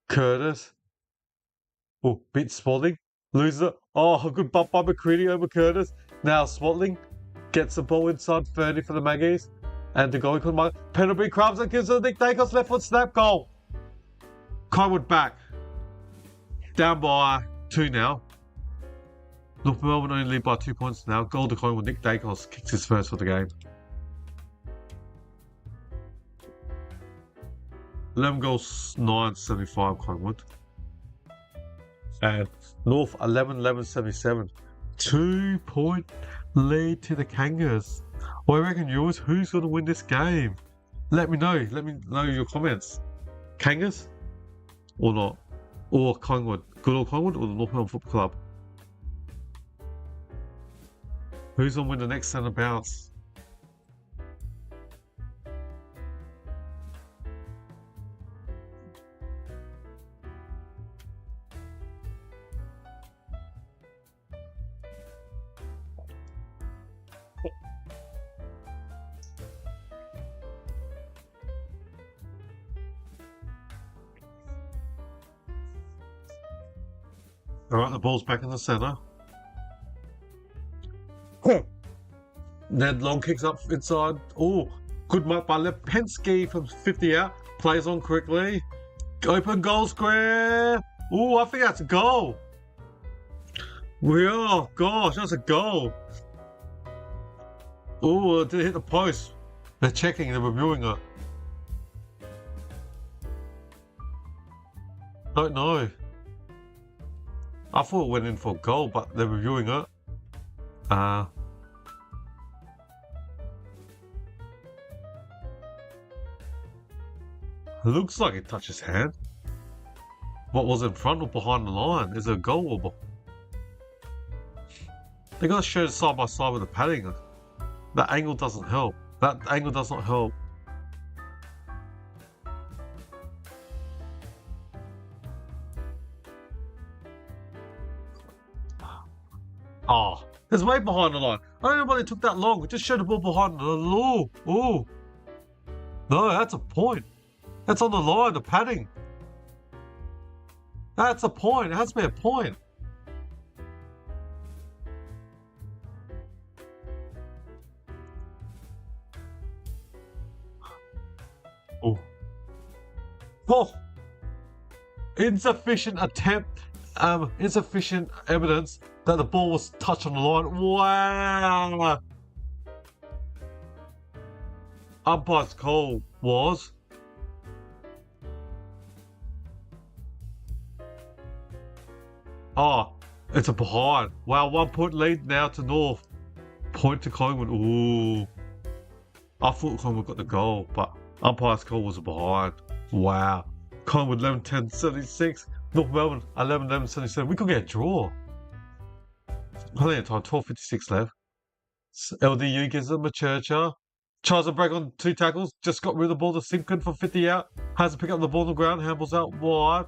Speaker 1: Curtis, Oh, beat Spalding. Loses it. Oh, a good bump by McCready over Curtis. Now Spalding gets the ball inside 30 for the Maggies. And the goal could penalty crumbs and gives it to Nick Dacos, left foot snap goal. Collingwood back. Down by 2 now. North Melbourne only lead by 2 points now. Goal to Collingwood. Nick Dacos kicks his first for the game. 11 goals, 9.75 Collingwood. And North 11-11-77. 2-point lead to the Kangas. What do you reckon, yours? Who's going to win this game? Let me know. Let me know your comments. Kangas or not? Or Collingwood? Good old Collingwood or the North Melbourne Football Club? Who's going to win the next centre bounce? Alright, the ball's back in the centre. Ned Long kicks up inside. Oh, good mark by Lipinski from 50 out. Plays on quickly. Open goal square. Oh, I think that's a goal. Oh, gosh, that's a goal. Oh, did it hit the post? They're checking, they're reviewing it. Don't know. I thought it went in for a goal, but they're reviewing it. Looks like it touched his hand. What was in front or behind the line? Is it a goal or... They gotta show it side by side with the padding. That angle doesn't help. That angle does not help. Oh, it's way behind the line. I don't know why they took that long. It just showed the ball behind the line. Oh. No, that's a point. That's on the line, the padding. That's a point. It has to be a point. Oh. Oh. Insufficient attempt. Insufficient evidence that the ball was touched on the line. Wow. Umpire's call was... Oh, it's a behind. Wow, 1 point lead now to North. Point to Collingwood. Ooh. I thought Collingwood got the goal, but umpire's call was a behind. Wow. Collingwood 11-10-76. North Melbourne 11-11-77. We could get a draw. Plenty of time. 12:56 left. LDU gives them a Churcher. Tries to break on 2 tackles. Just got rid of the ball to Simpkin from 50 out. Has to pick up the ball on the ground. Handballs out wide.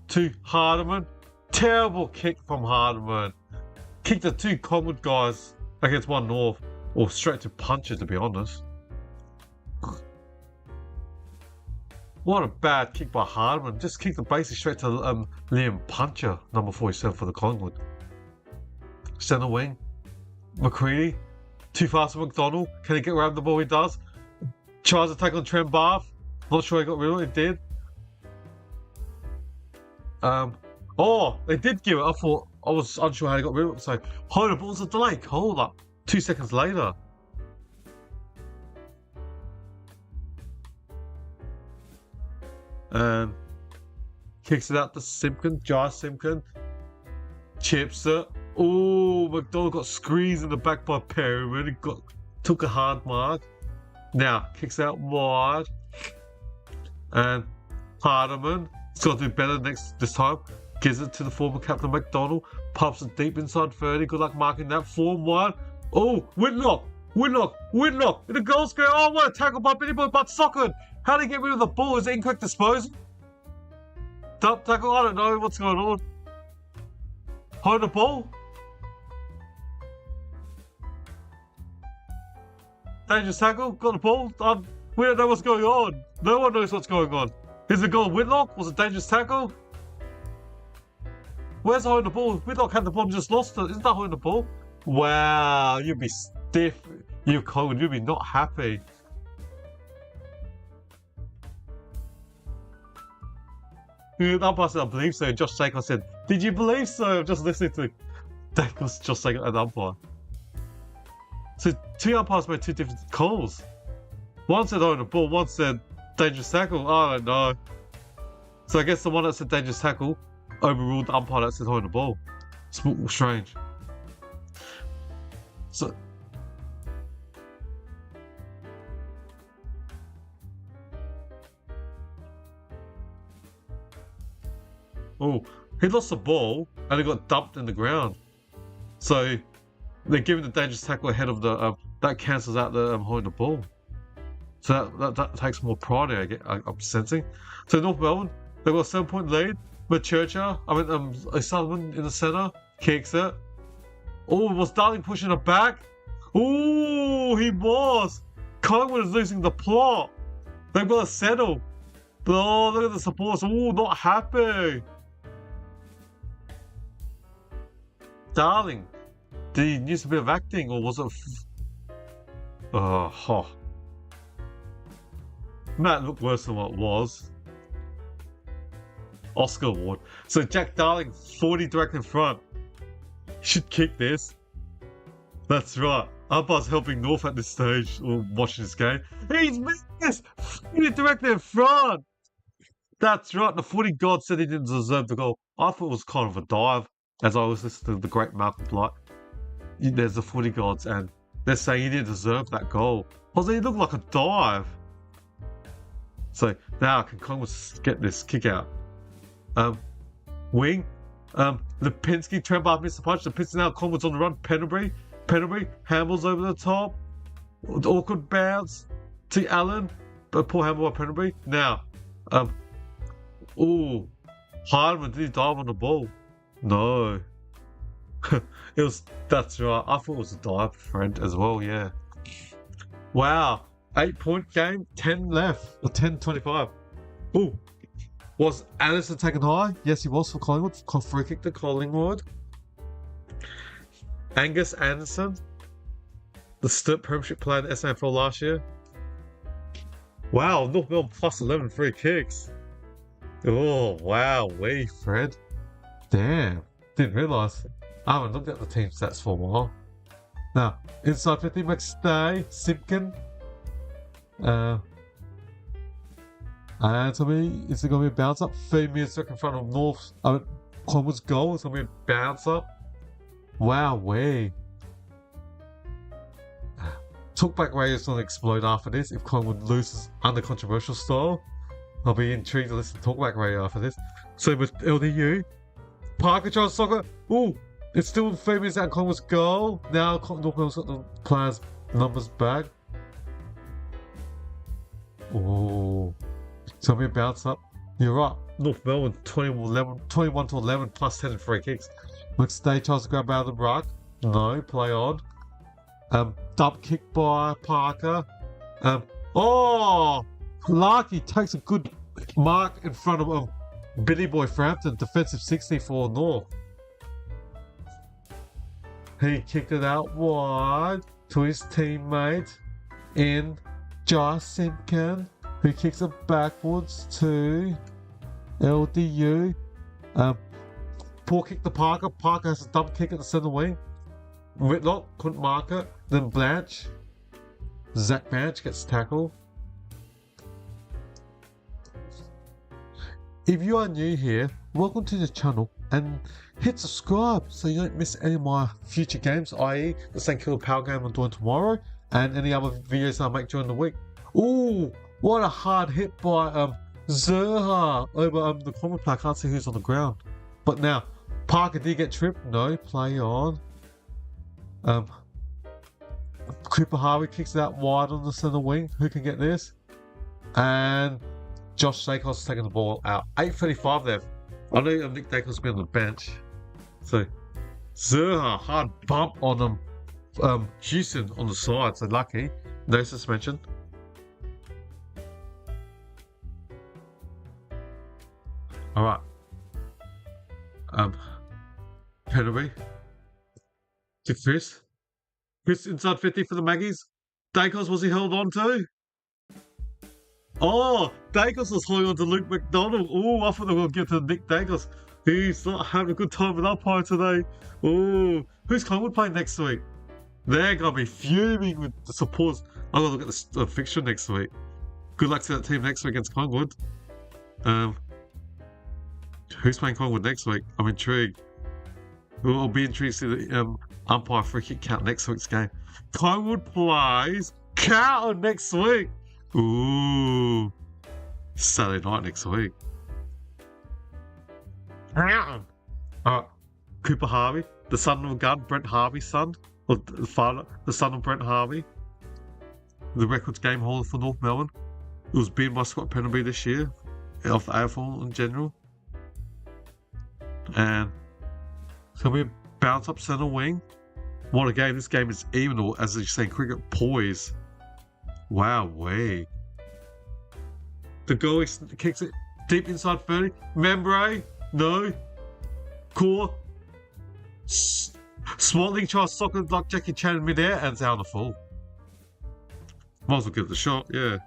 Speaker 1: To Hardiman. Terrible kick from Hardiman. Kicked the 2 Collingwood guys against 1 North. Or straight to puncher, to be honest. What a bad kick by Hardiman. Just kicked the basic straight to Liam Puncher, number 47 for the Collingwood. Centre wing. McCready. Too fast for McDonald. Can he get around the ball? He does. Tries to take on Trent Barth. Not sure he got rid of it. It did. Oh, they did give it. I thought, I was unsure how they got rid of it. So, hold up, what was the delay? Hold up. 2 seconds later. And kicks it out to Simpkin. Jai Simpkin. Chips it. Oh, McDonald got squeezed in the back by Perryman. He took a hard mark. Now, kicks out wide. And Hardiman. He's got to do better this time. Gives it to the former captain McDonald. Pops it deep inside 30. Good luck marking that. Form 1. Oh, Whitlock. In the goal square. Oh, what a tackle by Billy Boy Butt Socken. How did he get rid of the ball? Is it incorrect disposal? Dump tackle? I don't know what's going on. Hold the ball. Dangerous tackle. Got the ball. We don't know what's going on. No one knows what's going on. Is it goal Whitlock? Was it dangerous tackle? Where's holding the ball? We not had the ball and just lost it. Isn't that holding the ball? Wow, you'd be stiff. You Collingwood, you'd be not happy. The umpire said, I believe so. Josh Saker said, did you believe so? I'm just listening to Josh Saker and the umpire. So 2 umpires made 2 different calls. One said holding the ball, one said dangerous tackle. I don't know. So I guess the one that said dangerous tackle overruled the umpire that said holding the ball. It's strange. So he lost the ball and it got dumped in the ground. So they're giving the dangerous tackle ahead of the that cancels out the holding the ball. So that takes more pride. I'm sensing. So North Melbourne, they've got a 7-point lead. But O'Sullivan in the centre kicks it. Oh, was Darling pushing it back? Oh, he was. Collingwood is losing the plot. They've got to settle. Oh, look at the supporters. Oh, not happy. Darling, did he use a bit of acting or was it? Matt looked worse than what it was. Oscar award. So Jack Darling, 40 direct in front. Should kick this. That's right. Umpire's helping North at this stage or watching this game. He's missed this! 40 direct in front! That's right. The footy god said he didn't deserve the goal. I thought it was kind of a dive. As I was listening to the great Malcolm Blight. There's the footy gods and they're saying he didn't deserve that goal. He looked like a dive. So now can Collingwood get this kick out. Wing. Lipinski, Trembar missed the punch. Lipinski now, Collingwood's on the run. Pendlebury handles over the top. Awkward bounce to Allen. But poor handle by Pendlebury. Now, Hardman, did he dive on the ball? No. That's right. I thought it was a dive, friend, as well, yeah. Wow. 8-point game, 10 left. Or 10-25. Was Anderson taken high? Yes, he was for Collingwood. Free kick to Collingwood. Angus Anderson, the premiership player in the SANFL last year. Wow, North Melbourne plus 11 free kicks. Oh, wow, Fred. Damn, didn't realise. I haven't looked at the team stats for a while. Now, inside 50, McStay, Simpkin. And to me, is it going to be a bounce up? 3 minutes in front of Collingwood's goal. It's going to be a bounce up. Wow, Talkback radio is going to explode after this if Collingwood loses under controversial style. I'll be intrigued to listen to Talkback radio after this. So with LDU, Parker tries to soccer. It's still 3 minutes out of Collingwood's goal. Now North Melbourne's got the players' numbers back. It's going to be a bounce up. You're right. North Melbourne 21 to 11 plus 10 free kicks. McStay tries to grab out of the ruck. No, play on. Dump kick by Parker. Larky takes a good mark in front of Billy Boy Frampton. Defensive 60 for North. He kicked it out wide to his teammate in Josh Simpkin, who kicks it backwards to LDU. Poor kick to Parker. Parker has a dump kick at the centre wing. Whitlock couldn't mark it. Then Blanche. Zach Blanche gets tackled. If you are new here, welcome to the channel and hit subscribe so you don't miss any of my future games, i.e. the St Kilda Power game I'm doing tomorrow and any other videos I make during the week. What a hard hit by Zerha over the corner play. I can't see who's on the ground. But now, Parker did get tripped. No, play on. Cooper Harvey kicks it out wide on the centre wing. Who can get this? And Josh Dacos taking the ball out. 8:35 left. I know Nick Dacos will be on the bench. So, Zerha, hard bump on them. Houston on the side, so lucky. No suspension. Alright. Penalty. To Chris. Chris inside 50 for the Maggies. Dacos, was he held on to? Oh, Dacos was holding on to Luke McDonald. Oh, I thought they were going to get to Nick Dacos. He's not having a good time with umpire today. Oh, who's Collingwood playing next week? They're going to be fuming with the supporters. I'm going to look at the fixture next week. Good luck to that team next week against Collingwood. Who's playing Collingwood next week? I'm intrigued. I'll be intrigued to see the umpire free kick count next week's game. Collingwood plays Carlton next week. Ooh. Saturday night next week. Cooper Harvey, the son of a gun, Brent Harvey's son, or the father, the son of Brent Harvey, the records game holder for North Melbourne. It was beaten by Scott Penalty this year, off AFL in general. And so we bounce up centre wing. What a game! This game is even, or as you say in cricket, poise. Wow, way. The goalie kicks it deep inside 30. Membray, no. Core. Smalling tries to sock it like Jackie Chan in midair and it's out on the full. Might as well give it a shot, yeah.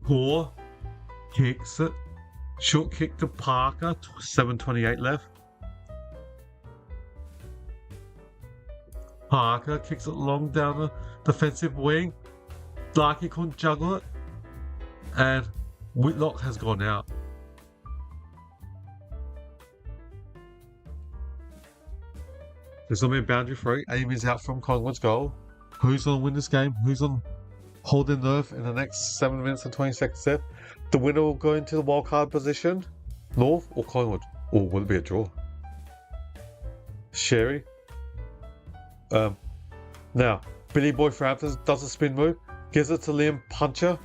Speaker 1: Core kicks it. Short kick to Parker, 7:28 left. Parker kicks it long down the defensive wing. Larky couldn't juggle it. And Whitlock has gone out. There's going to be a boundary free. Aim is out from Collingwood's goal. Who's going to win this game? Who's going to hold their nerve in the next 7 minutes and 20 seconds left? The winner will go into the wildcard position. North or Collingwood? Or will it be a draw? Sherry. Now, Billy Boy Frampton does a spin move. Gives it to Liam Puncher.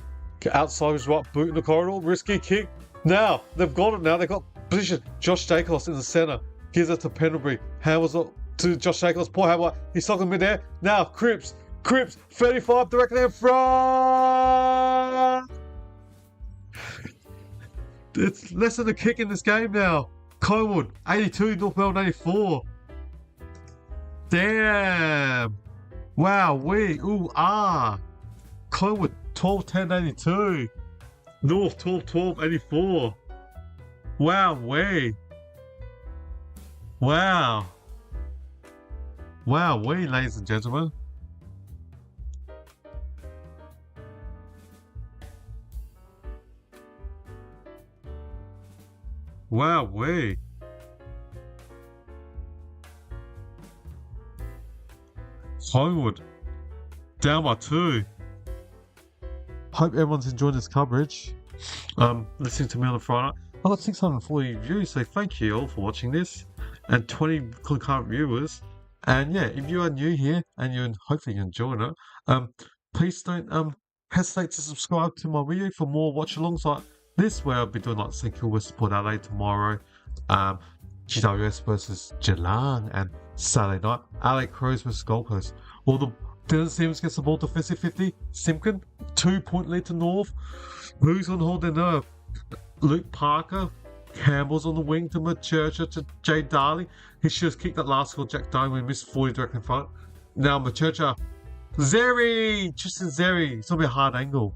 Speaker 1: Outside his right boot in the corridor. Risky kick. Now, they've got it now. They've got position. Josh Dacos in the centre. Gives it to Pendlebury. Hammers it to Josh Dacos. Poor Hammer. He's stuck in midair. Now, Cripps. 35 directly in front. It's less than a kick in this game now. Collingwood, 82. North Melbourne, 84. Damn. Wow, Collingwood, 12-10, 82. North, 12-12, 84. Wow, ladies and gentlemen. Collingwood, down by 2. Hope everyone's enjoying this coverage. Listening to me on the Friday. I got 640 views, so thank you all for watching this. And 20 concurrent viewers. And yeah, if you are new here and you're hopefully enjoying it, please don't hesitate to subscribe to my video for more watch-alongs like this, where I'll be doing like St Kilda Port Adelaide tomorrow, GWS versus Geelong, and Saturday night, Adelaide Crows versus Gold Coast. All the Dylan Simmons gets the ball defensive 50. Simpkin, 2-point lead to North. Who's going to hold their nerve? Luke Parker. Campbell's on the wing to Machercha to Jay Darling. He should have kicked that last goal. Jack Darling when he missed 40 direct in front. Now Machercha. Tristan Zeri. It's going to be a hard angle.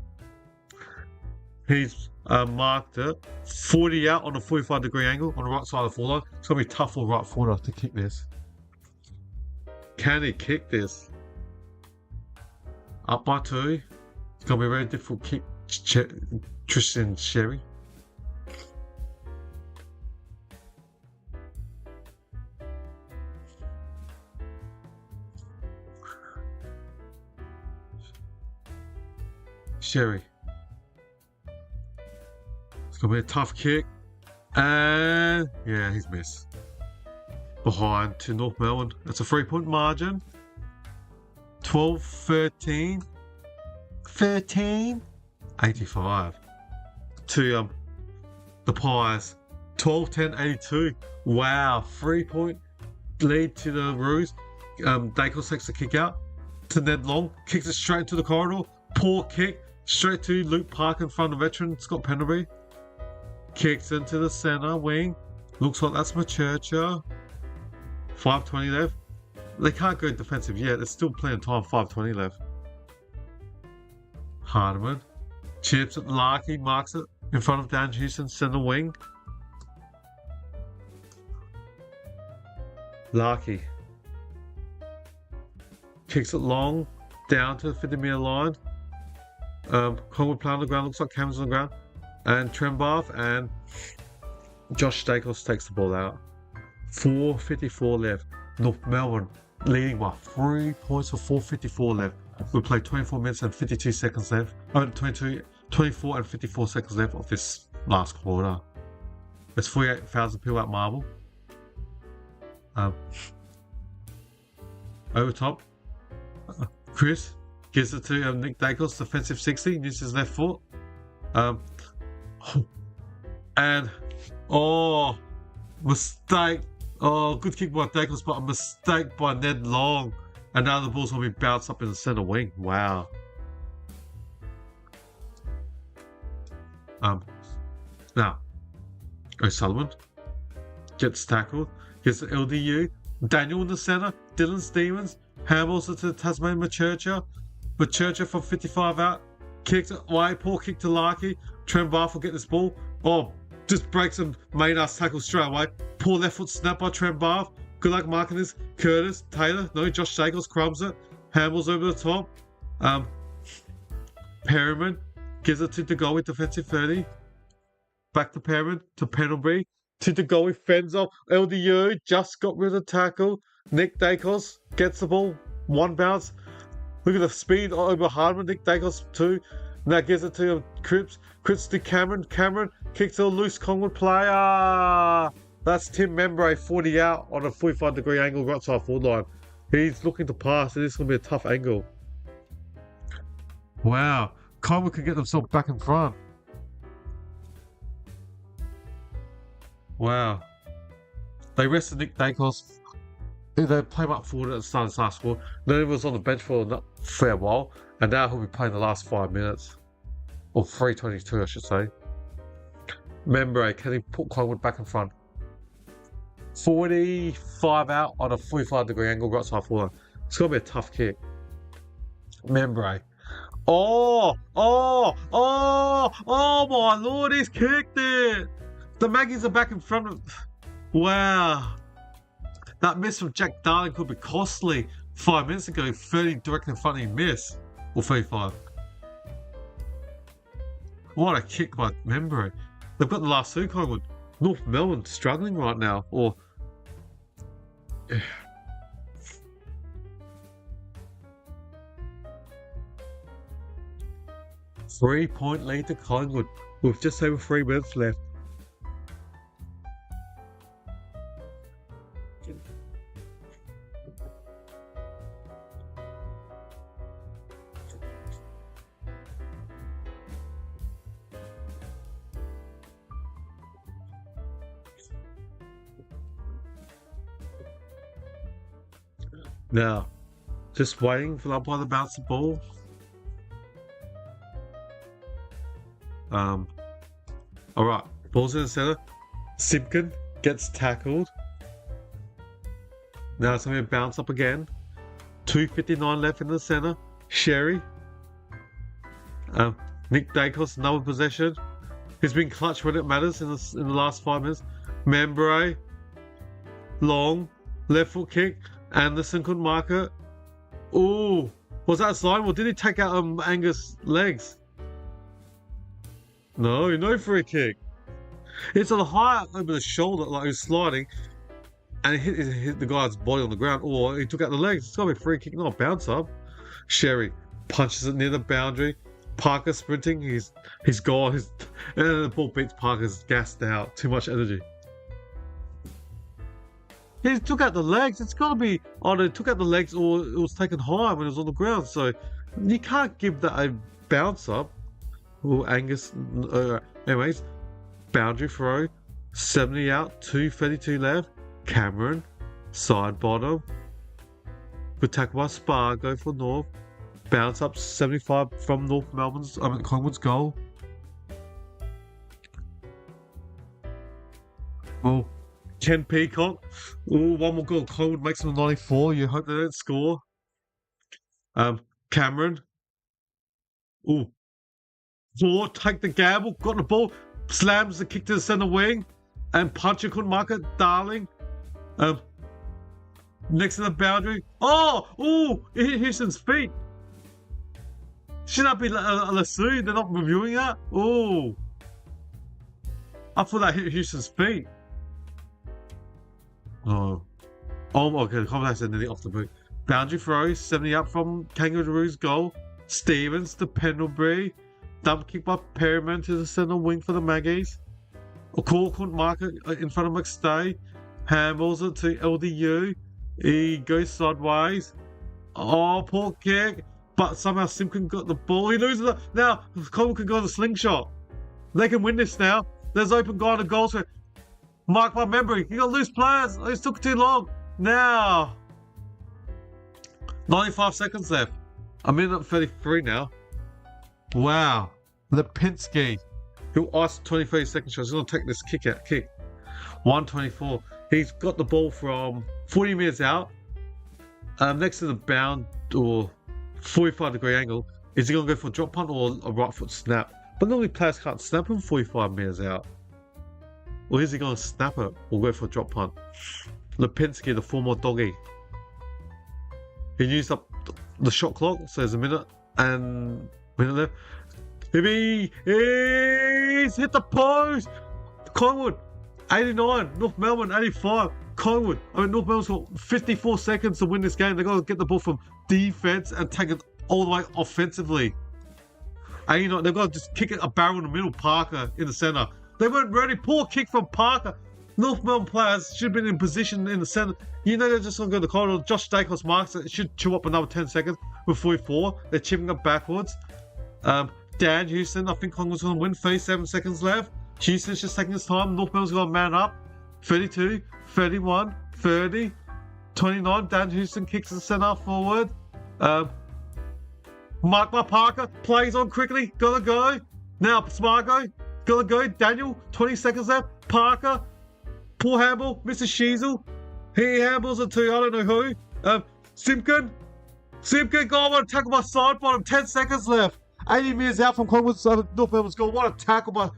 Speaker 1: He's marked it. 40 out on a 45-degree angle on the right side of the forward line. It's going to be tough for right forwarder to kick this. Can he kick this? Up by 2. It's going to be a very difficult kick. Tristan Sherry. Sherry. It's going to be a tough kick. And yeah, he's missed. Behind to North Melbourne. That's a 3-point margin. 12-13. 85. To the Pies. 12-10, 82. Wow, 3-point lead to the Roos. Dacos takes the kick out to Ned Long. Kicks it straight into the corridor. Poor kick. Straight to Luke Park in front of veteran Scott Pendlebury. Kicks into the centre wing. Looks like that's Machercha. 5:20 left. They can't go defensive yet. There's still plenty of time. 5:20 left. Hardiman. Chips at Larkey. Marks it in front of Dan Houston, centre wing. Larkey. Kicks it long. Down to the 50-metre line. Collingwood play on the ground. Looks like Cameron's on the ground. And Trembath and Josh Staples takes the ball out. 4:54 left. North Melbourne leading by 3 points with 4:54 left. We played 24 minutes and 52 seconds left. 24 and 54 seconds left of this last quarter. There's 48,000 people at Marble. Over top. Chris gives it to Nick Dacos, defensive 60, uses his left foot. And mistake. Good kick by Dacos, but a mistake by Ned Long. And now the ball's going to be bounced up in the centre wing. Wow. Now, O'Sullivan gets tackled. Gets the LDU. Daniel in the centre. Dylan Stevens. Handballs it to Tasmanian Machercha. Machercha from 55 out. Kicked away. Poor kick to Larkey. Trembath will get this ball. Just breaks and main ass tackle straight away. Poor left foot snap by Trembath. Good luck marking this. Curtis, Taylor. No, Josh Shakles crumbs it. Handballs over the top. Perriman gives it to DeGoey, defensive 30. Back to Perriman, to Pendlebury. To DeGoey, fends off. LDU just got rid of the tackle. Nick Dacos gets the ball. One bounce. Look at the speed over Hardman. Nick Dacos, 2. Now gives it to Cripps. Cripps to Cameron. Cameron kicks a loose Collingwood player. That's Tim Membre, 40 out on a 45-degree angle right side forward line. He's looking to pass. It is going to be a tough angle. Wow. Collingwood can get themselves back in front. Wow. They rested Nick Dacos. They played him up forward at the start of this last quarter. Then he was on the bench for a fair while. And now he'll be playing the last 5 minutes. Or 3:22, I should say. Membre, can he put Collingwood back in front? 45 out on a 45-degree angle right side forward. It's going to be a tough kick. Membre. Oh my lord, he's kicked it! The Maggies are back in front of... Wow. That miss from Jack Darling could be costly. 5 minutes ago, 30 directly in front of him miss. Or 35. What a kick by Membre. They've got the last 2 Collingwood. North Melbourne struggling right now. Or... 3-point lead to Collingwood with just over 3 minutes left. Now, just waiting for the umpire to bounce the ball. Alright, ball's in the centre. Simpkin gets tackled. Now it's going to be a bounce up again. 2:59 left in the centre. Sherry. Nick Dacos, another possession. He's been clutch when it matters in the last 5 minutes. Membre. Long. Left foot kick. Anderson couldn't mark it. Ooh. Was that a slide? Or did he take out Angus' legs? No free kick. It's on the high over the shoulder, like he was sliding, and it hit the guy's body on the ground, or he took out the legs. It's got to be a free kick, not a bounce up. Sherry punches it near the boundary. Parker sprinting, he's gone. And then the ball beats Parker's gassed out. Too much energy. He took out the legs. It's got to be either took out the legs or it was taken high when it was on the ground. So you can't give that a bounce up. Well, Angus, anyways, boundary throw, 70 out, 2:32 left. Cameron, side bottom. Good tackle by Spargo for North. Bounce up 75 from North Melbourne's, Collingwood's goal. Oh, Ken Peacock. Oh, one more goal. Collingwood makes them 94. You hope they don't score. Cameron. Oh, Thor, take the gamble, got the ball, slams the kick to the centre wing, and Puncher couldn't mark it. Darling. Next to the boundary. Oh, it hit Houston's feet. Should that be Lassou? They're not reviewing that? Oh. I thought that hit Houston's feet. Oh, okay, the combination nearly off the boot. Boundary throw, 70 up from Kangaroo's goal. Stevens to Pendlebury. Dump kick by Perryman to the centre wing for the Maggies. O'Call couldn't mark it in front of McStay. Handballs it to LDU. He goes sideways. Oh, poor kick. But somehow Simpkin got the ball. He loses it. Now, Collingwood can go to the slingshot. They can win this now. There's open guy on the goal square. Mark by memory. You got loose players. It took too long. Now, 95 seconds left. I'm in at 33 now. Wow. Lipinski, who asked 23 seconds, he's going to take this kick out. Kick. 124. He's got the ball from 40 meters out. Next to the bound or 45-degree angle. Is he going to go for a drop punt or a right foot snap? But normally players can't snap from 45 meters out. Or is he going to snap it or go for a drop punt? Lipinski, the former doggy. He used up the shot clock, so there's a minute left. He's hit the post. Collingwood, 89. North Melbourne, 85. Collingwood. North Melbourne's got 54 seconds to win this game. They've got to get the ball from defense and take it all the way offensively. 89. They've got to just kick it a barrel in the middle. Parker in the centre. They weren't ready. Poor kick from Parker. North Melbourne players should have been in position in the centre. You know they're just going to go to the corridor. Josh Dacos marks it. It should chew up another 10 seconds with 44. They're chipping up backwards. Dan Houston, I think Collingwood's going to win. 37 seconds left. Houston's just taking his time. North Melbourne's got to man up. 32, 31, 30, 29. Dan Houston kicks the centre forward. Mark by Parker. Plays on quickly. Gotta go. Now, Smargo. Gotta go. Daniel, 20 seconds left. Parker. Poor handball. Mr. Sheasel. He handballs it to I don't know who. Simpkin. Simpkin got one tackle by side bottom. 10 seconds left. 80 meters out from Collingwood's North Melbourne's goal. What a tackle by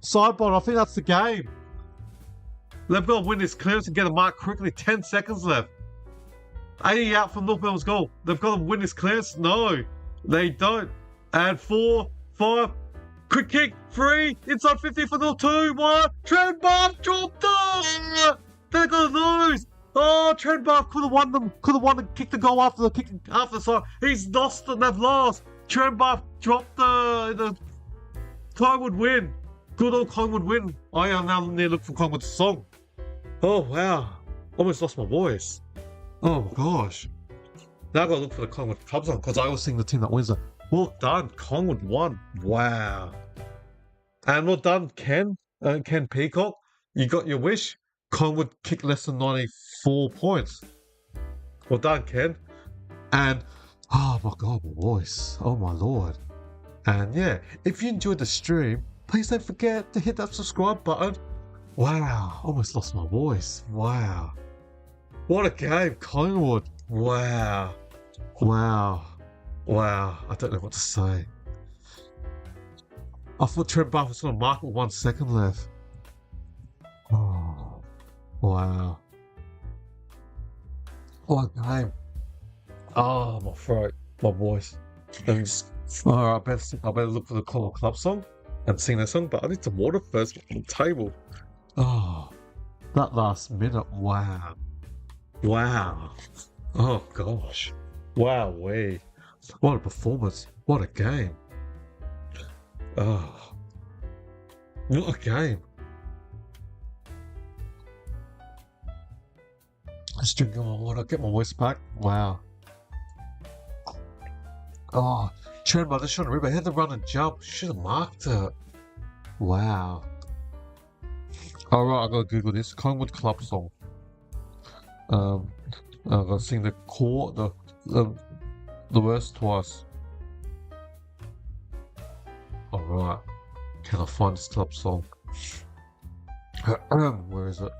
Speaker 1: side bottom. I think that's the game. They've got to win this clearance and get a mark quickly. 10 seconds left. 80 out from North Melbourne's goal. They've got to win this clearance. No, they don't. And 4, 5. Quick kick. 3. Inside 50 for the 2, 1. Trent Barth dropped it. They're going to lose. Oh, Trent Barth could have won them. Could have won and kicked the goal after the side. He's lost and they've lost. Trent Barth dropped the Collingwood win. Good old Collingwood win. I am now near looking for Collingwood's song. Oh, wow. Almost lost my voice. Oh, my gosh. Now I've got to look for the Collingwood club song because I always sing the team that wins it. Well done. Collingwood won. Wow. And well done, Ken. Ken Peacock. You got your wish. Collingwood kicked less than 94 points. Well done, Ken. And, oh my God, my voice. Oh my Lord. And yeah, if you enjoyed the stream, please don't forget to hit that subscribe button. Wow, almost lost my voice. Wow. What a game, Collingwood. Wow. Wow. Wow. I don't know what to say. I thought Trent Barth was going to mark with 1 second left. Oh. Wow. What a game. Oh, my throat. My voice. Alright, I better look for the Collingwood club song and sing that song, but I need some water first on the table. Oh, that last minute. Wow. Wow. Oh, gosh. Wowee. What a performance. What a game. Oh. What a game. Just drinking my water. Get my voice back. Wow. Oh, Trent Barth just trying to rebound. He had to run and jump. Should have marked it. Wow. Alright, I gotta Google this. Collingwood club song. I gotta sing the The worst twice. Alright. Can I find this club song? Where is it?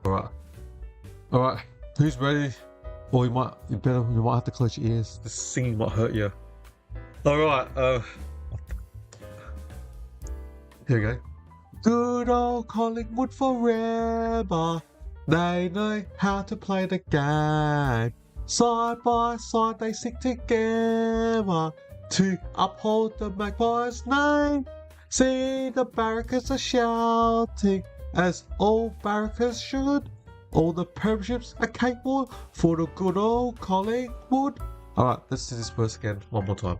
Speaker 1: Alright. Who's ready? Or you might have to close your ears. The singing might hurt you. Alright, here we go. Good old Collingwood forever. They know how to play the game. Side by side they stick together to uphold the Magpies' name. See the barrackers are shouting, as all barrackers should. All the premierships are capable for the good old Collingwood. Alright, let's do this verse again one more time.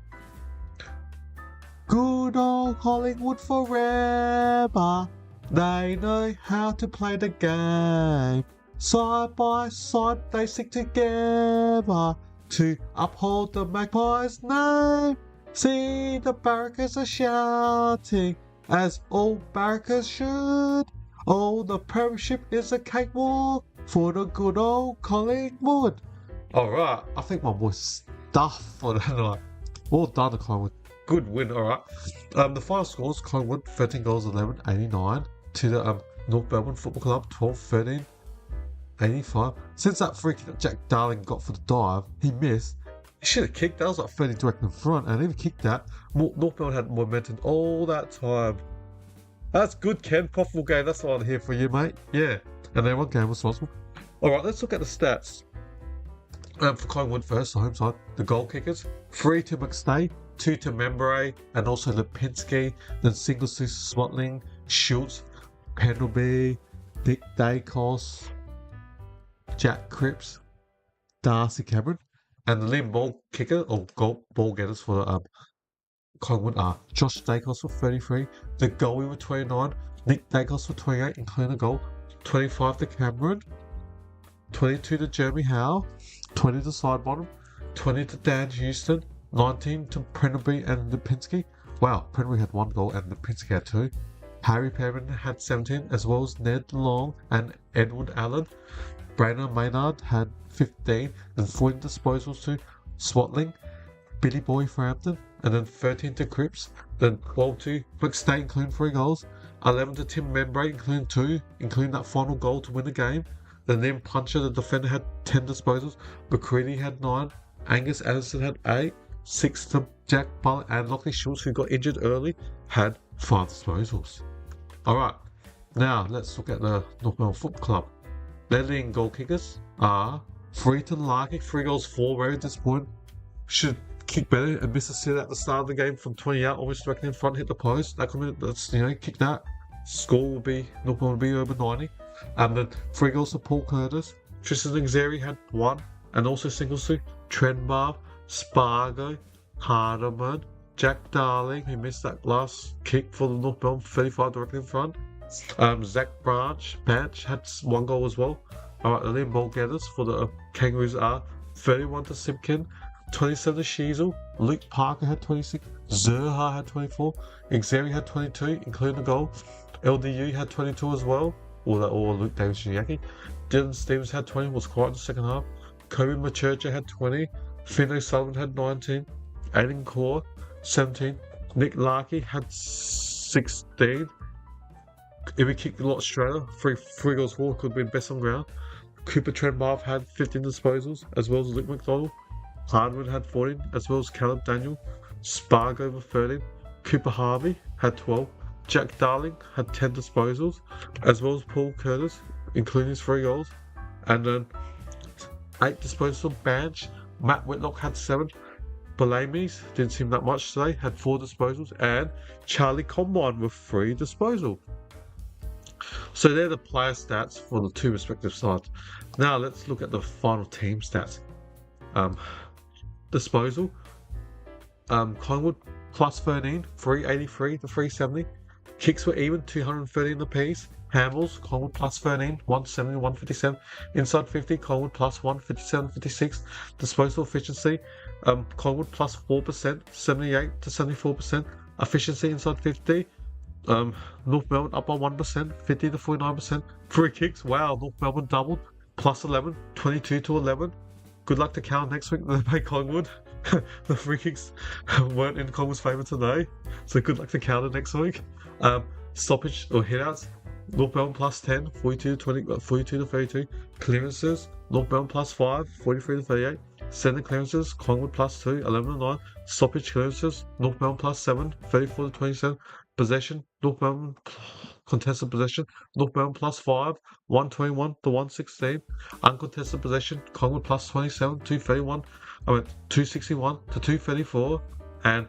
Speaker 1: Good old Collingwood forever. They know how to play the game. Side by side they stick together to uphold the Magpies' name. See the barrackers are shouting, as all barrackers should. Oh, the premiership is a cakewalk for the good old Collingwood. Alright, I think my voice stuffed for the night. Well done, Collingwood. Good win, alright. The final scores, Collingwood 13 goals 11, 89 to the North Melbourne Football Club 12, 13, 85. Since that free kick that Jack Darling got for the dive, he missed. He should have kicked that. Was like 30 direct in front, and if he kicked that, North Melbourne had momentum all that time. That's good, Ken. Profitable game. That's what I'm here for you, mate. Yeah. And everyone game responsible. Alright, let's look at the stats. For Collingwood first, the home side, the goal kickers. 3 to McStay, 2 to Membray, and also Lipinski. Then singles to Swatling, Schultz, Pendlebury, Nick Dacos, Jack Cripps, Darcy Cameron. And the leading ball kicker, or ball getters for the Collingwood are Josh Dacos for 33, the goalie with 29, Nick Dacos for 28, including a goal, 25 to Cameron, 22 to Jeremy Howe, 20 to Sidebottom, 20 to Dan Houston, 19 to Pendlebury and Lipinski. Wow, Pendlebury had 1 goal and Lipinski had 2. Harry Perrin had 17, as well as Ned Long and Edward Allen. Brandon Maynard had 15 and 14 disposals to Swatling, Billy Boy for Hampton, and then 13 to Cripps, then 12 to McStay, including 3 goals, 11 to Tim Membray, including 2, including that final goal to win the game. Then Liam Puncher, the defender, had 10 disposals, McCready had 9, Angus Anderson had 8, 6 to Jack Bull, and Lockley Schultz, who got injured early, had 5 disposals. Alright, now let's look at the North Melbourne Football Club. Their leading goal kickers are 3 to Larky, 3 goals, 4, very disappointing. Should kick better and missed a sit at the start of the game from 20 out, almost directly in front, hit the post. That could be, that's, kick that. Score will be, North Melbourne will be over 90. And then 3 goals to Paul Curtis. Tristan Xeri had 1, and also singles to Trenbar, Spargo, Hardeman, Jack Darling, who missed that last kick for the North Melbourne, 35 directly in front. Zach Branch had 1 goal as well. Alright, the leading ball getters for the Kangaroos are 31 to Simpkin, 27 to Sheasel, Luke Parker had 26, Zerha had 24, Xeri had 22, including a goal. LDU had 22 as well, or Luke Davis Yaki. Dylan Stevens had 20, was quiet in the second half. Kobe Machercha had 20, Finn O'Sullivan had 19, Aiden Core 17, Nick Larkey had 16. If he kicked a lot straighter, 3 goals 4, could have been best on ground. Cooper Trenbarth had 15 disposals, as well as Luke McDonald. Hardwood had 14, as well as Caleb Daniel. Spargo with 13. Cooper Harvey had 12. Jack Darling had 10 disposals, as well as Paul Curtis, including his 3 goals. And then 8 disposals on bench. Matt Whitlock had 7. Belamies didn't seem that much today, had 4 disposals. And Charlie Combine with 3 disposals. So they're the player stats for the 2 respective sides. Now let's look at the final team stats. Disposal. Collingwood plus 13, 383 to 370. Kicks were even, 213 apiece. Handballs, Collingwood plus 13, 170 to 157. Inside 50, Collingwood plus 157 56. Disposal efficiency, Collingwood plus 4%, 78 to 74%. Efficiency inside 50. North Melbourne up by 1%, 50 to 49%. Free kicks, wow, North Melbourne doubled, plus 11, 22 to 11. Good luck to Cal next week when they play Collingwood. The free kicks weren't in Collingwood's favour today, so good luck to counter next week. Stoppage or hitouts, North Melbourne plus 10, 42 to 32. Clearances, North Melbourne plus 5, 43 to 38. Centre clearances, Collingwood plus 2, 11 to 9. Stoppage clearances, North Melbourne plus 7, 34 to 27. Possession, North Melbourne contested possession, North Melbourne plus 5, 121 to 116. Uncontested possession, Collingwood plus 27, 261 to 234. And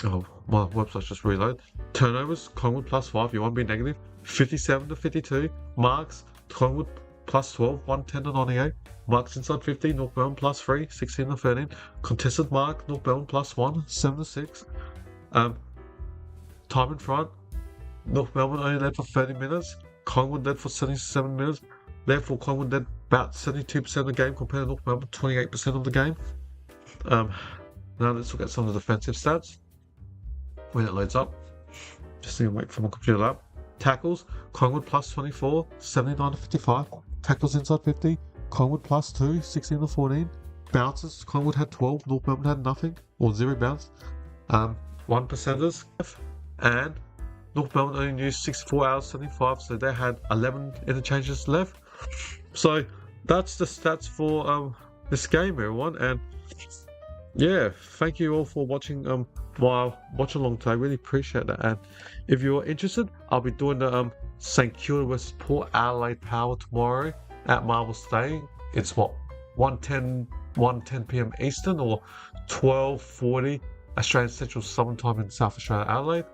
Speaker 1: oh, my website's just reloaded. Turnovers, Collingwood plus 5, you want to be negative, 57 to 52. Marks, Collingwood plus 12, 110 to 98. Marks inside 50, North Melbourne plus 3, 16 to 13. Contested mark, North Melbourne plus 1, 7 to 6. Time in front, North Melbourne only led for 30 minutes. Collingwood led for 77 minutes. Therefore, Collingwood led about 72% of the game compared to North Melbourne 28% of the game. Now let's look at some of the defensive stats. When it loads up, just need to wait for my computer up. Tackles, Collingwood plus 24, 79 to 55. Tackles inside 50, Collingwood plus 2, 16 to 14. Bounces, Collingwood had 12, North Melbourne had nothing, or 0 bounce. 1%ers, and North Melbourne only used 64 hours 75, so they had 11 interchanges left. So that's the stats for this game, everyone. And yeah, thank you all for watching my watch along today. Really appreciate that. And if you're interested, I'll be doing the St Kilda vs Port Adelaide Power tomorrow at Marvel Stadium. It's what, 1:10 p.m. Eastern or 12:40 Australian Central Summertime in South Australia, Adelaide.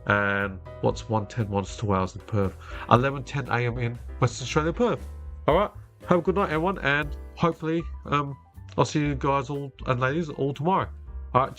Speaker 1: And what's 1:10 once 2 hours in Perth, 11:10 a.m. in Western Australia, Perth. All right, have a good night, everyone, and hopefully I'll see you guys all and ladies all tomorrow. All right.